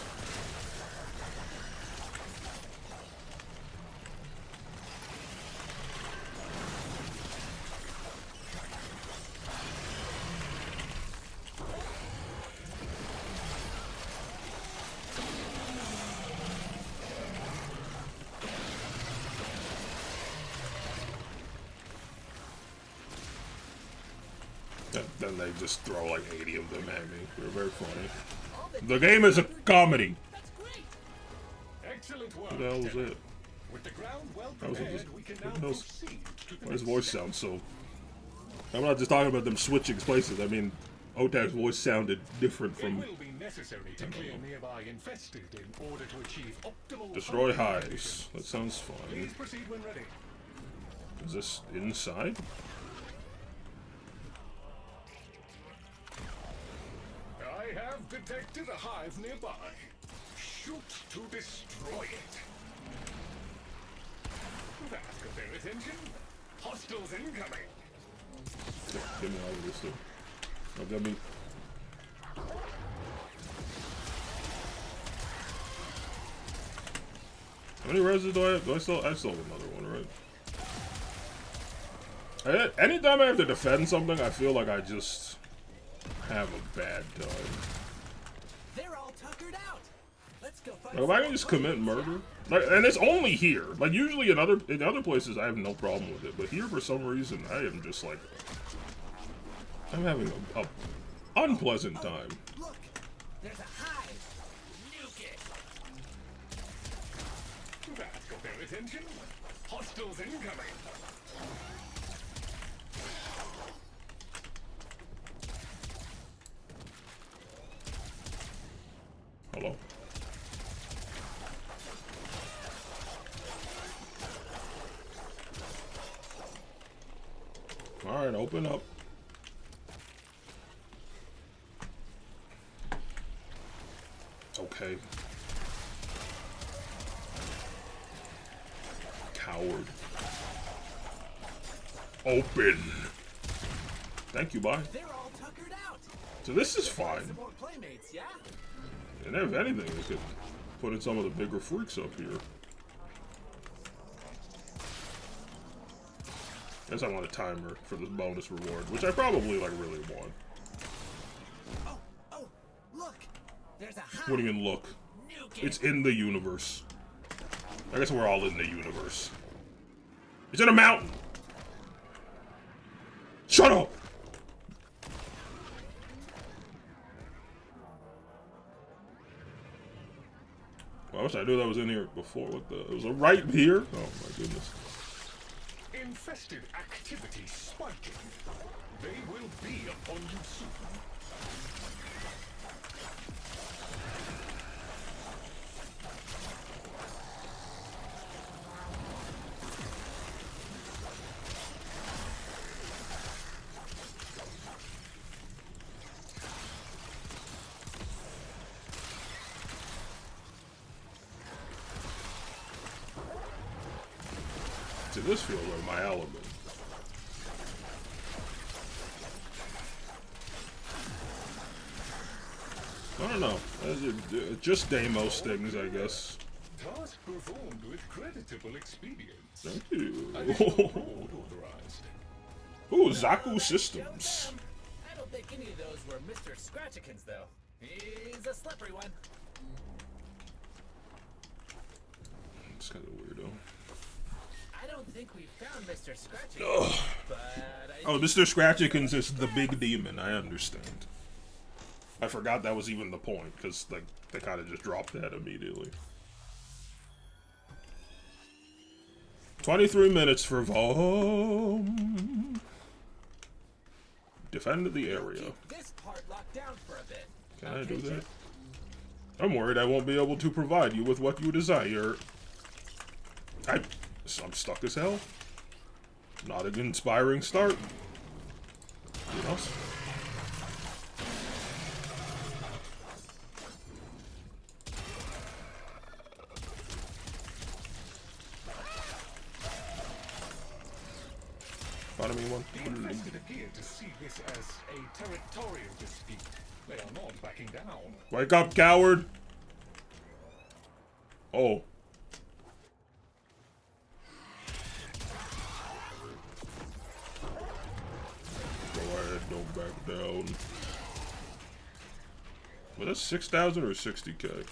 Then they just throw like 80 of them at me. They're very funny. The game is a comedy. Excellent work. What the hell was it? With the ground well That was prepared, just, we can what now the hell's- proceed to the why does next voice step. sound so... I'm not just talking about them switching places. I mean, Otak's voice sounded different It from... will be necessary to clear nearby infested in order to achieve optimal Destroy hunting hives. That sounds fun. Please proceed when ready. Is this inside? I have detected a hive nearby. Shoot to destroy it. That got their attention. Hostiles incoming. Get me out of this thing. Oh, got me. How many reses do I have? I still have another one, right? Anytime I have to defend something, I feel like I just have a bad time. They're all tuckered out. Let's go find Like, if I can just commit murder, like, and it's only here. Like, usually in other places, I have no problem with it, but here for some reason, I am just like, I'm having a unpleasant time. Look, there's a hive. Nuke it. That got their attention. Hostiles incoming. Hello. All right, open up. Okay. Coward. Open. Thank you, bye. They're all tuckered out. So this is fine. Some more playmates, yeah? And if anything, we could put in some of the bigger freaks up here. Guess I want a timer for this bonus reward, which I probably like really want. Oh, look. There's a hive. What do you mean, look? Nuke it. It's in the universe. I guess we're all in the universe. It's in a mountain! Shut up! Well, I wish I knew that was in here before. What the? It was right here? Oh my goodness. Infested activity spiking. They will be upon you soon. See, this feels like my element. I don't know. Just Deimos things, I guess. Task performed with creditable expedience. Thank you. Additional reward authorized. Ooh, Zaku Systems. I don't think any of those were Mr. Scratchikins, though. He's a slippery one. It's kind of weirdo. I don't think we found Mr. Scratchy. Ugh. But Oh, Mr. Scratchikins is the big demon. I understand. I forgot that was even the point, because like they kind of just dropped that immediately. 23 minutes for Vom. Defend the area. keep this part locked down for a bit. Can I do that? I'm worried I won't be able to provide you with what you desire. I'm stuck as hell. Not an inspiring start. Yes. Follow me one. The infested appear to see this as a territorial dispute. They are not backing down. Wake up, coward! Oh. Go ahead, don't back down. Well, that's 6,000 or 60k?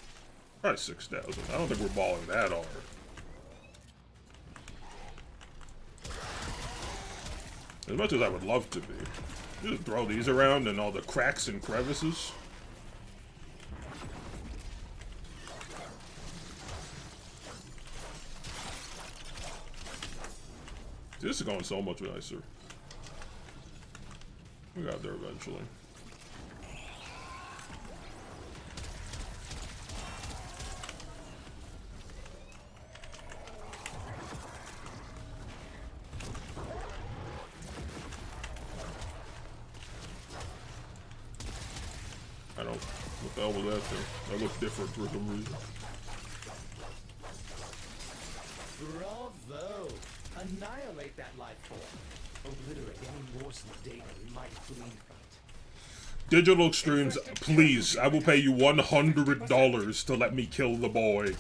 Probably 6,000. I don't think we're balling that hard. As much as I would love to be. Just throw these around and all the cracks and crevices. This is going so much nicer. We got there eventually. I don't... What the hell was that thing? That looked different for some reason. Bravo! Annihilate that life form. Obliterate any morsel of data we might glean from it. Digital Extremes, please, I will pay you $100 to let me kill the boy.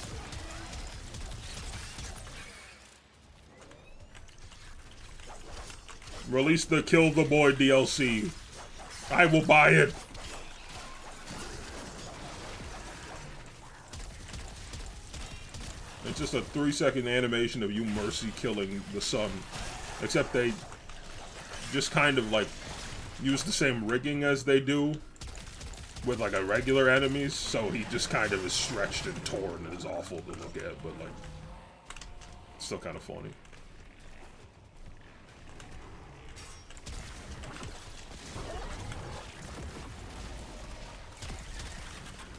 Release the Kill the Boy DLC. I will buy it. It's just a 3-second animation of you mercy killing the sun. Except they just kind of like use the same rigging as they do with like a regular enemies, so he just kind of is stretched and torn and is awful to look at, but like still kind of funny.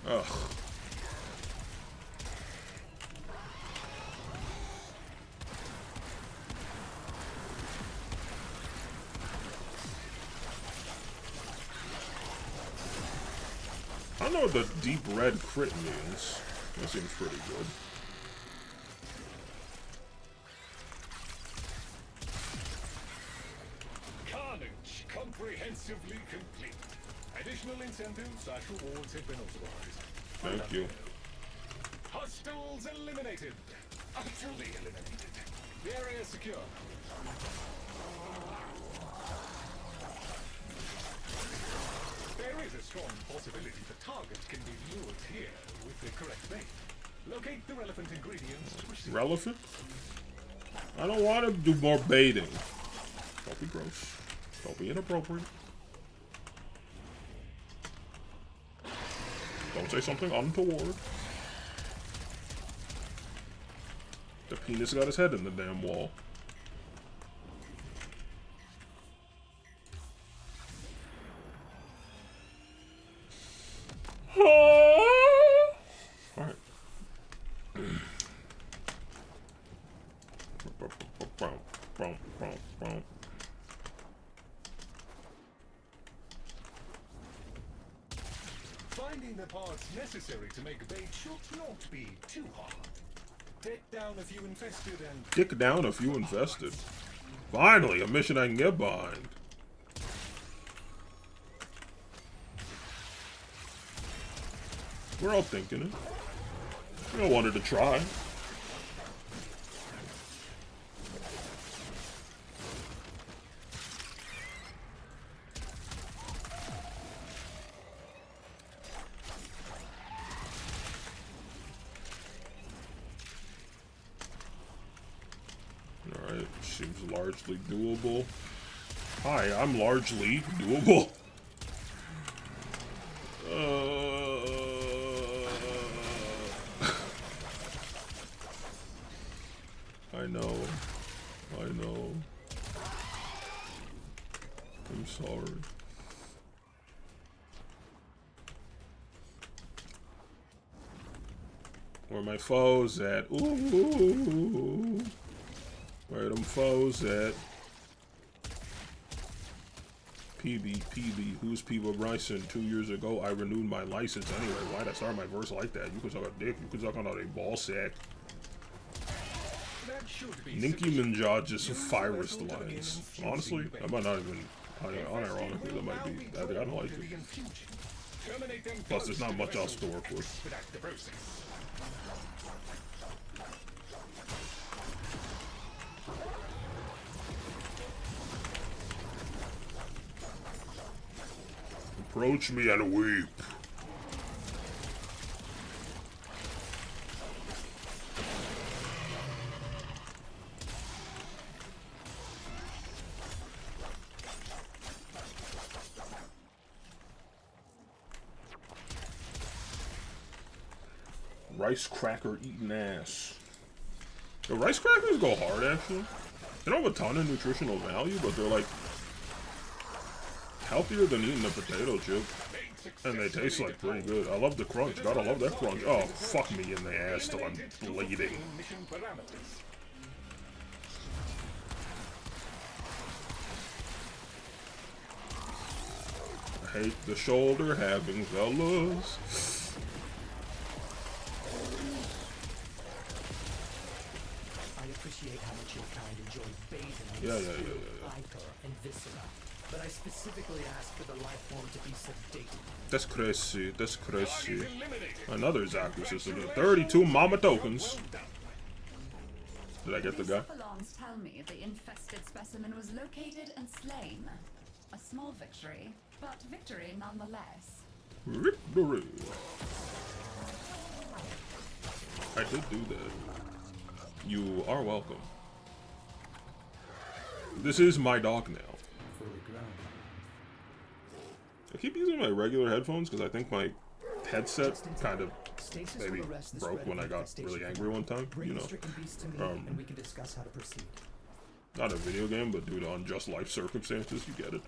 Ugh. I don't know what the deep red crit means. That seems pretty good. Carnage comprehensively complete. Additional incentives/rewards have been authorized. Thank you. Hostiles eliminated. Utterly eliminated. The area is secure. There is a strong possibility the target can be lured here with the correct bait. Locate the relevant ingredients to proceed. Relevant? I don't want to do more baiting. Don't be gross. Don't be inappropriate. Don't say something untoward. The penis got his head in the damn wall. Alright. Finding the parts necessary to make bait should not be too hard. Take down a few infested and... Dick down a few infested. Finally, a mission I can get behind. We're all thinking it. We all wanted to try. Alright, seems largely doable. Hi, I'm largely doable. I know. I'm sorry. Where my foes at? Ooh. Where them foes at? PB, who's P.B. Bryson? 2 years ago, I renewed my license anyway. Why'd I start my verse like that? You could suck a dick. You could suck on a ball sack. Ninky Minjah just virus lines. Honestly, I might not even. Unironically, that might be. I don't like it. Plus, there's not much else to work with. Approach me and weep. Rice cracker eating ass. The rice crackers go hard, actually. They don't have a ton of nutritional value, but they're like healthier than eating a potato chip. And they taste like pretty good. I love the crunch. Gotta love that crunch. Oh, fuck me in the ass till I'm bleeding. I hate the shoulder having fellas. Appreciate how much your kind enjoy bathing in ichor and viscera, but I specifically asked for the life form to be sedated. That's crazy. That's crazy. Another Zaku system. 32 mama tokens. Did I get the guy? Alarms tell me the infested specimen was located and slain. A small victory, but victory nonetheless. Victory. I did do that. You are welcome. This is my dog now. I keep using my regular headphones because I think my headset kind of maybe broke when I got really angry one time, you know. Not a video game, but due to unjust life circumstances, you get it.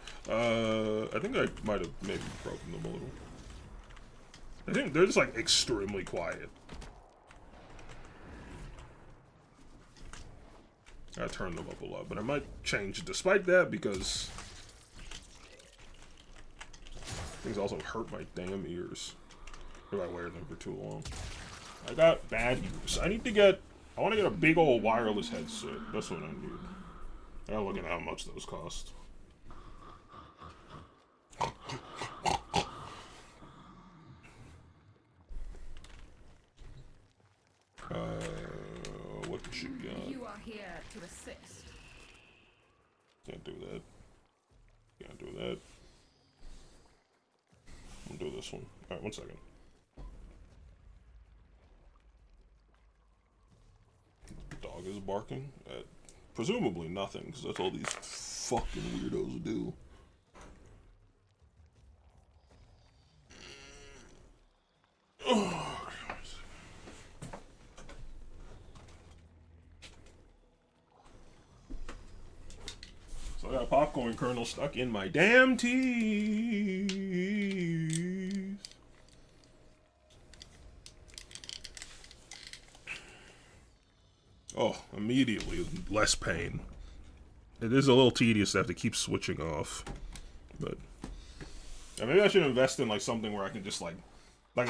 I think I might have maybe broken them a little. I think they're just like extremely quiet. I turned them up a lot, but I might change despite that because things also hurt my damn ears if I wear them for too long. I got bad ears. I want to get a big old wireless headset. That's what I need. I gotta look at how much those cost. What you got? You are here to assist. Can't do that. Can't do that. I'll do this one. Alright, 1 second. The dog is barking at presumably nothing, because that's all these fucking weirdos do. Oh. So I got a popcorn kernel stuck in my damn teeth. Oh, immediately less pain. It is a little tedious to have to keep switching off, but yeah, maybe I should invest in like something where I can just like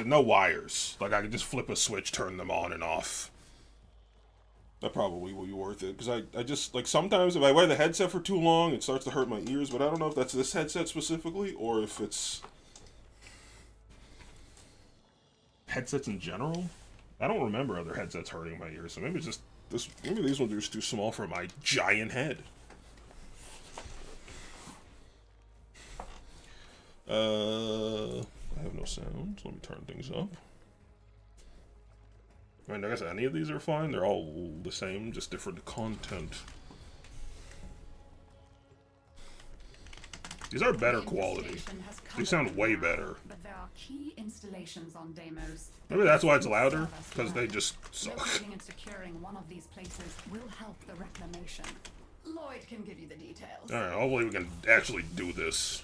no wires. Like I can just flip a switch, turn them on and off. That probably will be worth it, because I just, like, sometimes if I wear the headset for too long, it starts to hurt my ears, but I don't know if that's this headset specifically, or if it's headsets in general. I don't remember other headsets hurting my ears, so maybe it's just this. Maybe these ones are just too small for my giant head. I have no sound. Let me turn things up. I mean, I guess any of these are fine. They're all the same, just different content. These are better The quality. infestation has They sound covered way now, better. But there are key installations on Deimos. Maybe that's why it's louder, because they just suck. Locating and securing one of these places will help the reclamation. Lloyd can give you the details. Alright, hopefully we can actually do this.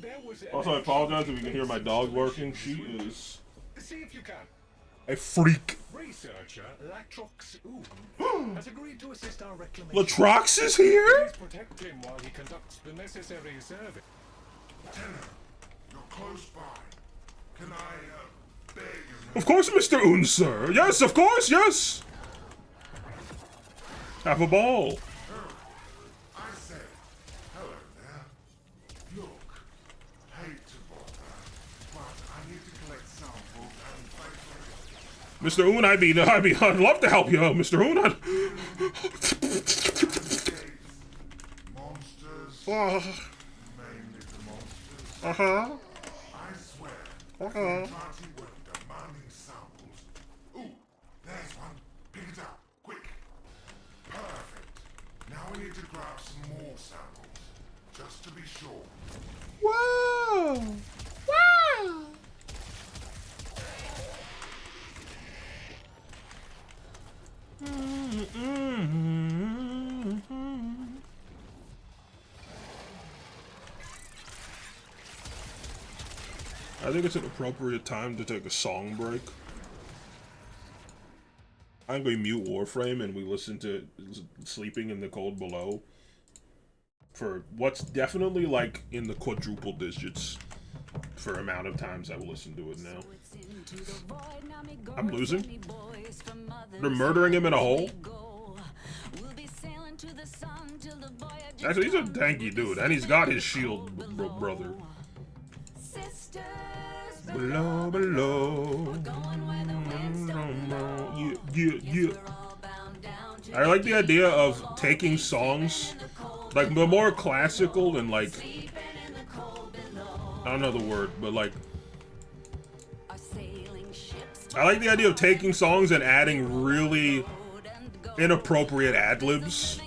There was Also, I apologize if you can hear my dog barking. She is See if you can. a freak. Researcher Latrox Oom has agreed to assist our reclamation. Latrox is here? Please protect him while he conducts the necessary survey. You're close by. Can I, beg you? Of course, Mr. Un, sir. Yes, of course, yes. Have a ball. I said, hello there. Look, hate to bother, but I need to collect samples and Mr. Un, I'd love to help you, Mr. Un. monsters, mainly the monsters. Uh-huh. I swear, Uh-huh. party were demanding samples. Ooh, there's one. Pick it up, quick. Perfect. Now we need to grab some more samples, just to be sure. Whoa! Wow! I think it's an appropriate time to take a song break. I'm going to mute Warframe and we listen to Sleeping in the Cold Below for what's definitely like in the quadruple digits for amount of times I've listened to it now. I'm losing. They're murdering him in a hole. Actually, he's a tanky dude, and he's got his shield, brother. Below, below. Yeah. I like the idea of taking songs, like the more classical and like, I don't know the word, but like, I like the idea of taking songs and adding really inappropriate ad-libs.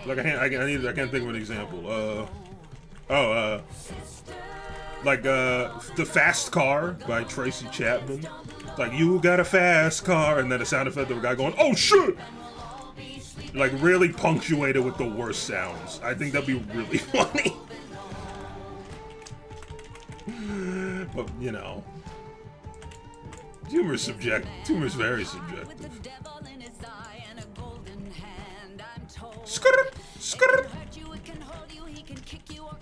Like I can't think of an example. Like the Fast Car by Tracy Chapman. Like, you got a fast car, and then a sound effect of a guy going, oh shit! Like really punctuated with the worst sounds. I think that'd be really funny. But you know, humor is very subjective. Skirt.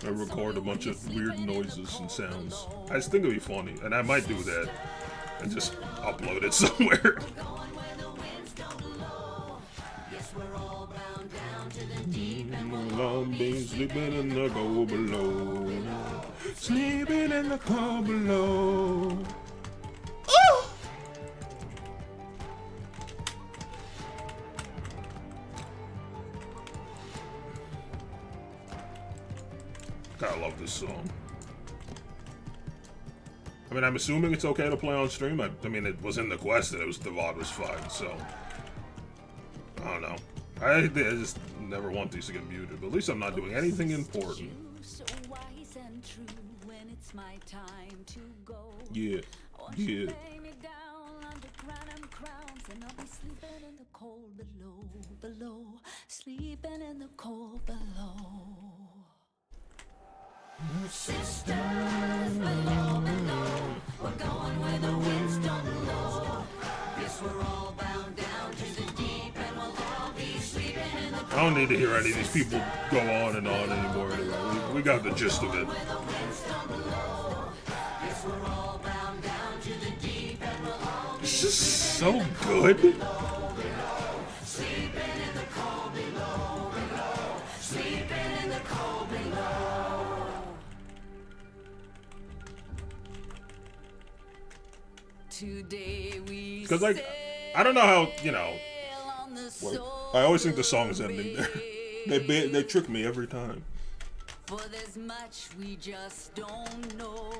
I record a bunch of weird noises and sounds. I just think it'd be funny, and I might do that and just upload it somewhere. Long been sleeping in the cold below. Sleeping in the cold below. Oh! I love this song. I mean, I'm assuming it's okay to play on stream. I mean, it was in the quest and the VOD was fine, so I don't know. I just never want these to get muted, but at least I'm not doing anything important. Yeah. Sleeping in the cold below. Sisters below, we're going where the winds don't blow. Yes, we're all bound down to the deep, and we'll all be sleeping in the cold. I don't need to hear any of these people go on and on anymore. Anyway, we got the gist of it. It's just so good. Because, like, I don't know how, you know, I always think the song's ending there. They trick me every time. For there's much we just don't know.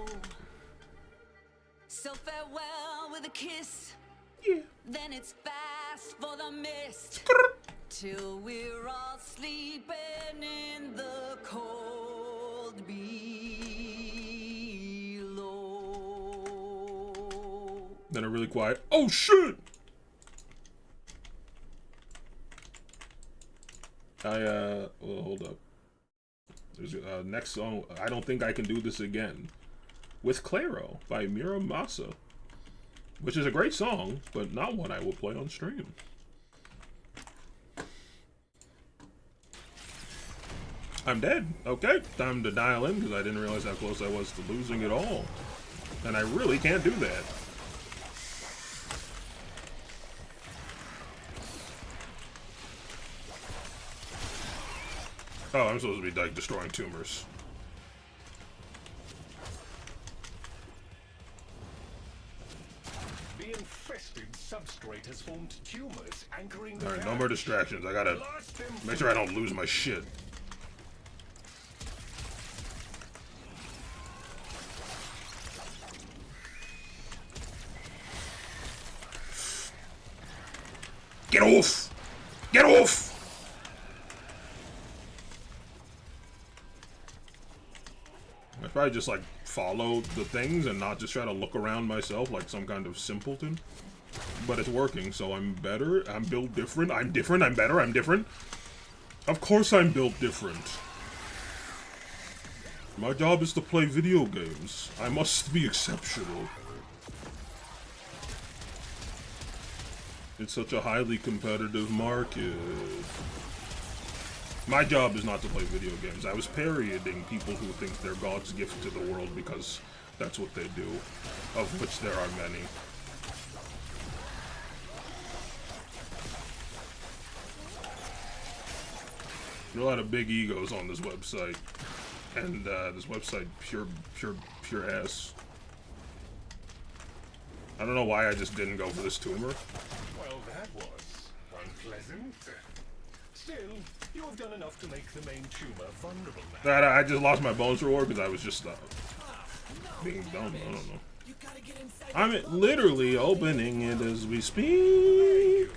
So farewell with a kiss. Yeah. Then it's fast for the mist. till we're all sleeping in the cold below. Then a really quiet, oh shit! Well, hold up. There's next song, I Don't Think I Can Do This Again, with Claro by Mira Masa, which is a great song, but not one I will play on stream. I'm dead. Okay, time to dial in because I didn't realize how close I was to losing it all. And I really can't do that. Oh, I'm supposed to be like destroying tumors. The infested substrate has formed tumors anchoring. Alright, no more distractions. I gotta make sure I don't lose my shit. Get off! Get off! I probably just like follow the things and not just try to look around myself like some kind of simpleton. But it's working, so I'm better. I'm built different. I'm different. I'm better. I'm different. Of course I'm built different. My job is to play video games. I must be exceptional. It's such a highly competitive market. My job is not to play video games. I was parodying people who think they're God's gift to the world because that's what they do, of which there are many. There are a lot of big egos on this website, and this website pure ass. I don't know why I just didn't go for this tumor. Well, that was unpleasant. Still, you have done enough to make the main tumor vulnerable now. I just lost my bonus reward because I was just being dumb. I don't know. I'm literally opening it as we speak.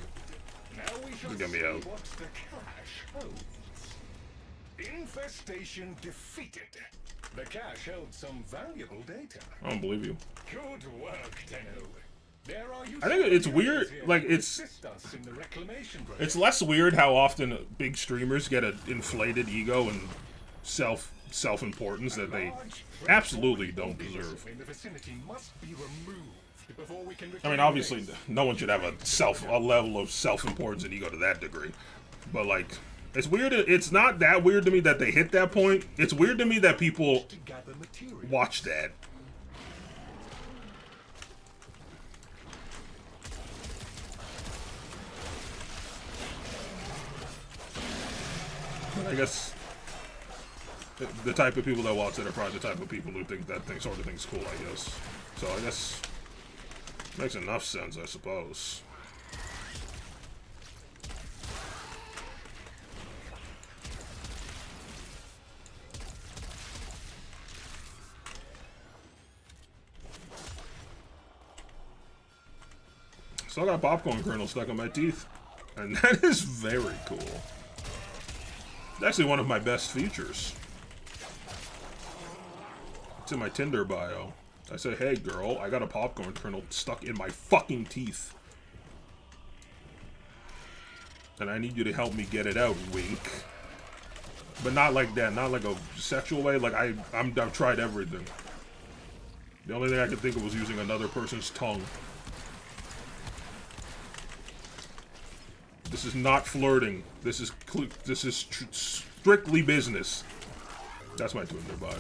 Now we shall Get me see out. what the cache holds. Infestation defeated. The cache held some valuable data. I don't believe you. Good work, Tenno. There are I think it's weird, like it's less weird how often big streamers get an inflated ego and self-importance that they absolutely don't deserve. I mean, obviously, no one should have a level of self-importance and ego to that degree, but like, it's weird. It's not that weird to me that they hit that point. It's weird to me that people watch that. I guess the type of people that watch it are probably the type of people who think that sort of thing's cool, I guess. So I guess makes enough sense, I suppose. Still got popcorn kernel stuck in my teeth, and that is very cool. It's actually one of my best features. It's in my Tinder bio. I say, hey girl, I got a popcorn kernel stuck in my fucking teeth. And I need you to help me get it out, wink. But not like that, not like a sexual way, like I've tried everything. The only thing I could think of was using another person's tongue. This is not flirting. This is strictly business. That's my Tinder bio.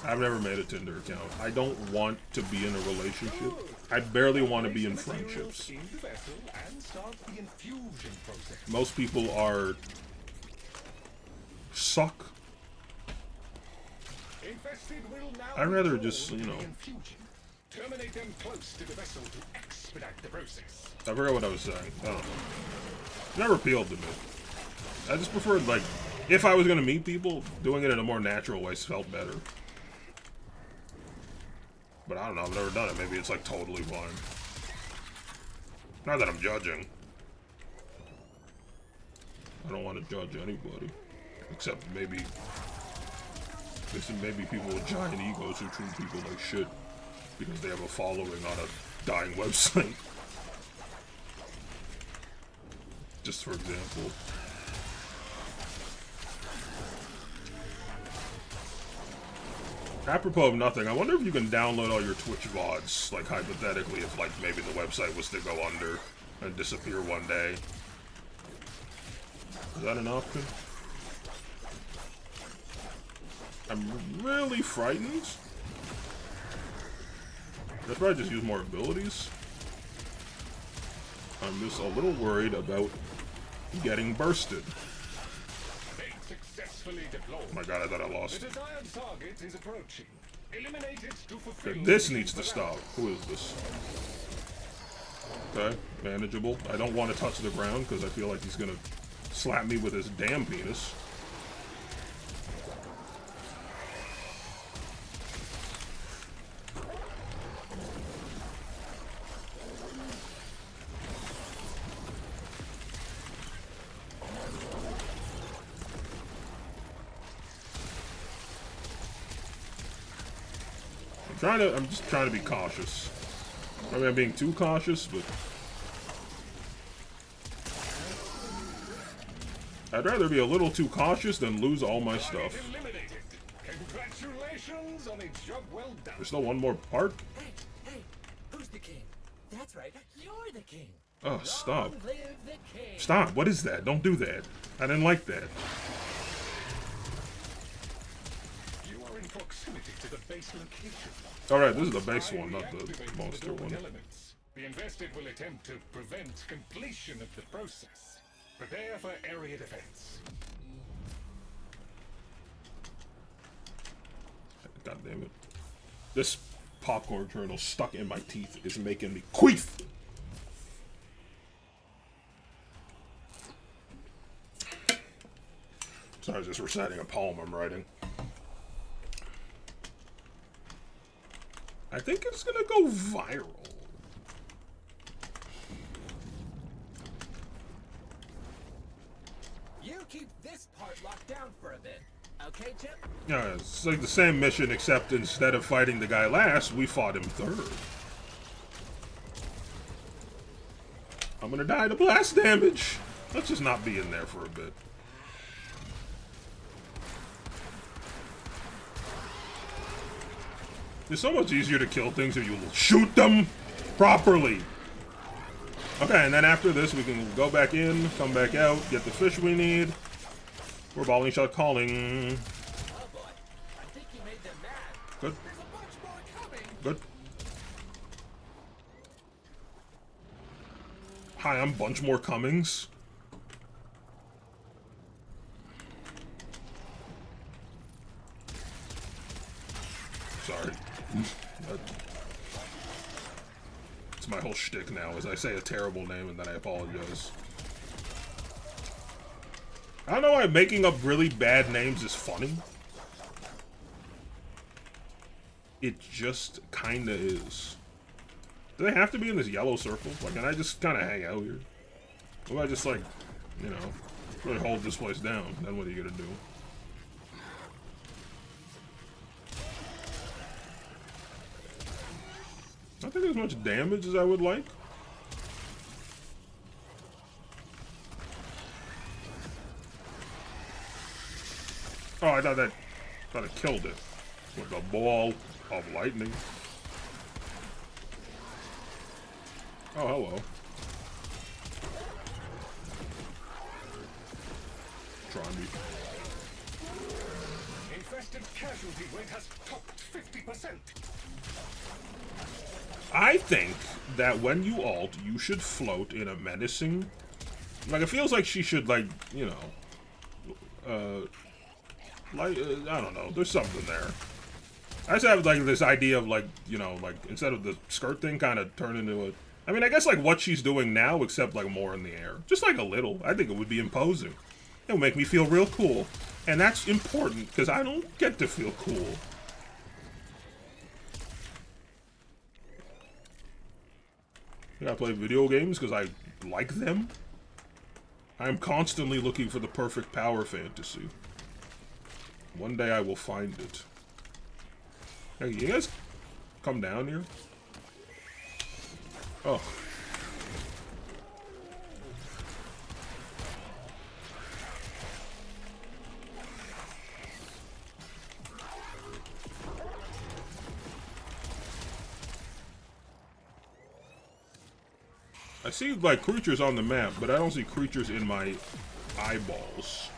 I've never made a Tinder account. I don't want to be in a relationship. I barely want to be in friendships. Most people suck. I'd rather just, you know. Terminate them close to the vessel to expedite the process. I forgot what I was saying. I don't know. Never appealed to me. I just preferred, like, if I was gonna meet people, doing it in a more natural way felt better. But I don't know, I've never done it. Maybe it's like totally fine. Not that I'm judging. I don't want to judge anybody. Except maybe people with giant egos who treat people like shit because they have a following on a dying website. Just for example. Apropos of nothing, I wonder if you can download all your Twitch VODs, like hypothetically, if like maybe the website was to go under and disappear one day. Is that an option? I'm really frightened. That's why I just use more abilities. I'm just a little worried about getting bursted. Oh my god, I thought I lost. Okay, this needs to stop. Who is this? Okay, manageable. I don't want to touch the ground because I feel like he's gonna slap me with his damn penis. I'm just trying to be cautious. I mean, I'm being too cautious, but I'd rather be a little too cautious than lose all my stuff. Congratulations on a job well done. There's still one more part? Hey, who's the king? That's right, you're the king. Oh, stop. Long live the king. Stop, what is that? Don't do that. I didn't like that. You are in proximity to the base location. Alright, this is the base one, not the monster one. The invested will attempt to prevent completion of the process. Prepare for area defense. God damn it. This popcorn kernel stuck in my teeth is making me queef! So I was just reciting a poem I'm writing. I think it's gonna go viral. You keep this part locked down for a bit, okay, Chip? Yeah, it's like the same mission, except instead of fighting the guy last, we fought him third. I'm gonna die to blast damage. Let's just not be in there for a bit. It's so much easier to kill things if you shoot them properly. Okay, and then after this, we can go back in, come back out, get the fish we need. We're balling shot calling. Oh boy, I think you made them mad. Good. There's a bunch more coming. Good. Hi, I'm Bunch More Cummings. Sorry. It's my whole shtick now, is I say a terrible name and then I apologize. I don't know why making up really bad names is funny. It just kinda is. Do they have to be in this yellow circle? Like, can I just kinda hang out here? What if I just, like, you know, really hold this place down? Then what are you gonna do? I think as much damage as I would like. Oh, I thought it killed it with a ball of lightning. Oh, hello. Try me. Infested casualty rate has topped 50%. I think that when you ult, you should float in a menacing... Like, it feels like she should, like, you know... like, I don't know, there's something there. I just have, like, this idea of, like, you know, like, instead of the skirt thing kind of turn into a... I mean, I guess, like, what she's doing now, except, like, more in the air. Just, like, a little. I think it would be imposing. It would make me feel real cool. And that's important, because I don't get to feel cool. I play video games because I like them. I am constantly looking for the perfect power fantasy. One day I will find it. Hey, you guys come down here? Oh. I see, like, creatures on the map, but I don't see creatures in my eyeballs.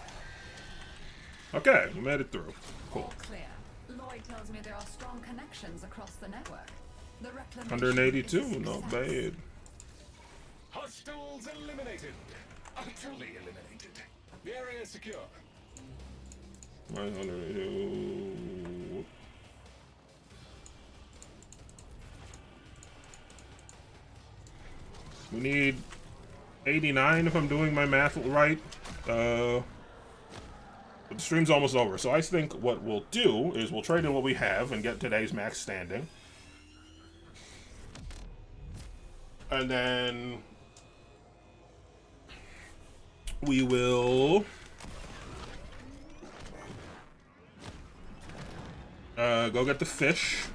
Okay, we made it through. Cool. All clear. Lloyd tells me there are strong connections across the network. The reclamation 182, is a not success. bad. Hostiles eliminated. Utterly eliminated. The area is secure. 982. We need 89 if I'm doing my math right. But the stream's almost over, so I think what we'll do is we'll trade in what we have and get today's max standing. And then we will go get the fish.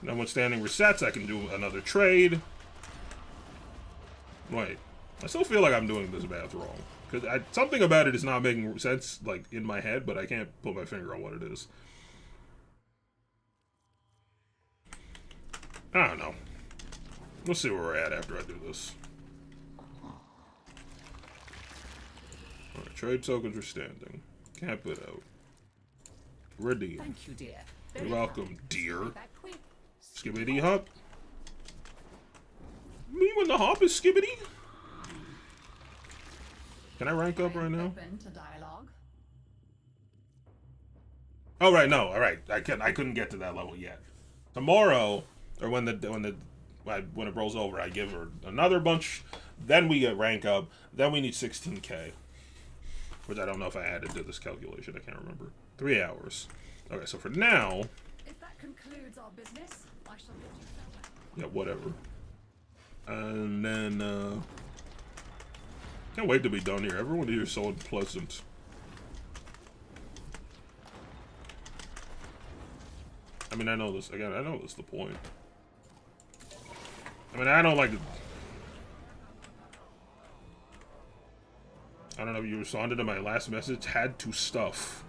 And then when standing resets, I can do another trade. Wait, I still feel like I'm doing this math wrong. Because something about it is not making sense, like, in my head, but I can't put my finger on what it is. I don't know. We'll see where we're at after I do this. Alright, trade tokens are standing. Cap it out. Redeem. Thank you, dear. You're welcome, dear. Back quick. Skibbity hop. Me when the hop is skibbity? Can I rank up right now? Open to dialogue. Oh right, no, all right. I couldn't get to that level yet. Tomorrow, or when it rolls over, I give her another bunch. Then we get rank up. Then we need 16k, which I don't know if I added to this calculation. I can't remember. 3 hours. Okay, so for now. If that concludes our business, I shall bid you farewell. Yeah, whatever. And then can't wait to be done here. Everyone here is so unpleasant. I mean, I know this. Again, I know that's the point. I mean, I don't like... I don't know if you responded to my last message. Had to stuff.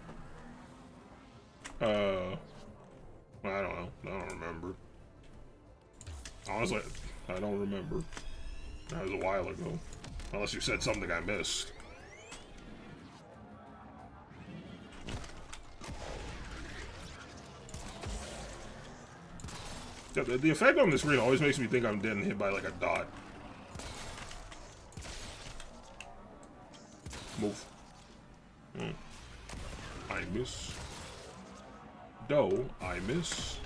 I don't know. I don't remember. Honestly, I don't remember. That was a while ago. Unless you said something I missed. Yeah, the effect on the screen always makes me think I'm getting hit by like a dot. Move. I miss. Doe, I miss.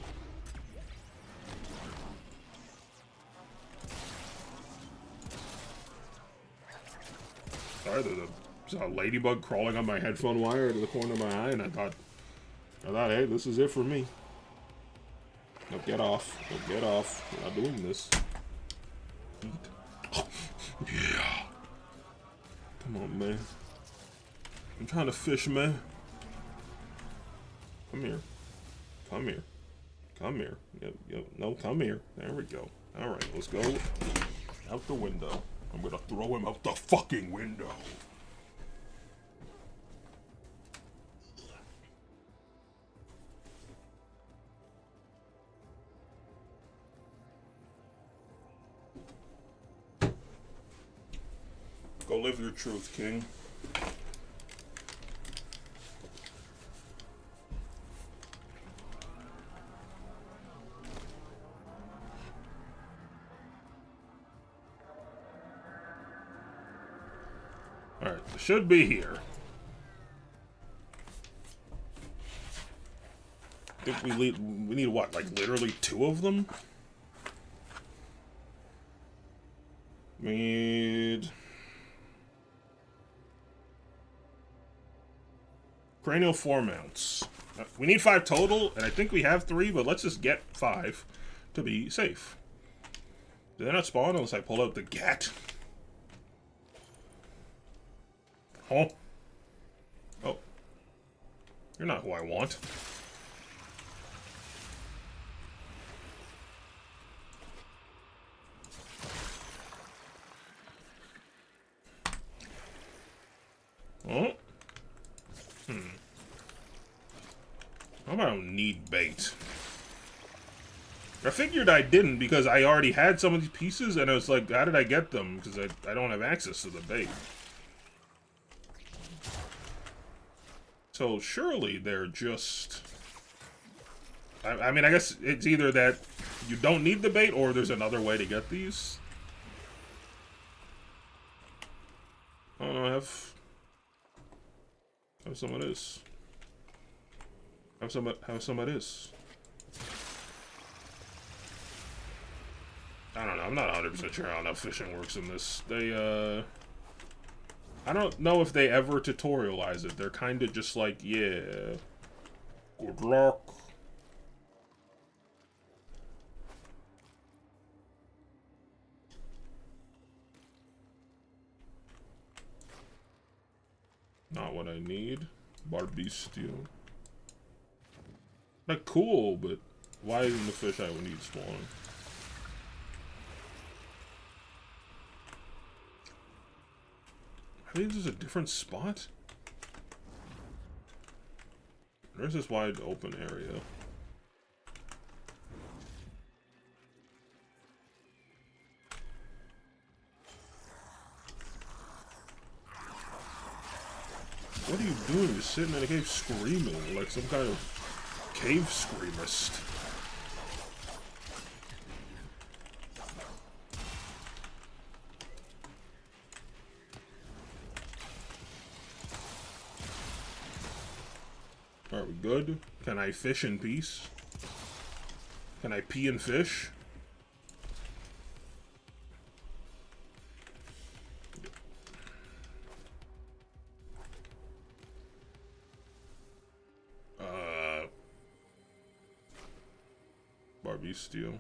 Sorry, there's a ladybug crawling on my headphone wire to the corner of my eye, and I thought, hey, this is it for me. No, get off. No, get off. We're not doing this. Eat. Oh, yeah. Come on, man. I'm trying to fish, man. Come here. Come here. Come here. Yep. No, come here. There we go. Alright, let's go out the window. I'm gonna throw him out the fucking window. Go live your truth, King. Alright, it should be here. I think we need what, like literally 2 of them? We need cranial 4 mounts. We need 5 total, and I think we have 3, but let's just get 5 to be safe. Did they not spawn unless I pull out the gat? Huh? Oh. You're not who I want. Oh. How about I don't need bait? I figured I didn't because I already had some of these pieces and I was like, how did I get them? Because I don't have access to the bait. So surely they're just... I mean, I guess it's either that you don't need the bait or there's another way to get these. Oh, I have some of this. Have some of this. I don't know. I'm not 100% sure how enough fishing works in this. They, I don't know if they ever tutorialize it. They're kind of just like, yeah, good luck. Not what I need. Barbistio. Like, cool, but why isn't the fish I would need spawning? I think this is a different spot. There's this wide open area. What are you doing? You're sitting in a cave screaming like some kind of cave screamist. Are we good? Can I fish in peace? Can I pee and fish? Barbistio.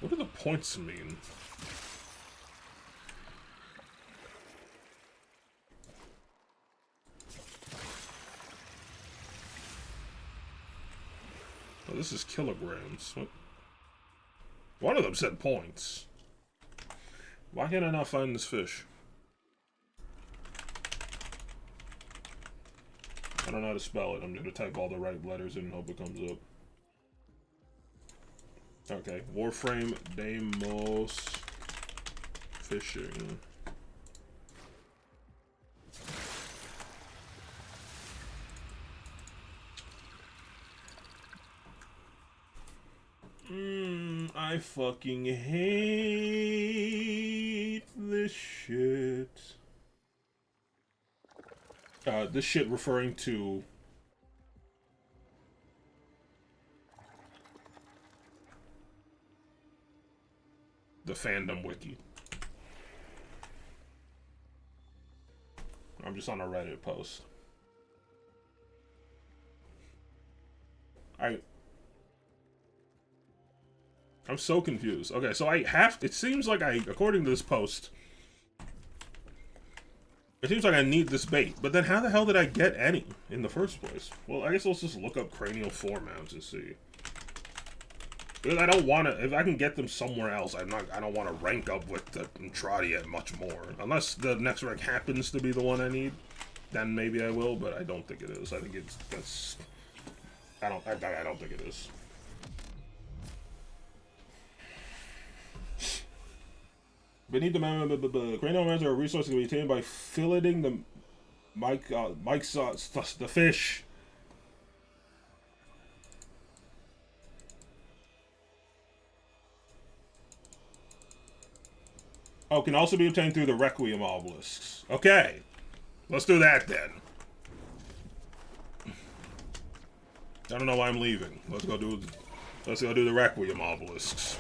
What do the points mean? Oh, this is kilograms. What? One of them said points. Why can't I not find this fish? I don't know how to spell it. I'm gonna type all the right letters in and hope it comes up. Okay, Warframe Deimos Fishing. I fucking hate this shit. This shit referring to the fandom wiki. I'm just on a Reddit post. I'm so confused. Okay, so it seems like according to this post, it seems like I need this bait, but then how the hell did I get any in the first place? Well, I guess let's just look up cranial foremounts and see. Because I don't want to, if I can get them somewhere else, I don't want to rank up with the Entradiat much more. Unless the next rank happens to be the one I need, then maybe I will, but I don't think it is. I think I don't think it is. Beneath the cranial mounts are a resource that can be obtained by filleting the the fish. Oh, can also be obtained through the Requiem obelisks. Okay, let's do that then. I don't know why I'm leaving. Let's go do Let's go do the Requiem obelisks.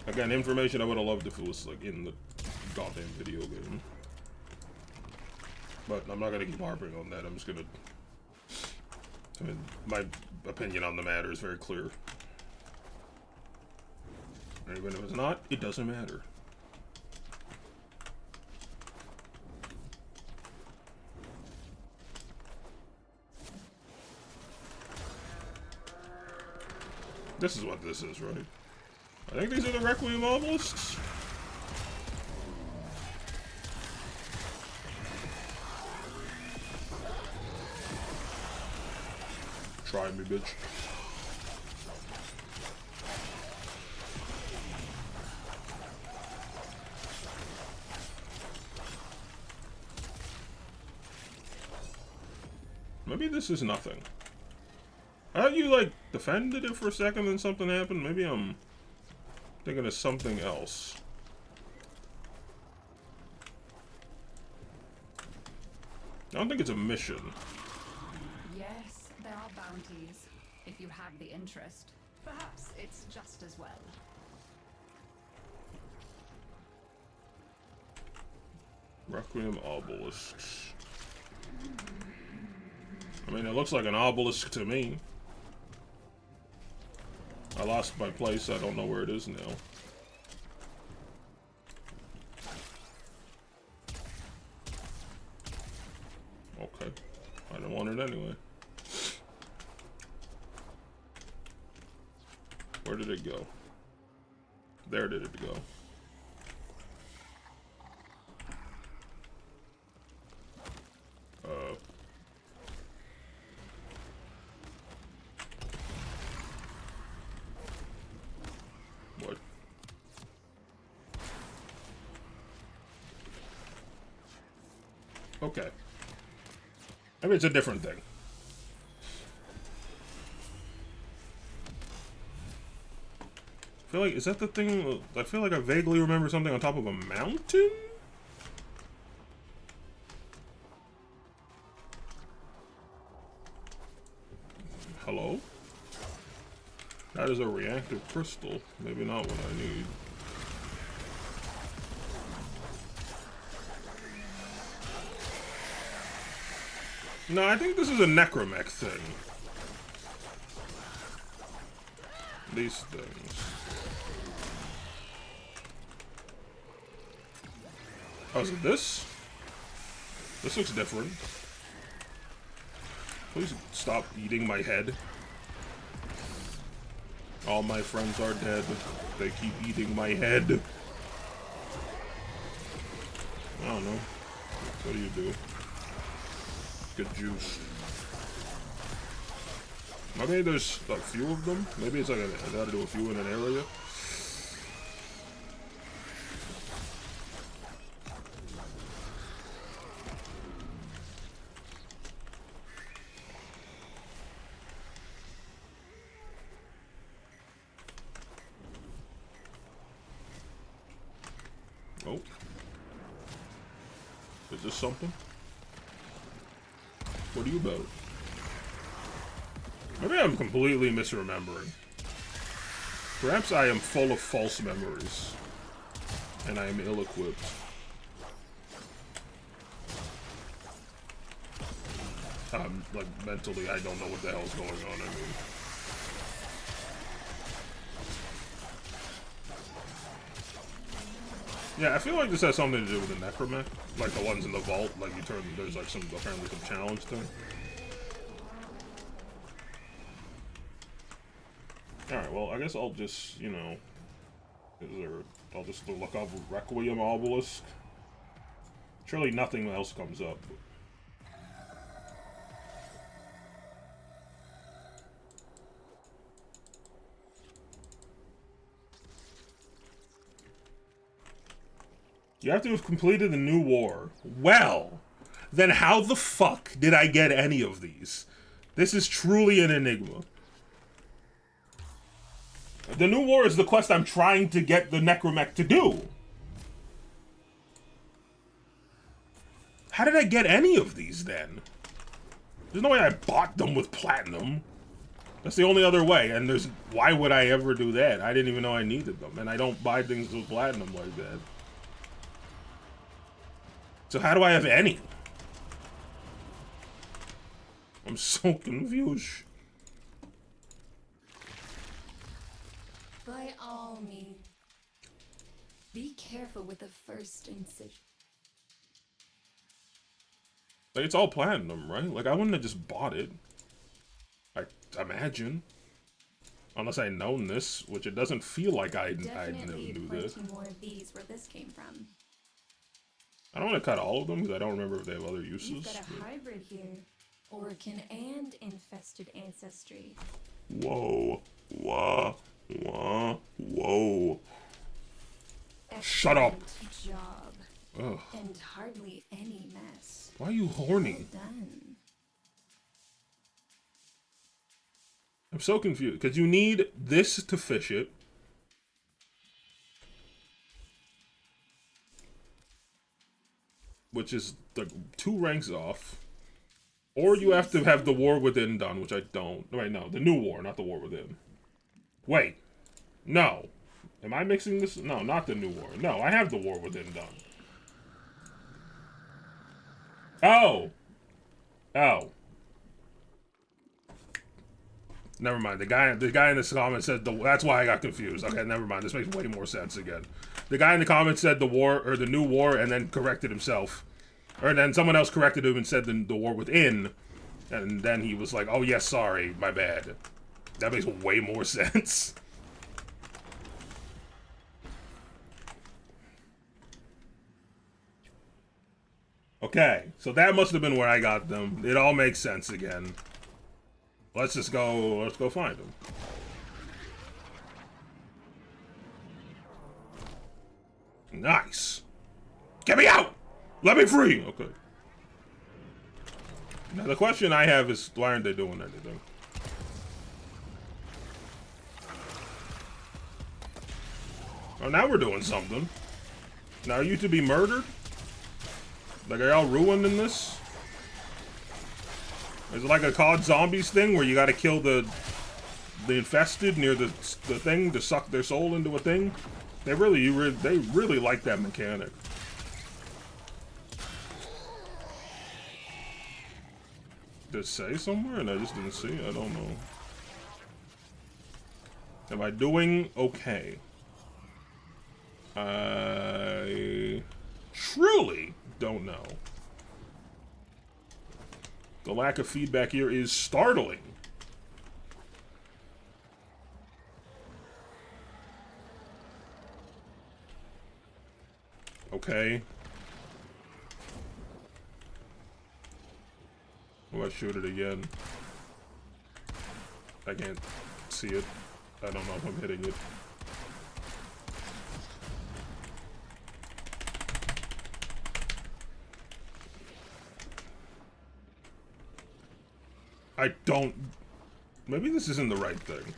Again, information I would have loved if it was like in the goddamn video game. But I'm not gonna keep harping on that. I'm just gonna. I mean, my opinion on the matter is very clear. And even if it's not, it doesn't matter. This is what this is, right? I think these are the Requiem obelisks. Try me, bitch. Maybe this is nothing. I thought you, like, defended it for a second and something happened. Maybe I'm thinking of something else. I don't think it's a mission. Yes, there are bounties, if you have the interest. Perhaps it's just as well. Requiem obelisks. I mean, it looks like an obelisk to me. I lost my place. I don't know where it is now. Okay. I don't want it anyway. Where did it go? There did it go. What? Okay. Maybe it's a different thing. I feel like, is that the thing? I feel like I vaguely remember something on top of a mountain? Hello? That is a reactive crystal. Maybe not what I need. No, I think this is a necromech thing. These things. Oh, is it this? This looks different. Please stop eating my head. All my friends are dead. They keep eating my head. I don't know. What do you do? Good juice. Maybe there's a few of them. Maybe it's like I gotta do a few in an area. Oh. Is this something? What are you about? Maybe I'm completely misremembering. Perhaps I am full of false memories. And I am ill-equipped. Like, mentally, I don't know what the hell's going on, I mean. Yeah, I feel like this has something to do with the necromech. Like the ones in the vault, like you turn, there's like some, apparently some challenge thing. Alright, well, I guess I'll just, you know, I'll just look up Requiem obelisk. Surely nothing else comes up. You have to have completed the new war. Well, then how the fuck did I get any of these? This is truly an enigma. The new war is the quest I'm trying to get the necromech to do. How did I get any of these then? There's no way I bought them with platinum. That's the only other way, and there's... Why would I ever do that? I didn't even know I needed them, and I don't buy things with platinum like that. So how do I have any? I'm so confused. By all means, be careful with the first incision. Like, it's all platinum, right? Like, I wouldn't have just bought it. I imagine. Unless I'd known this, which it doesn't feel like I knew this. Definitely more of these where this came from. I don't want to cut all of them because I don't remember if they have other uses. You've got a hybrid here. Orcan and infested ancestry. Whoa. Whoa. Whoa. Whoa. Excellent Shut up. Job. Ugh. And hardly any mess. Why are you horny? Well done. I'm so confused because you need this to fish it. Which is like 2 ranks off. Or you have to have the War Within done, which I don't. Wait, no. The New War, not the War Within. Wait. No. Am I mixing this? No, not the New War. No, I have the War Within done. Oh. Oh. Never mind. The guy in this comment said that's why I got confused. Okay, never mind. This makes way more sense again. The guy in the comment said the war or the New War and then corrected himself. Or then someone else corrected him and said the War Within. And then he was like, "Oh yes, sorry, my bad." That makes way more sense. Okay, so that must have been where I got them. It all makes sense again. Let's go find them. Nice. Get me out! Let me free! Okay. Now the question I have is, why aren't they doing anything? Oh, now we're doing something. Now are you to be murdered? Like, are y'all ruined in this? Is it like a COD Zombies thing where you gotta kill the infested near the thing to suck their soul into a thing? They really like that mechanic. Did it say somewhere and I just didn't see it? I don't know. Am I doing okay? I truly don't know. The lack of feedback here is startling. Okay. Let's shoot it again. I can't see it. I don't know if I'm hitting it. I don't... Maybe this isn't the right thing.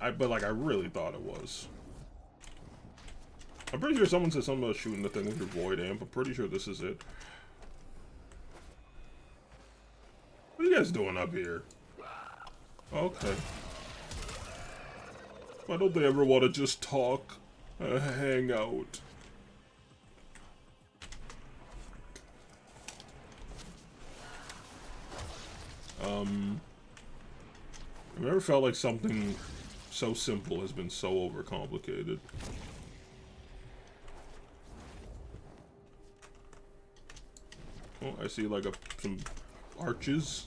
But like, I really thought it was. I'm pretty sure someone said something about shooting the thing with your void amp. I'm pretty sure this is it. What are you guys doing up here? Okay. Why don't they ever want to just talk? Hang out. I've never felt like something so simple has been so overcomplicated. Oh, I see like some arches.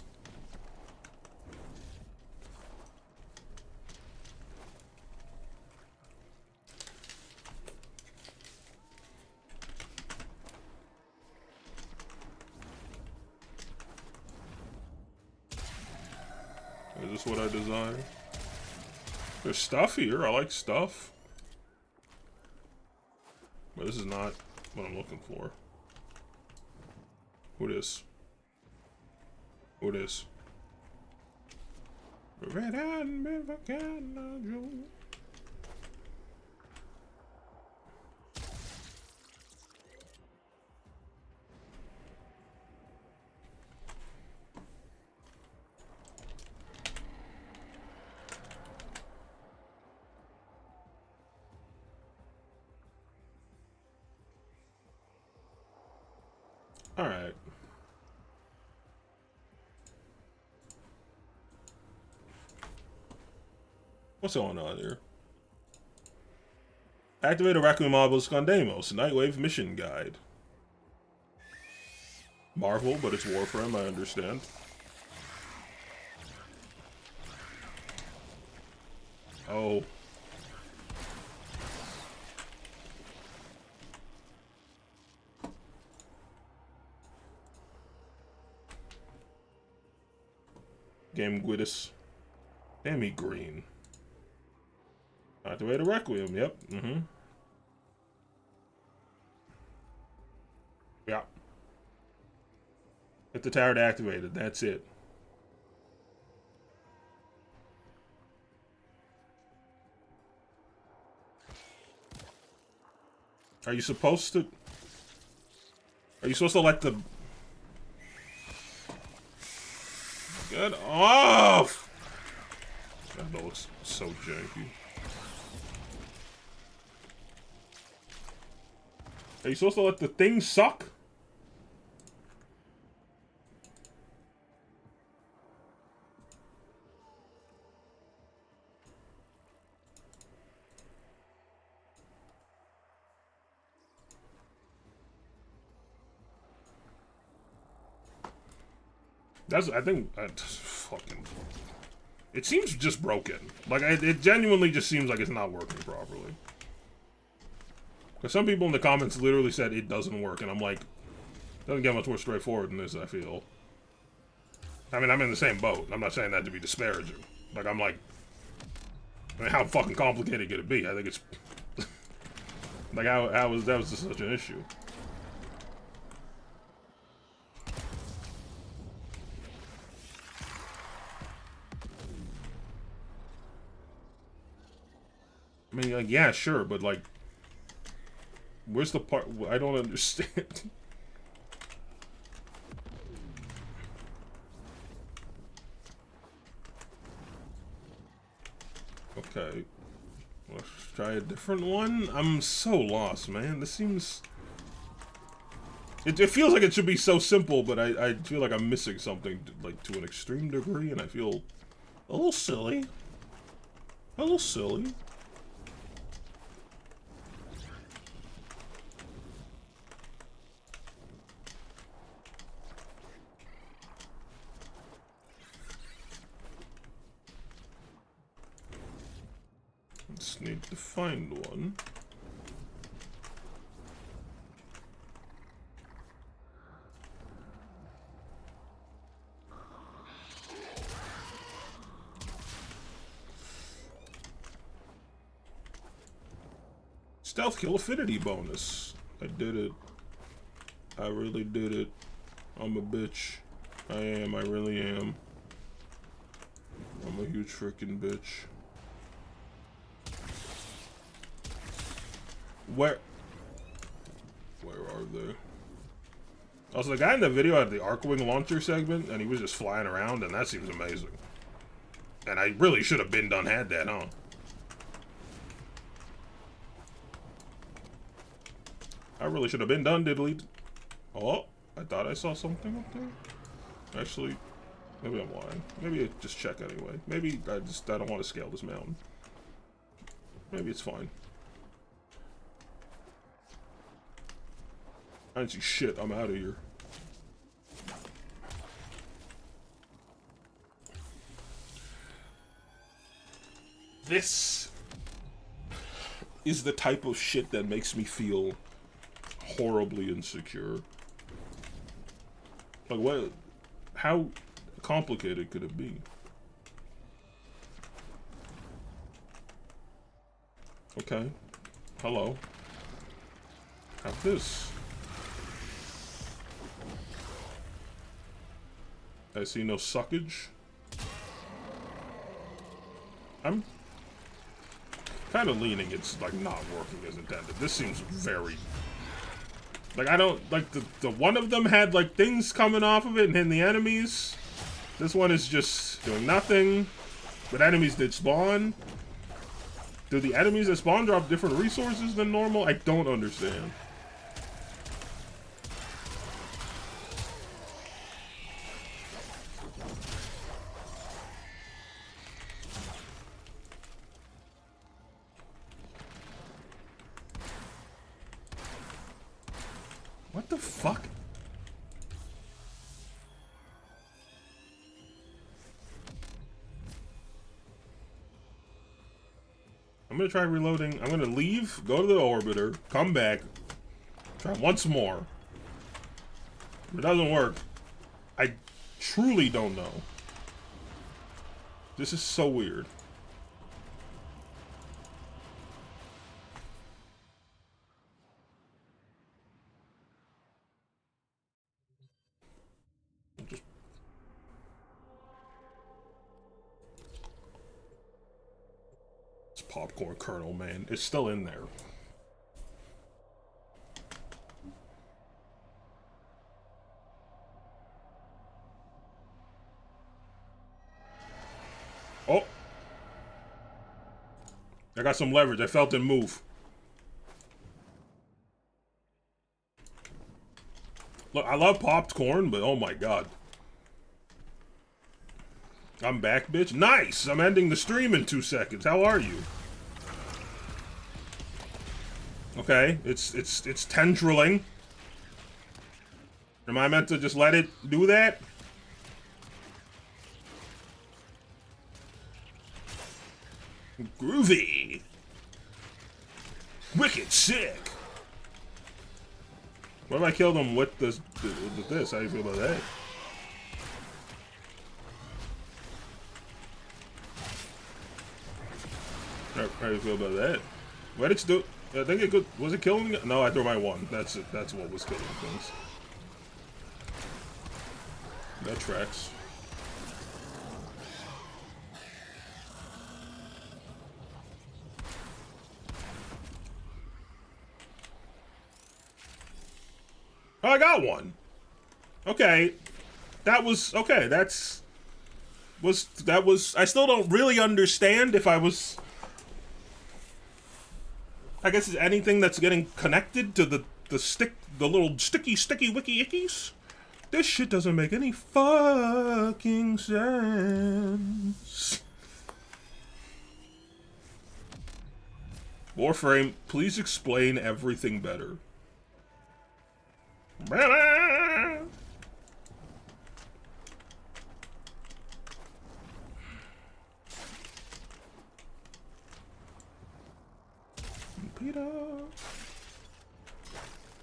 Is this what I desire? There's stuff here. I like stuff. But this is not what I'm looking for. Who this? Who this? Red and Alright. What's going on here? Activate a Raccoon Mobile's Scandemos, Nightwave Mission Guide. Marvel, but it's Warframe, I understand. Oh. Game Guidus. Emmy Green. Activate a Requiem, yep. Yeah. Get the tower activated, that's it. Are you supposed to let the... Get off! That looks so janky. Are you supposed to let the thing suck? I think that's fucking... It seems just broken. Like, it genuinely just seems like it's not working properly. Because some people in the comments literally said it doesn't work, and I'm like, doesn't get much more straightforward than this, I feel. I mean, I'm in the same boat. I'm not saying that to be disparaging. Like, I'm like, I mean, how fucking complicated could it be? I think it's... like, that was just such an issue. I mean, like, yeah, sure, but, like, where's the part... I don't understand. Okay. Let's try a different one? I'm so lost, man. This seems... It feels like it should be so simple, but I feel like I'm missing something, like, to an extreme degree, and I feel a little silly. A little silly. Just need to find one. Stealth kill affinity bonus. I did it. I really did it. I'm a bitch. I am. I really am. I'm a huge freaking bitch. Where are they? Also, the guy in the video had the Arcwing launcher segment, and he was just flying around, and that seems amazing. And I really should have been done had that, huh? I really should have been done, diddly. Oh, I thought I saw something up there. Actually, maybe I'm lying. Maybe I just check anyway. Maybe I don't want to scale this mountain. Maybe it's fine. I didn't see shit. I'm out of here. This is the type of shit that makes me feel horribly insecure. Like, what? How complicated could it be? Okay. Hello. Have this. I see no suckage. I'm kind of leaning it's like not working as intended. This seems very... Like, I don't... Like, the one of them had, like, things coming off of it and hitting the enemies. This one is just doing nothing. But enemies did spawn. Do the enemies that spawn drop different resources than normal? I don't understand. What the fuck? I'm gonna try reloading. I'm gonna leave, go to the orbiter, come back, try once more. If it doesn't work, I truly don't know. This is so weird. It's popcorn kernel, man. It's still in there. Oh! I got some leverage. I felt it move. Look, I love popcorn, but oh my god. I'm back, bitch. Nice! I'm ending the stream in 2 seconds. How are you? Okay, it's tendriling. Am I meant to just let it do that? Groovy! Wicked sick! What if I killed him with this? How do you feel about that? How do you feel about that? What did it do? I think it could. Was it killing? No, I threw my one. That's it. That's what was killing things. That tracks. Oh, I got one. Okay. That was okay. That was I still don't really understand if I was I guess it's anything that's getting connected to the little sticky wicky ickies. This shit doesn't make any fucking sense. Warframe, please explain everything better.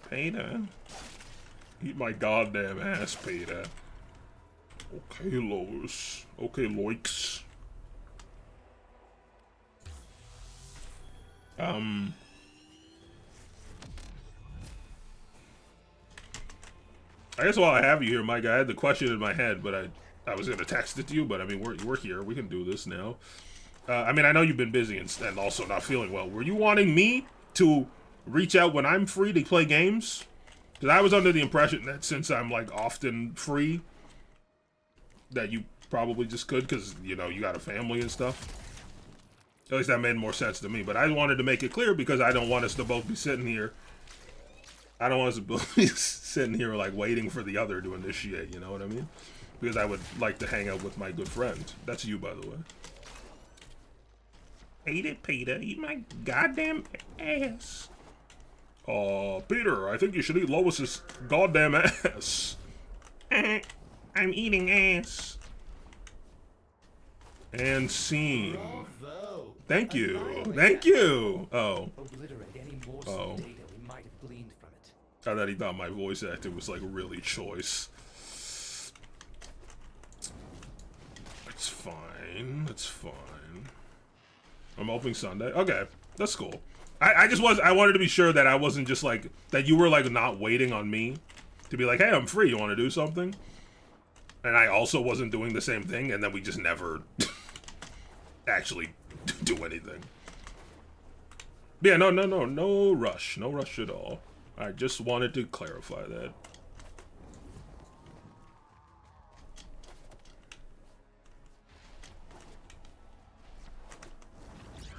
Peter. Eat my goddamn ass, Peter. Okay, Lois. Okay, Loix. I guess while I have you here, Mike, I had the question in my head, but I was gonna text it to you, but I mean, we're here. We can do this now. I mean, I know you've been busy and also not feeling well. Were you wanting me to reach out when I'm free to play games? Because I was under the impression that since I'm, like, often free, that you probably just could, because, you know, you got a family and stuff. At least that made more sense to me. But I wanted to make it clear because I don't want us to both be sitting here. I don't want us to both be sitting here, like, waiting for the other to initiate, you know what I mean? Because I would like to hang out with my good friend. That's you, by the way. Eat it, Peter. Eat my goddamn ass. Peter, I think you should eat Lois's goddamn ass. I'm eating ass. And scene. Bravo. Thank you. Thank you. Oh. Oh. I thought he thought my voice acting was, like, really choice. It's fine. It's fine. I'm opening Sunday. Okay. That's cool. I wanted to be sure that I wasn't just, like, that you were, like, not waiting on me to be like, hey, I'm free. You want to do something? And I also wasn't doing the same thing, and then we just never actually do anything. But yeah, no rush. No rush at all. I just wanted to clarify that.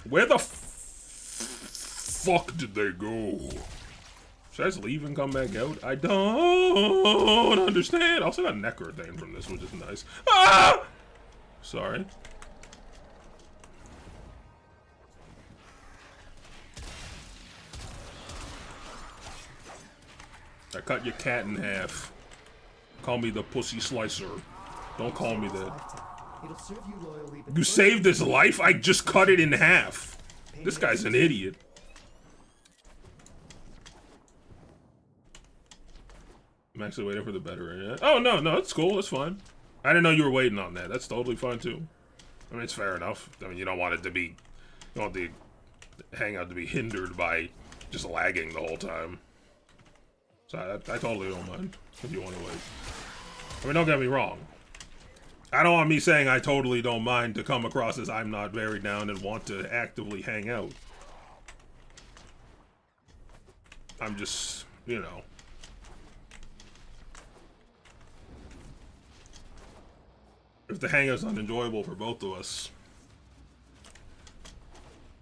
Where the fuck did they go? Should I just leave and come back out? I don't understand. I also got Necker thing from this, which is nice. Ah! Sorry. I cut your cat in half. Call me the pussy slicer. Don't call me that. It'll serve you loyally, but You saved his life? I just cut it in half. This guy's an idiot. I'm actually waiting for the better internet. Oh, no, it's cool. That's fine. I didn't know you were waiting on that. That's totally fine, too. I mean, it's fair enough. I mean, you don't want it to be... You don't want the hangout to be hindered by just lagging the whole time. So I totally don't mind if you want to wait. I mean, don't get me wrong. I don't want me saying I totally don't mind to come across as I'm not very down and want to actively hang out. I'm just, you know. If the hangout's unenjoyable for both of us,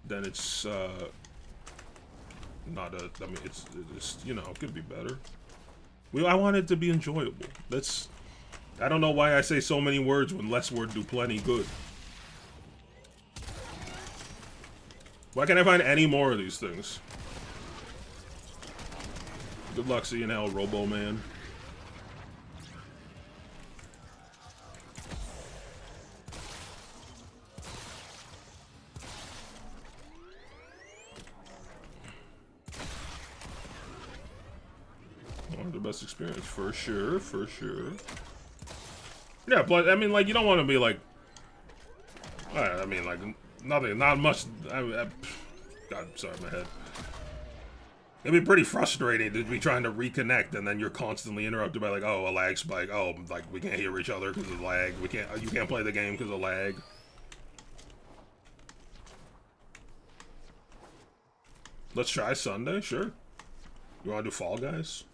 then it's, not a, I mean, it's, you know, it could be better. I want it to be enjoyable. That's, I don't know why I say so many words when less words do plenty good. Why can't I find any more of these things? Good luck seeing hell, Robo-Man. The best experience, for sure, for sure. Yeah, but I mean, like, you don't want to be like, I mean, like, nothing, not much. God, sorry, my head. It'd be pretty frustrating to be trying to reconnect, and then you're constantly interrupted by like, oh, a lag spike. Oh, like we can't hear each other because of lag. You can't play the game because of lag. Let's try Sunday, sure. You want to do Fall Guys?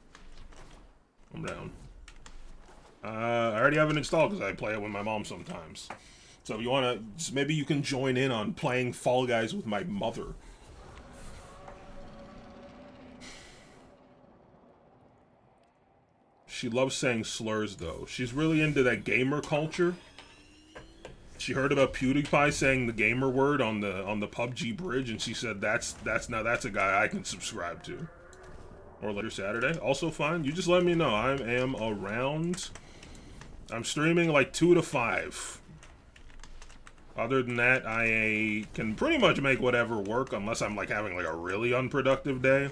I'm down. I already have it installed because I play it with my mom sometimes. So if you want to, maybe you can join in on playing Fall Guys with my mother. She loves saying slurs, though. She's really into that gamer culture. She heard about PewDiePie saying the gamer word on the PUBG bridge, and she said that's a guy I can subscribe to. Or later Saturday. Also fine. You just let me know. I am around. I'm streaming like 2 to 5. Other than that, I can pretty much make whatever work unless I'm like having like a really unproductive day.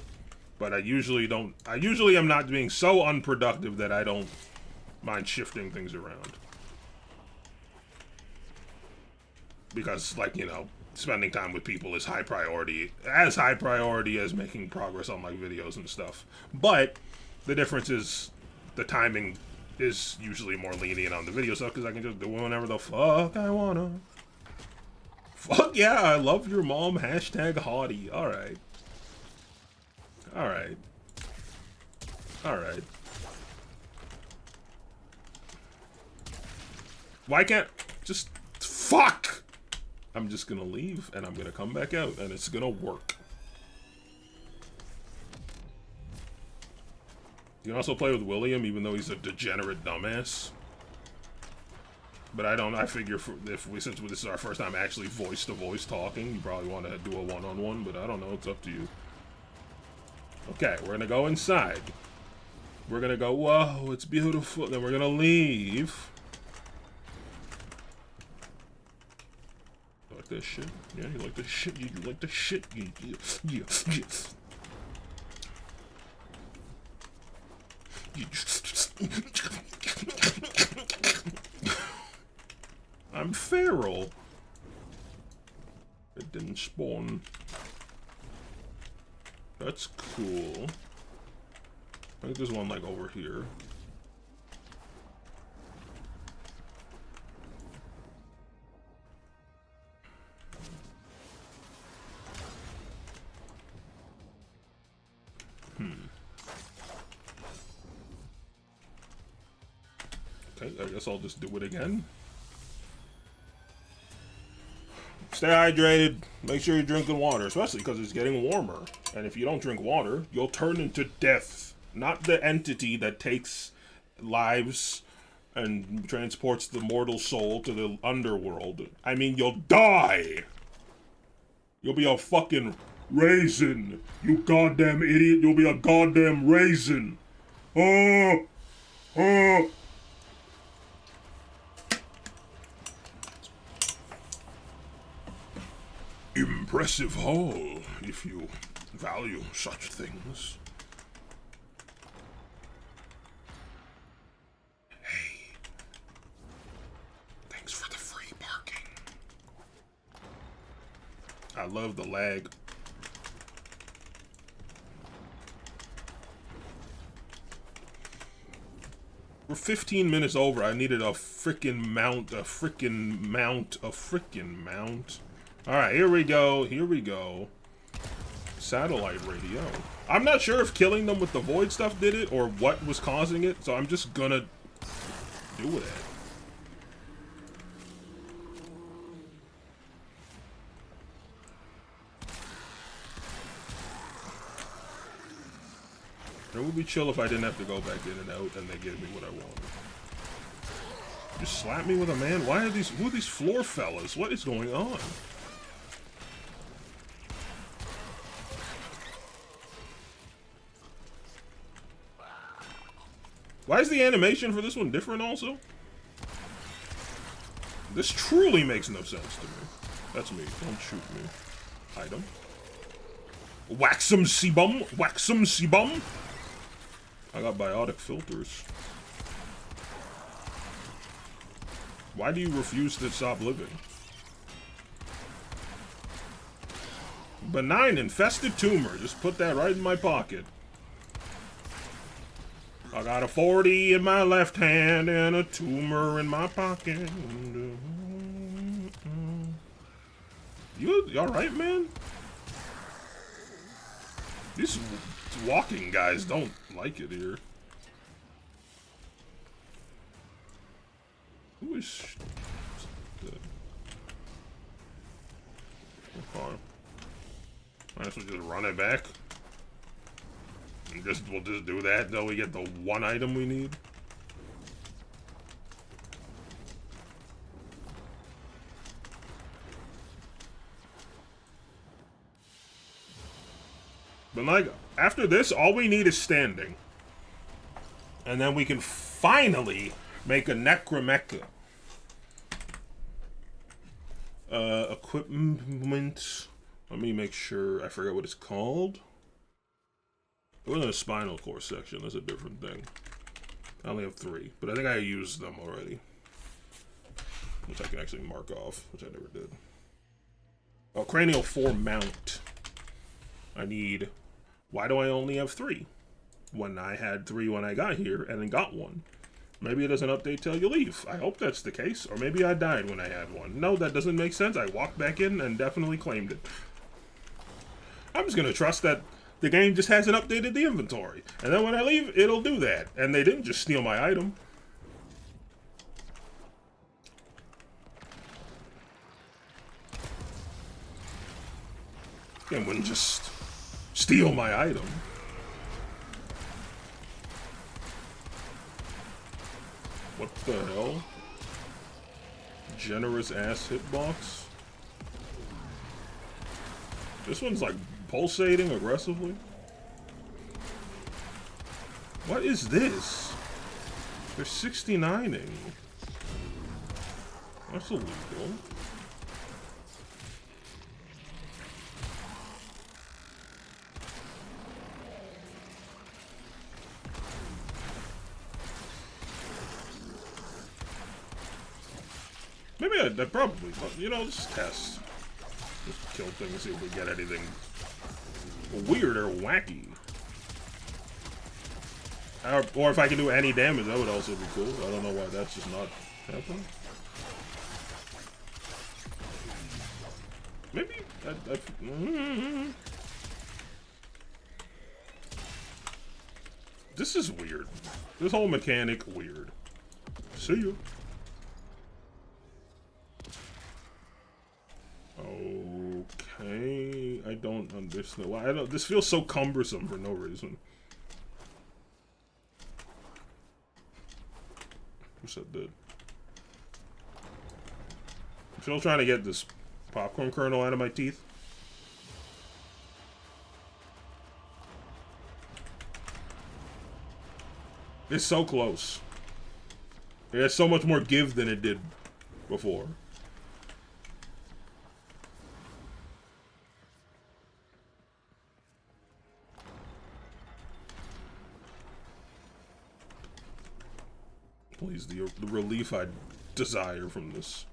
But I usually am not being so unproductive that I don't mind shifting things around. Because, like, you know, spending time with people is high priority as making progress on like videos and stuff. But the difference is the timing is usually more lenient on the video stuff because I can just do whenever the fuck I wanna. Fuck yeah, I love your mom, hashtag haughty. Alright. Alright. Alright. Why can't just fuck? I'm just gonna leave, and I'm gonna come back out, and it's gonna work. You can also play with William, even though he's a degenerate dumbass. But I figure since this is our first time actually voice-to-voice talking, you probably want to do a one-on-one, but I don't know, it's up to you. Okay, we're gonna go inside. We're gonna go, whoa, it's beautiful, then we're gonna leave. This shit. Yeah, you like this shit. You like this shit. Yeah. I'm feral. It didn't spawn. That's cool. I think there's one like over here. Okay, I guess I'll just do it again. Stay hydrated. Make sure you're drinking water, especially because it's getting warmer. And if you don't drink water, you'll turn into death. Not the entity that takes lives and transports the mortal soul to the underworld. I mean, you'll die! You'll be a fucking raisin. You goddamn idiot. You'll be a goddamn raisin. Oh! Oh! Impressive haul, if you value such things. Hey. Thanks for the free parking. I love the lag. We're 15 minutes over. I needed a frickin' mount, a frickin' mount, a frickin' mount. Alright, here we go. Here we go. Satellite radio. I'm not sure if killing them with the void stuff did it or what was causing it, so I'm just gonna do it. It would be chill if I didn't have to go back in and out and they gave me what I wanted. Just slap me with a man? Why are these, who are these floor fellas? What is going on? Why is the animation for this one different also? This truly makes no sense to me. That's me. Don't shoot me. Item. Waxum sebum. Waxum sebum. I got biotic filters. Why do you refuse to stop living? Benign infested tumor. Just put that right in my pocket. I got a 40 in my left hand and a tumor in my pocket. You alright, man? These walking guys don't like it here. Who is... Okay. Might as well just run it back. And we'll just do that until we get the one item we need. But like, after this, all we need is standing. And then we can finally make a necromecha. Equipment. Let me make sure. I forget what it's called. It wasn't a spinal cord section. That's a different thing. I only have 3, but I think I used them already. Which I can actually mark off, which I never did. Oh, cranial 4 mount. I need... Why do I only have 3? When I had 3 when I got here, and then got 1. Maybe it doesn't update till you leave. I hope that's the case. Or maybe I died when I had 1. No, that doesn't make sense. I walked back in and definitely claimed it. I'm just gonna trust that the game just hasn't updated the inventory. And then when I leave, it'll do that. And they didn't just steal my item. They wouldn't just steal my item. What the hell? Generous ass hitbox? This one's like pulsating aggressively. What is this? They're 69ing. That's illegal. Maybe I'd probably, you know, just test. Just kill things, see if we get anything weird or wacky. Or if I can do any damage, that would also be cool. I don't know why that's just not happening. Maybe This is weird. This whole mechanic weird. See you. Okay, I don't understand why. I don't. This feels so cumbersome for no reason. Who said that? I'm still trying to get this popcorn kernel out of my teeth. It's so close. It has so much more give than it did before. Please, the relief I desire from this.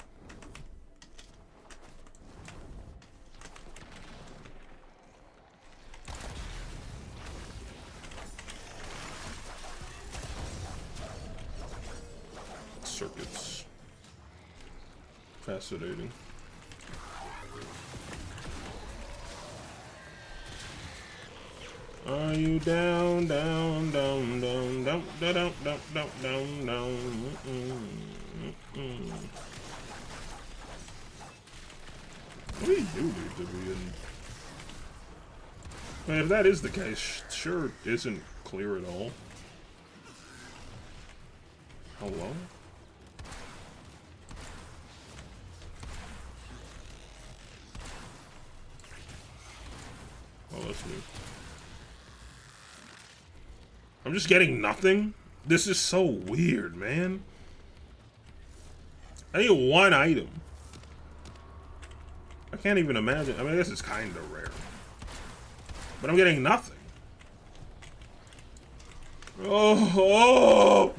Circuits. Fascinating. Are you down, down, down, down, down, down, down, down, down, down, down? What do you need to be in? I mean, if that is the case, sure isn't clear at all. Hello? Oh, that's new. I'm just getting nothing? This is so weird, man. I need one item. I can't even imagine. I mean, I guess it's kind of rare. But I'm getting nothing. Oh!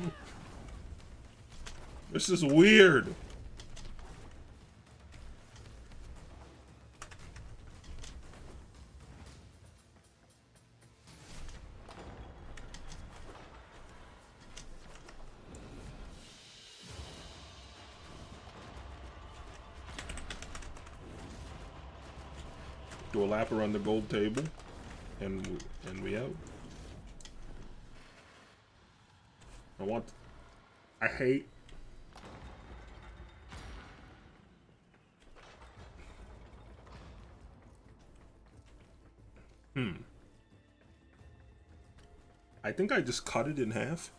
This is weird. Do a lap around the gold table, and we out. I hate. I think I just cut it in half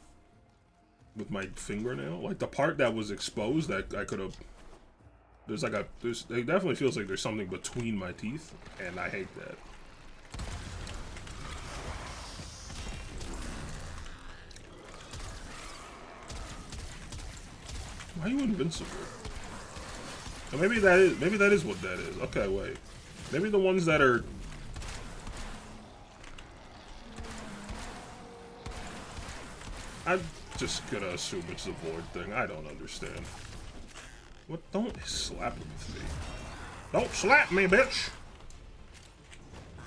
with my fingernail. Like the part that was exposed, that I could have. There's like it definitely feels like there's something between my teeth, and I hate that. Why are you invincible? Or maybe that is what that is. Okay, wait. Maybe the ones that are. I'm just gonna assume it's the void thing. I don't understand. What? Don't slap with me. Don't slap me, bitch!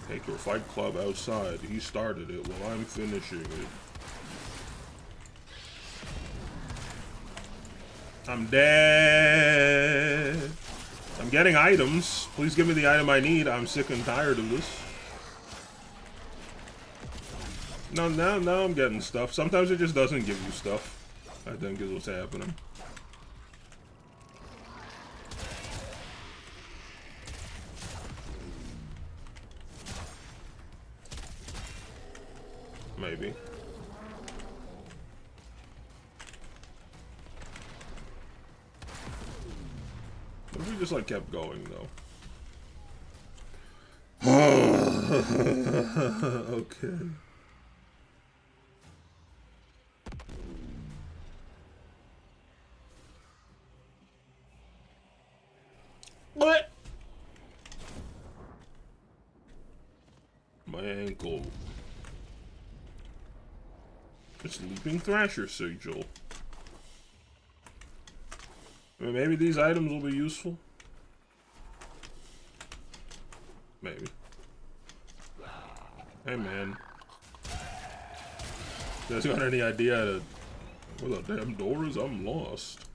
Take your fight club outside. He started it while I'm finishing it. I'm dead. I'm getting items. Please give me the item I need. I'm sick and tired of this. No, now I'm getting stuff. Sometimes it just doesn't give you stuff, I think is what's happening. Maybe. What if we just like kept going though? Okay. What? My ankle. It's Leaping Thrasher Sigil. I mean, maybe these items will be useful. Maybe. Hey man. You guys got any idea where the damn door is? I'm lost.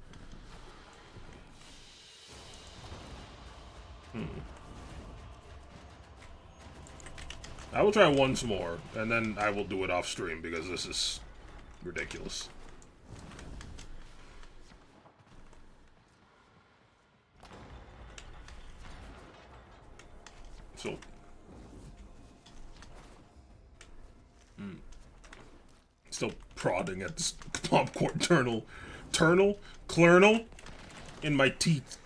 I will try once more, and then I will do it off stream because this is ridiculous. So, still prodding at this popcorn kernel in my teeth.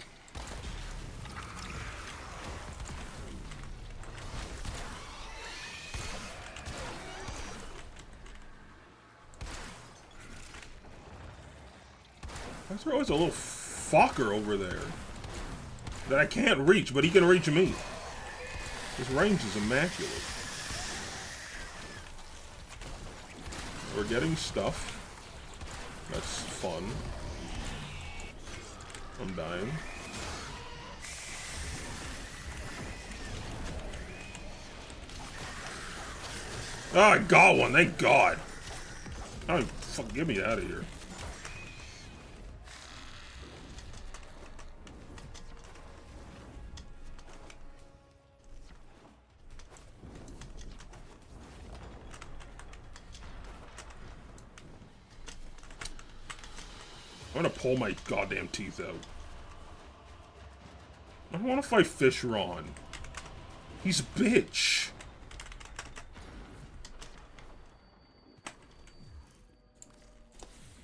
There's always a little fucker over there that I can't reach, but he can reach me. His range is immaculate. We're getting stuff. That's fun. I'm dying. Oh, I got one, thank God. Oh, fuck, get me out of here. I'm gonna pull my goddamn teeth out. I don't want to fight Fish Ron. He's a bitch.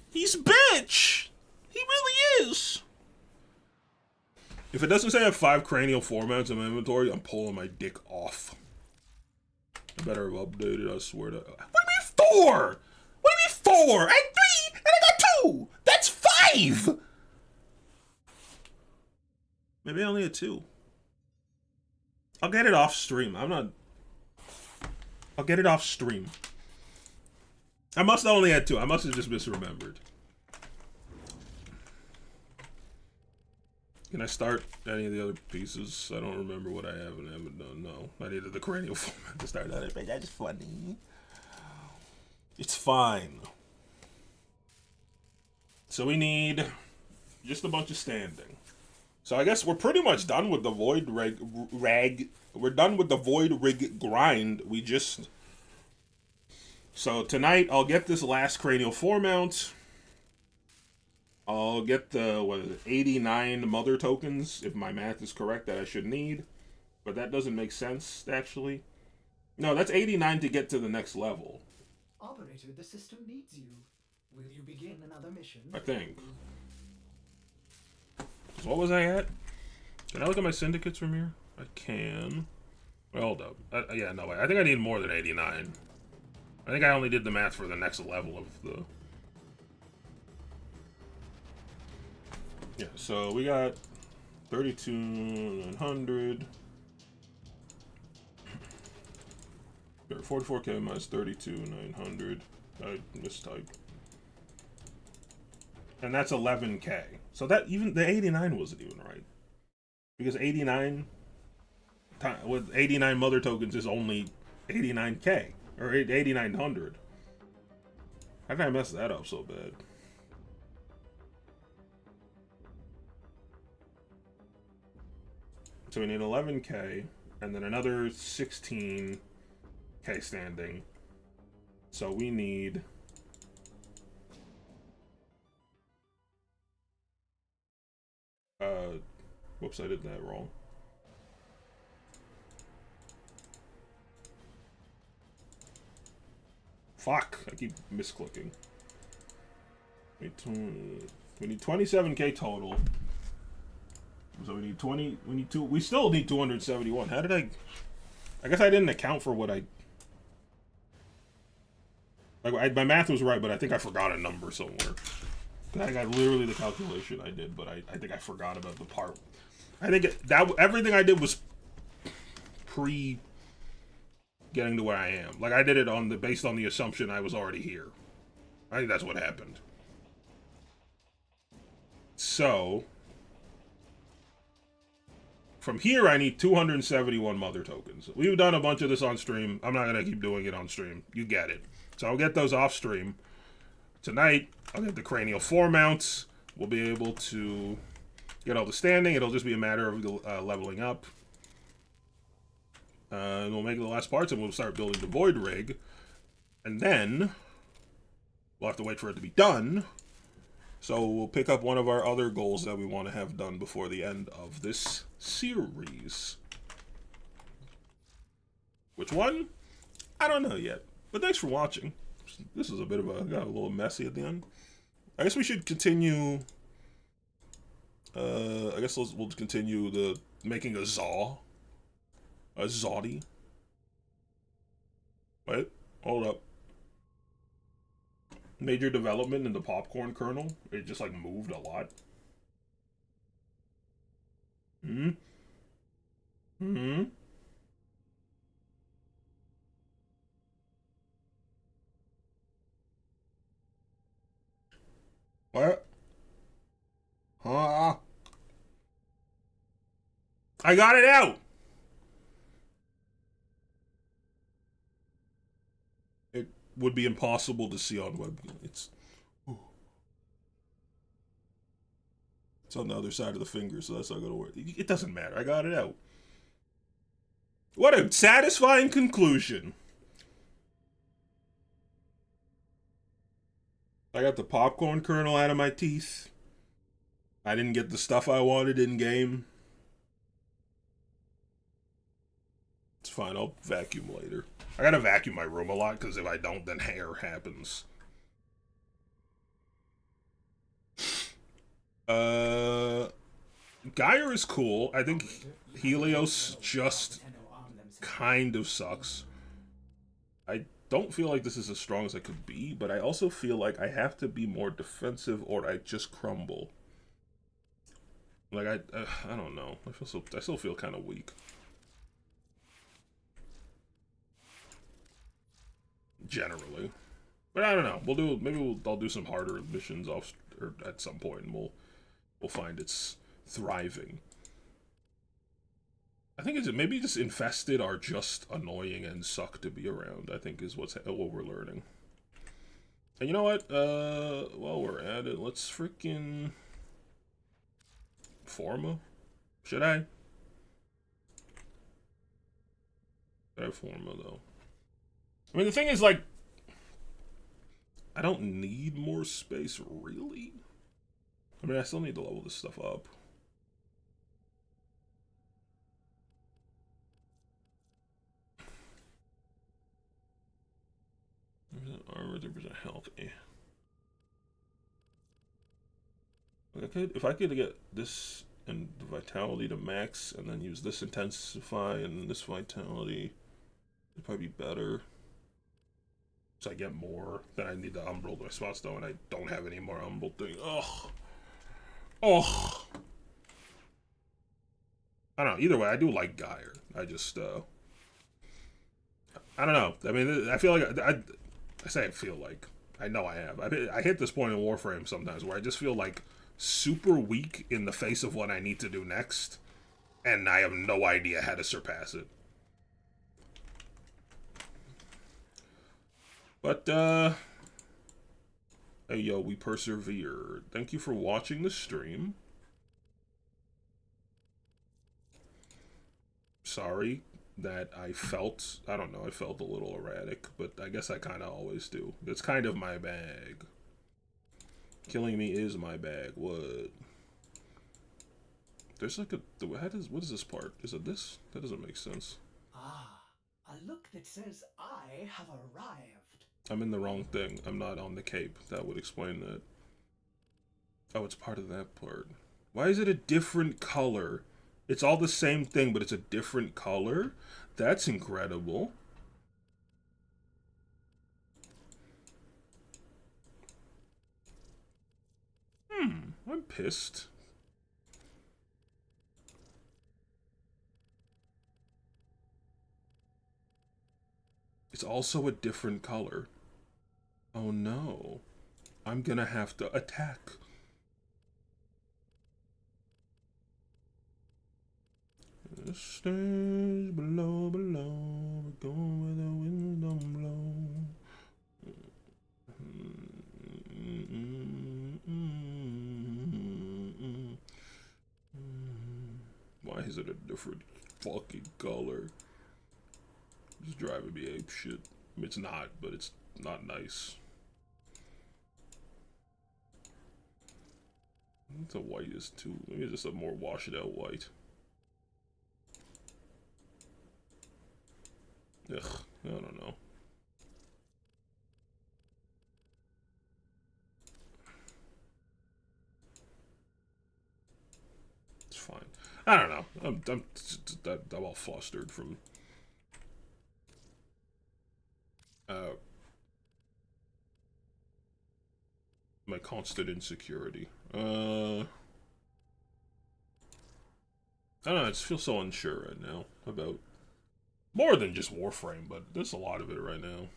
He's a bitch! He really is! If it doesn't say I have 5 cranial formats in my inventory, I'm pulling my dick off. I better have updated, I swear to... What do you mean 4? What do you mean 4? I had 3 and I got 2! That's 5! Maybe I only had 2. I'll get it off stream. I'll get it off stream. I must have only had 2. I must have just misremembered. Can I start any of the other pieces? I don't remember what I have and haven't done. No, I needed the cranial format to start that. But that's funny. It's fine. So we need just a bunch of standing. So I guess we're pretty much done with the void rag. We're done with the void rig grind. We just... So tonight I'll get this last cranial foremount. I'll get the, what is it, 89 mother tokens, if my math is correct, that I should need. But that doesn't make sense, actually. No, that's 89 to get to the next level. Operator, the system needs you. Will you begin another mission? I think. So what was I at? Can I look at my syndicates from here? I can. Well, hold up. Yeah, no way. I think I need more than 89. I think I only did the math for the next level of the... Yeah, so we got 32,900. 44k minus 32,900. I mistyped. And that's 11k. So that even the 89 wasn't even right. Because 89 with 89 mother tokens is only 89k or 8,900. How did I mess that up so bad? So we need 11k and then another 16k standing. So we need whoops, I did that wrong. Fuck, I keep misclicking. We need 27k total. So we need 20, we still need 271. How did I guess I didn't account for what my math was right, but I think I forgot a number somewhere. I got literally the calculation I did, but I think I forgot about the part. I think everything I did was pre getting to where I am. Like I did it based on the assumption I was already here. I think that's what happened. So from here, I need 271 mother tokens. We've done a bunch of this on stream. I'm not going to keep doing it on stream. You get it. So I'll get those off stream. Tonight, I'll get the cranial foremounts. We'll be able to get all the standing. It'll just be a matter of leveling up. And we'll make the last parts and we'll start building the void rig. And then we'll have to wait for it to be done. So we'll pick up one of our other goals that we want to have done before the end of this series. Which one? I don't know yet. But thanks for watching. This is a bit of got a little messy at the end. I guess we should continue. I guess we'll continue the making a Zaw. A Zawdy. Wait, hold up. major development in the popcorn kernel. It just like moved a lot. Hmm. Hmm. What? Huh? I got it out. It would be impossible to see on web. It's on the other side of the finger, so that's not gonna work. It doesn't matter. I got it out. What a satisfying conclusion. I got the popcorn kernel out of my teeth. I didn't get the stuff I wanted in game. It's fine, I'll vacuum later. I gotta vacuum my room a lot, because if I don't, then hair happens. Gaia is cool. I think Helios just kind of sucks. I don't feel like this is as strong as I could be, but I also feel like I have to be more defensive or I just crumble. Like I don't know. I still feel kind of weak. Generally, but I don't know. I'll do some harder missions off or at some point, and we'll find it's thriving. I think maybe just infested are just annoying and suck to be around. I think is what we're learning. And you know what? While we're at it, let's freaking Forma. Should I? Should I Forma though? I mean, the thing is, like, I don't need more space, really. I mean, I still need to level this stuff up. Armor, 30% health. If I could get this and the vitality to max, and then use this intensify and this vitality, it'd probably be better. So I get more. Then I need the umbral my spots though, and I don't have any more umbral thing. Ugh. Oh. I don't know. Either way, I do like Gaia. I just I don't know. I mean, I feel like I say I feel like I know I have. I hit this point in Warframe sometimes where I just feel like super weak in the face of what I need to do next, and I have no idea how to surpass it. But, hey, yo, we persevere. Thank you for watching the stream. Sorry that I felt a little erratic, but I guess I kind of always do. It's kind of my bag. Killing me is my bag. What? There's like what is this part? Is it this? That doesn't make sense. Ah, a look that says I have arrived. I'm in the wrong thing. I'm not on the cape. That would explain that. Oh, it's part of that part. Why is it a different color? It's all the same thing, but it's a different color? That's incredible. I'm pissed. It's also a different color. Oh no. I'm gonna have to attack. The stars below, we're going where the winds don't blow. Why is it a different fucking color? It's driving me ape shit. I mean, it's not, but it's not nice. It's a white is too. Maybe it's just a more washed out white. Ugh, I don't know. It's fine. I don't know. I'm all flustered from. My constant insecurity. I don't know, I just feel so unsure right now about more than just Warframe, but there's a lot of it right now.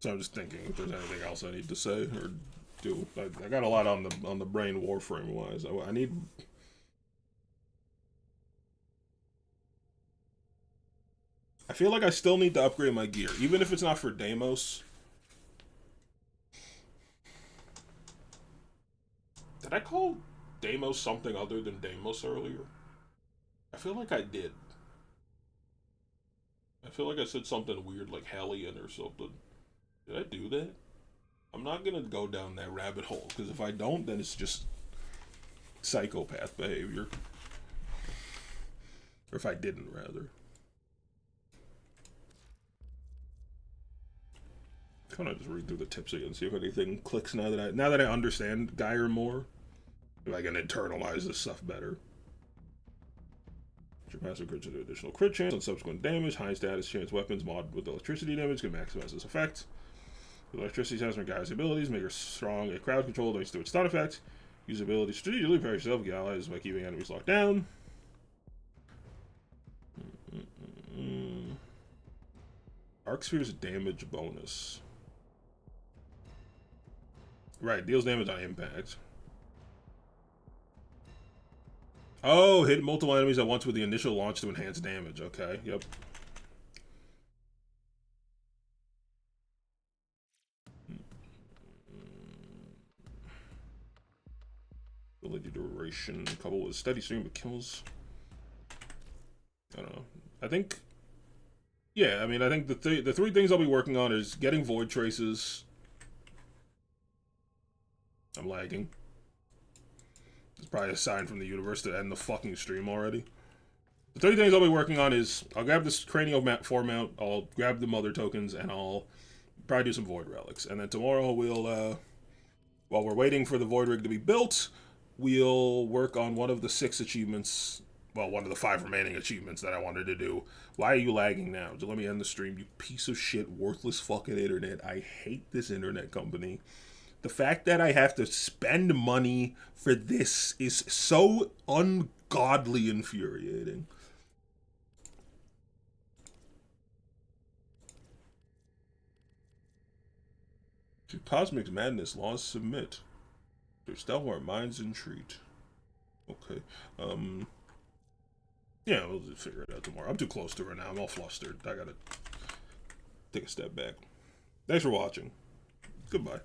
So I'm just thinking if there's anything else I need to say or do. I got a lot on the brain Warframe wise. I need. I feel like I still need to upgrade my gear, even if it's not for Deimos. Did I call Deimos something other than Deimos earlier? I feel like I did. I feel like I said something weird like Hellion or something. Did I do that? I'm not gonna go down that rabbit hole, because if I don't, then it's just psychopath behavior. Or if I didn't, rather. Kind of just read through the tips again, see if anything clicks now that I understand Geyer more. If I can internalize this stuff better. Your passive crits an additional crit chance on subsequent damage. High status chance weapons modded with electricity damage can maximize this effect. With electricity transfer Geyer's abilities, make her strong at crowd control thanks to its stun effect. Use ability strategically, pair yourself with allies by keeping enemies locked down. Arc Sphere's damage bonus. Right, deals damage on impact. Oh, hit multiple enemies at once with the initial launch to enhance damage. Okay, yep. Ability duration coupled with steady stream of kills. I don't know. I think... Yeah, I mean, I think the three things I'll be working on is getting Void Traces. I'm lagging. It's probably a sign from the universe to end the fucking stream already. The three things I'll be working on is I'll grab this cranial mount, I'll grab the mother tokens, and I'll probably do some Void Relics. And then tomorrow we'll, while we're waiting for the Void Rig to be built, we'll work on one of the 6 achievements, well, one of the 5 remaining achievements that I wanted to do. Why are you lagging now? Just let me end the stream, you piece of shit, worthless fucking internet. I hate this internet company. The fact that I have to spend money for this is so ungodly infuriating. To Cosmic Madness, laws submit. There's still where minds entreat. Okay. Yeah, we'll just figure it out tomorrow. I'm too close to her now. I'm all flustered. I gotta take a step back. Thanks for watching. Goodbye.